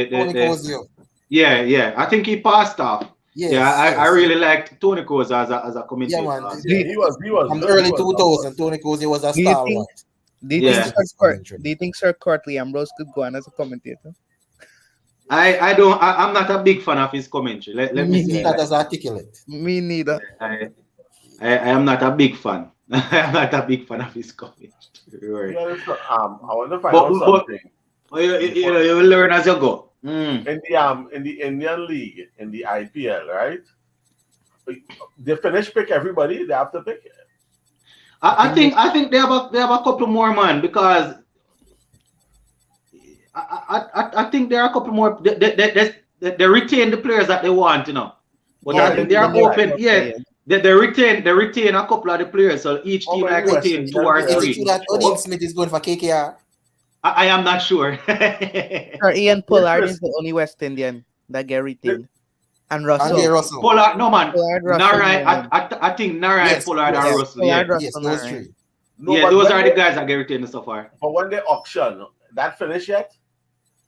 Yeah. I think he passed off. Yes, I really liked Tony Coz as a commentator. Yeah, man. He was from early 2000. Tony Coz was a star. Do you think Sir Courtly Ambrose could go on as a commentator? I'm not a big fan of his commentary. Let me say that as articulate. Me neither. I am not a big fan. I'm not a big fan of his commentary. I want to find out something. You will learn as you go. In the Indian League, in the IPL, right? They finish pick everybody. They have to pick. I think they have a couple more, man, because I think there are a couple more. They retain the players that they want, But I think they are open. They retain a couple of the players. So each team like retain 2 or 3. Is it true that Odin Smith is going for KKR? I am not sure. Ian Pollard is the only West Indian that get retained. And Russell. Pollard, no man. Narai, I think Narai, Pollard, and Russell. Yes, those three. Those are the guys that get retained so far. But when they auction, that finished yet?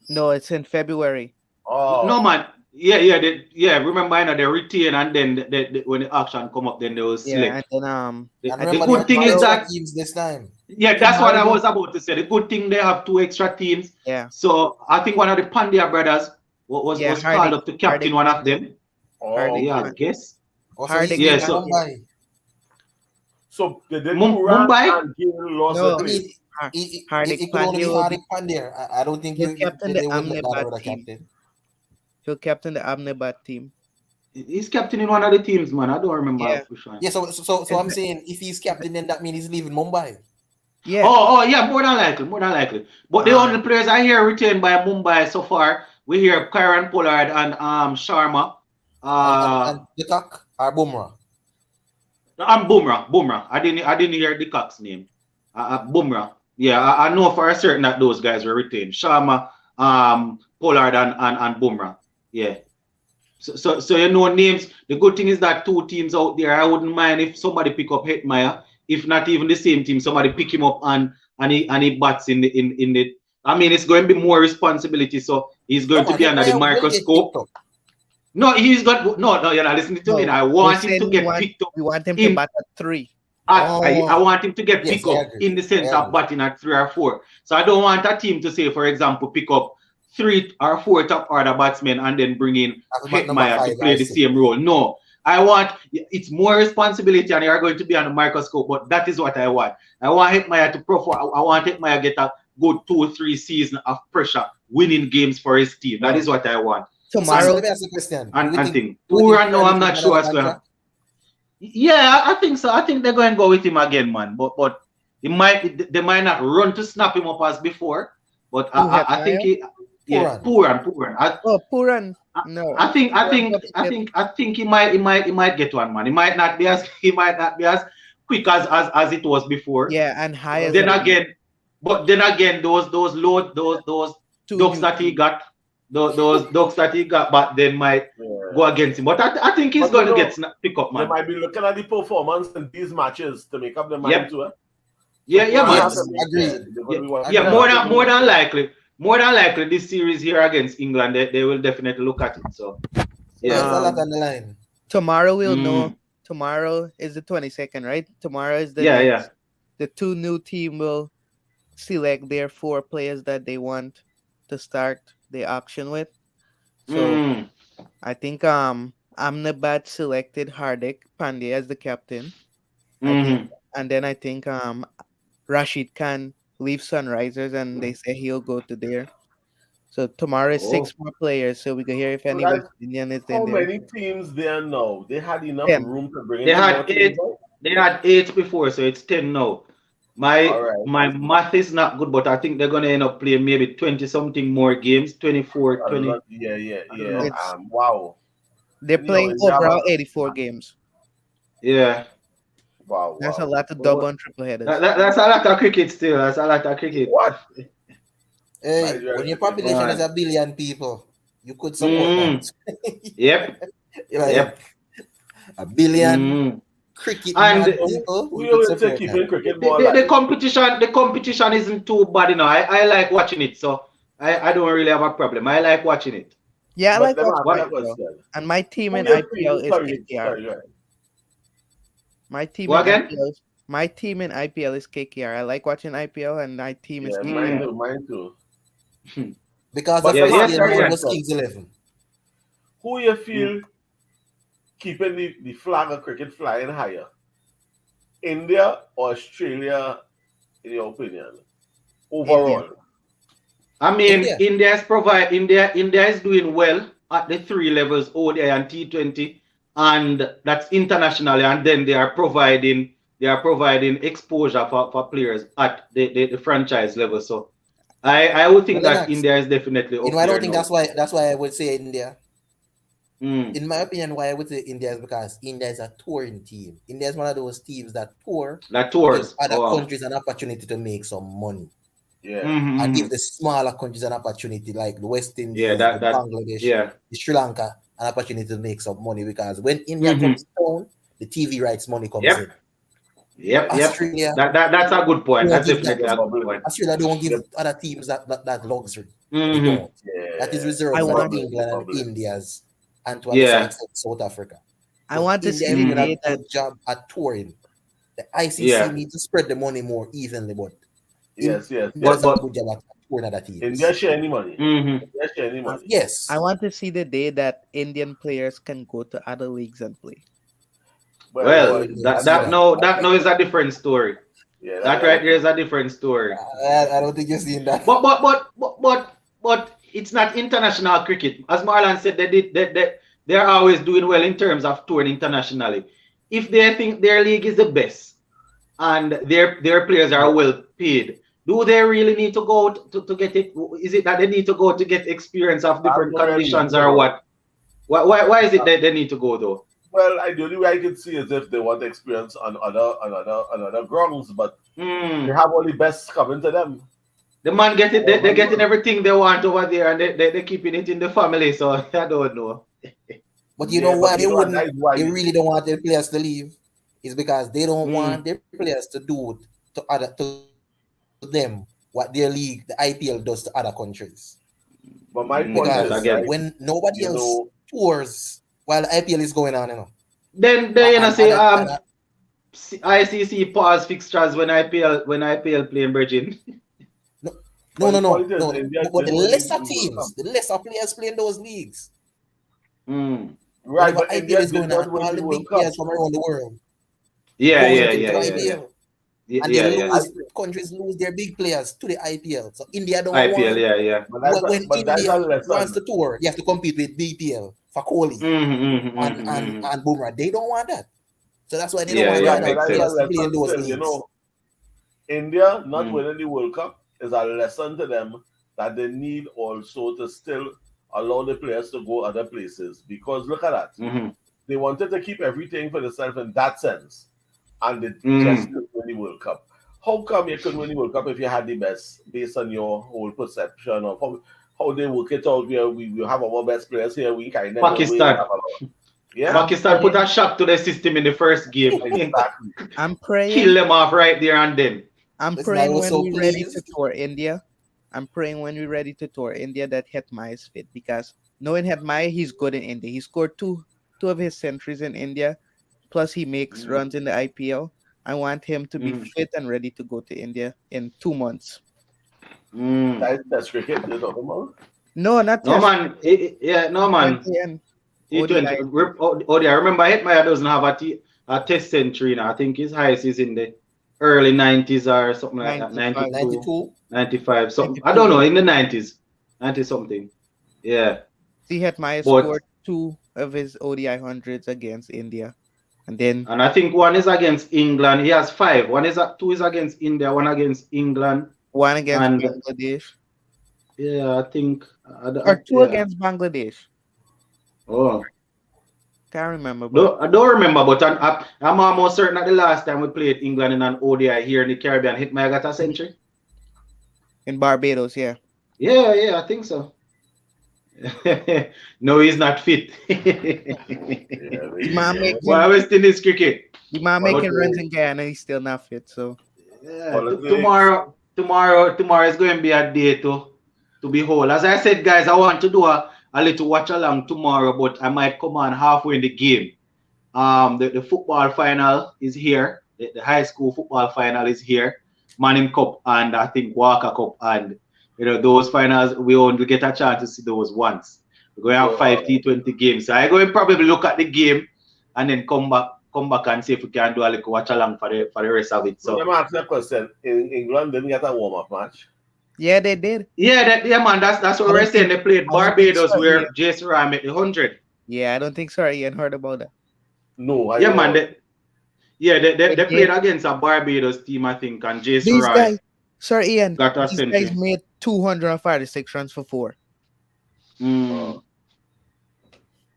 No, it's in February. Oh. No man. Yeah. Remember, they retain and then when the auction come up, then they will select. And then the good thing is that teams this time. Yeah, that's what I was about to say. The good thing they have 2 extra teams. Yeah. So I think one of the Pandya brothers was called up to captain one of them. I guess. So they did Mumbai and Gill lost the place. It could only be Hardik Pandya. I don't think he'll captain the Ahmedabad team. He'll captain the Ahmedabad team. He's captain in one of the teams, man. I don't remember for sure. Yeah, so I'm saying if he's captain, then that means he's leaving Mumbai. Yeah. Yeah, more than likely. But the only players I hear retained by Mumbai so far, we hear Kieran Pollard and Sharma. And the cock are Bumrah. I'm Bumrah. I didn't hear the cock's name. Bumrah. Yeah, I know for a certain that those guys were retained. Sharma, Pollard and Bumrah. Yeah. So names. The good thing is that 2 teams out there. I wouldn't mind if somebody pick up Hetmeyer. If not even the same team, somebody pick him up and he bats in the. I mean, it's going to be more responsibility. So he's going to be under the microscope. No, he's got no. You're not listening to me. I want him to get picked up. We want him to bat at 3. I want him to get picked up in the sense of batting at 3 or 4. So I don't want a team to say, for example, pick up 3 or 4 top order batsmen and then bring in Hetmeyer to play the same role. No. I want it's more responsibility and you're going to be on the microscope, but that is what I want. I want Hetmeyer to perform. I want Hetmeyer get a good 2-3 season of pressure, winning games for his team. That is what I want. Tomorrow, let me ask you a question. And thing. Pooran, no, I'm not sure what's going on. Yeah, I think so. I think they're going to go with him again, man. But they might not run to snap him up as before. But I think Pooran. Pooran. No. I think he might get one, man. He might not be as quick as it was before. Yeah, and high. Then again, those ducks that he got, those ducks that he got back then might go against him. But I think he's going to get pick up, man. They might be looking at the performance in these matches to make up their mind to it. Yeah, man. Agreed. Yeah, more than likely. More than likely, this series here against England, they will definitely look at it. So, yeah, there's a lot on the line. Tomorrow we'll know. Tomorrow is the 22nd, right? Tomorrow is the next. The two new team will select their 4 players that they want to start the auction with. So I think Amnabat selected Hardik Pandya as the captain. And then I think Rashid Khan leaves Sunrisers and they say he'll go to there. So tomorrow is 6 more players, so we can hear if any West Indian is in there. How many teams there now? They had enough room to bring in. They had 8. They had 8 before, so it's 10 now. My math is not good, but I think they're gonna end up playing maybe 20 something more games, 24, 20. Yeah. Wow. They're playing overall 84 games. Yeah. Wow. That's a lot of double and triple headers. That's a lot of cricket still. That's a lot of cricket. What? Hey, when your population is 1 billion people, you could support that. Yep. Yep. 1 billion cricket and people. The competition isn't too bad, you know. I like watching it, so I don't really have a problem. I like watching it. Yeah, I like watching it. And my team in IPL is KKR. My team in IPL is KKR. I like watching IPL, and my team is KKR. Mine too. Because the first game was Kings 11. Who you feel keeping the flag of cricket flying higher? India or Australia, in your opinion? Overall. I mean, India is doing well at the 3 levels, ODI and T20, and that's internationally, and then they are providing exposure for players at the franchise level. So I would think that India is definitely up there. I don't think that's why I would say India. In my opinion, why I would say India is because India is a touring team. India is one of those teams that tours. Other countries an opportunity to make some money. Yeah. And give the smaller countries an opportunity, like the West Indies, Bangladesh, Sri Lanka, an opportunity to make some money, because when India comes down, the TV rights money comes in. Australia, that's a good point. That's definitely a good point. Australia don't give other teams that luxury. They don't. That is reserved for England and India's, and to South Africa. I want to see the day that job at touring. The ICC needs to spread the money more evenly, but yes. India share any money. Yes. I want to see the day that Indian players can go to other leagues and play. Well, that now is a different story. Yeah, that right there is a different story. I don't think you've seen that. But it's not international cricket. As Marlon said, they're always doing well in terms of touring internationally. If they think their league is the best and their players are well paid, do they really need to go to get it? Is it that they need to go to get experience of different conditions or what? Why is it that they need to go though? Well, the only way I can see is if they want experience on other grounds, but they have all the best coming to them. The man get it, they're getting everything they want over there, and they're keeping it in the family, so I don't know. But you know why they really don't want their players to leave? Is because they don't want their players to do to them what their league, the IPL, does to other countries. But my point is, when nobody else tours while the IPL is going on, Then ICC pause fixtures when IPL playing Virgin. No. But the lesser teams, the lesser players play in those leagues. Right, but IPL is going on, all the big players from around the world. Yeah. And countries lose their big players to the IPL. So India don't want. When India wants to tour, you have to compete with BPL for Kohli and Boomerang. They don't want that. So that's why they don't want that players to play in those leagues. You know, India not winning the World Cup is a lesson to them that they need also to still allow the players to go other places. Because look at that. They wanted to keep everything for themselves in that sense. And they just couldn't win the World Cup. How come you couldn't win the World Cup if you had the best, based on your whole perception of how they work it out. We have our best players here. We kind of Pakistan. Pakistan put a shock to the system in the first game. Exactly. I'm praying. Kill them off right there and then. I'm praying when we're ready to tour India. I'm praying when we're ready to tour India that Hetmai is fit, because knowing Hetmai, he's good in India. He scored two of his centuries in India. Plus, he makes runs in the IPL. I want him to be fit and ready to go to India in 2 months. That's cricket you're talking about? No, not no, man. No, man. ODI. I remember Hetmaier doesn't have a test century now. I think his highest is in the early 90s or something like that. 92, 95, something. 92. I don't know, in the 90s. 90 something. Yeah. See, Hetmaier scored 2 of his ODI hundreds against India. And I think one is against England. He has 5. 2 is against India, 1 against England. 1 against Bangladesh. Yeah, I think. Or 2 against Bangladesh. Oh. Can't remember. I don't remember, but I'm almost certain that the last time we played England in an ODI here in the Caribbean, Hetmaier got a century. In Barbados, yeah. Yeah, I think so. No, he's not fit. West Indies cricket. The man making runs in Guyana, he's still not fit. So tomorrow is going to be a day to behold. As I said, guys, I want to do a little watch along tomorrow, but I might come on halfway in the game. The football final is here. The high school football final is here. Manning Cup and I think Walker Cup, and those finals we only get a chance to see those once. We're going to have 5 T20 games. So I'm going to probably look at the game and then come back and see if we can do a little watch along for the rest of it. So let me ask you a question. In England, didn't get a warm-up match? Yeah, they did. Yeah, man. That's what we're saying. They played Barbados where Jason Ryan made the 100. Yeah, I don't think Ian heard about that. No, They played against a Barbados team, I think, and Jason Ryan. Ian, these guys made 246 runs for 4.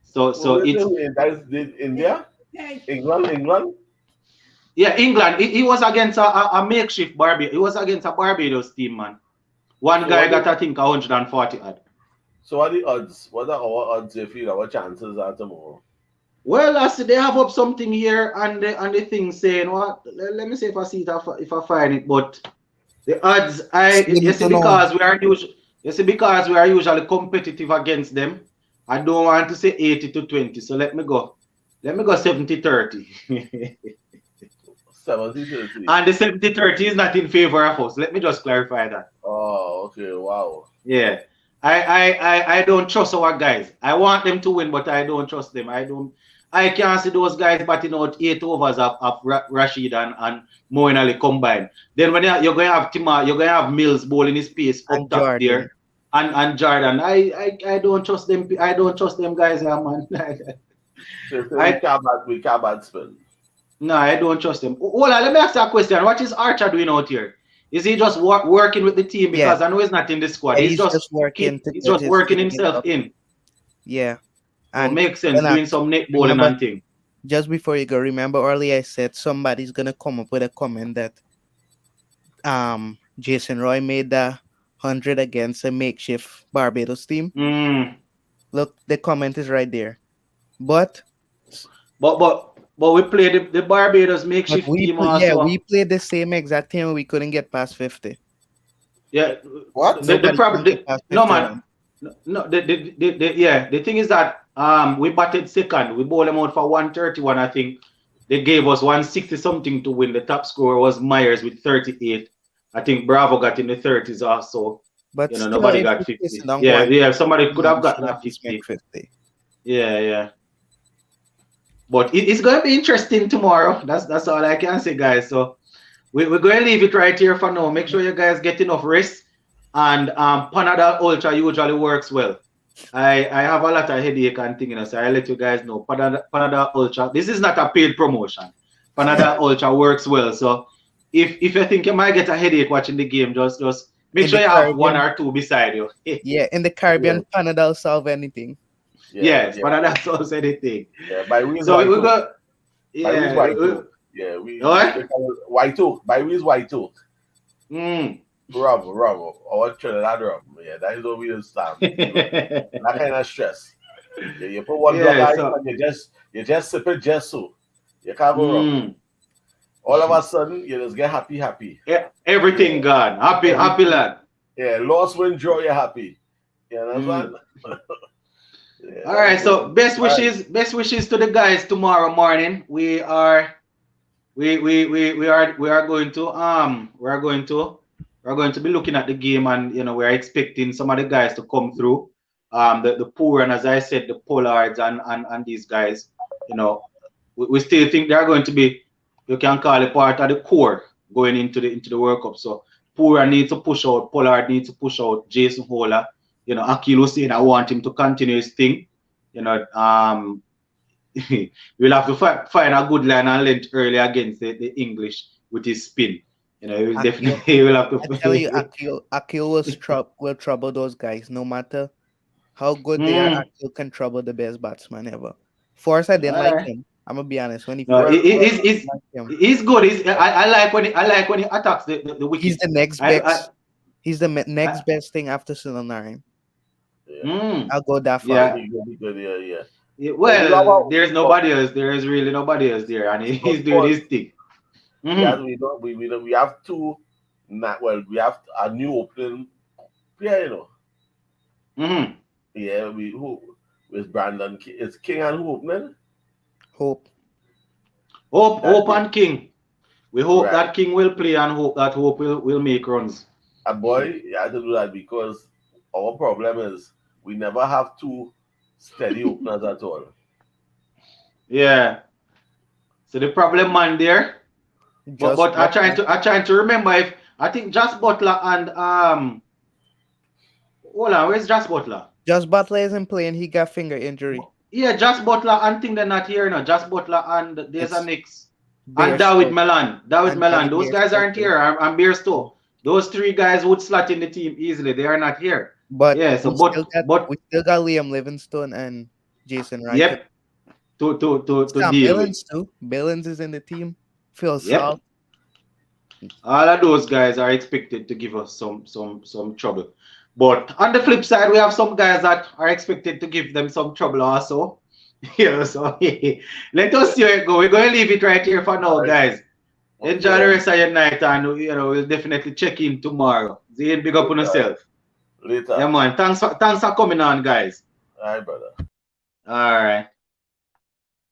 So it's India? England? Yeah, England. He was against a makeshift Barbados. He was against a Barbados team, man. One guy got, I think, 140 odd. So what are the odds? What are our odds if you our chances are tomorrow? Well, I see they have up something here and the thing saying what? Let me see if I see it if I find it. But the odds, because we are usually competitive against them. I don't want to say 80-20, so let me go 70-30. 70-30. And the 70-30 is not in favor of us. Let me just clarify that. Oh, okay, wow. Yeah. I don't trust our guys. I want them to win, but I don't trust them. I can't see those guys batting out 8 overs of Rashid and Moeen Ali combined. Then when you're going to have Timar, you're going to have Mills bowling his pace up top there. And Jordan, I don't trust them. I don't trust them guys, man. We can't bad spin. No, I don't trust him. Hold on, let me ask you a question. What is Archer doing out here? Is he just working with the team? Because I know he's not in the squad. He's just working. He's just working himself in. Yeah. And makes sense doing some net bowling and thing. Just before you go, remember earlier I said somebody's gonna come up with a comment that Jason Roy made the 100 against a makeshift Barbados team. Look, the comment is right there. But we played the Barbados makeshift team also. Yeah, we played the same exact team. We couldn't get past 50. Yeah. What? The problem? No, man. No. The thing is that we batted second. We bowled them out for 131. I think they gave us 160 something to win. The top scorer was Myers with 38. I think Bravo got in the 30s also. But nobody got 50. Yeah. Somebody could have gotten a 50. Yeah. But it's going to be interesting tomorrow. That's all I can say, guys. So we're going to leave it right here for now. Make sure you guys get enough rest. And Panadol Ultra usually works well. I have a lot of headache and things, so I let you guys know. Panadol Ultra. This is not a paid promotion. Panadol Ultra works well. So if you think you might get a headache watching the game, just make sure you have 1 or 2 beside you. Yeah, in the Caribbean, Panadol solve anything. Yes, Panadol solves anything. Yeah, by reason so we go. Yeah, Y2. By reason Y2. Bravo. Our Trinidad rum. Yeah, that is what we understand. That kind of stress. Yeah, you put one block ice and you just sip it just so. You can't go wrong. All of a sudden, you just get happy. Yeah, everything gone. Happy lad. Yeah, lost, win, draw, you're happy. You understand? Yeah, all right, so best wishes to the guys tomorrow morning. We are going to be looking at the game, and we're expecting some of the guys to come through. The Pooran, as I said, the Pollards and these guys, we still think they're going to be, you can call it part of the core going into the World Cup. So Pooran needs to push out, Pollard needs to push out Jason Hola. Akil was saying I want him to continue his thing. We'll have to find a good line and length early against the English with his spin. We'll definitely will have to. I tell you, Akil will trouble those guys no matter how good they are. Akil can trouble the best batsman ever. Forrest, I didn't like him. I'm gonna be honest. When he's good. I like when he attacks the wicket. He's the next best. He's the next best thing after Sunil. I'll go that far. Yeah. Well, there's nobody else. There is really nobody else there, and he's doing his thing. Yeah, we have two. We have a new opening player. Yeah, with Brandon. It's King and who opening? Hope and King. We hope that King will play and hope that Hope will make runs. Boy, you have to do that because our problem is we never have two steady openers at all. Yeah. So the problem man there. But I trying to remember if I think Josh Butler and hold on, where's Josh Butler? Josh Butler isn't playing, he got finger injury. Yeah, Josh Butler and think they're not here now. Josh Butler and there's a mix. And David Melan. Those guys aren't here. And Bearstow. Those three guys would slot in the team easily. They are not here. But yeah, so we still got Liam Livingstone and Jason Wright. Yep. To deal Billings too. Billings is in the team. Phil Salt. All of those guys are expected to give us some trouble. But on the flip side, we have some guys that are expected to give them some trouble also. So let us see where it go. We're going to leave it right here for now, guys. Enjoy the rest of your night, and we'll definitely check in tomorrow. Zane, big up on yourself. Later. Yeah, man. Thanks for coming on, guys. All right, brother. All right.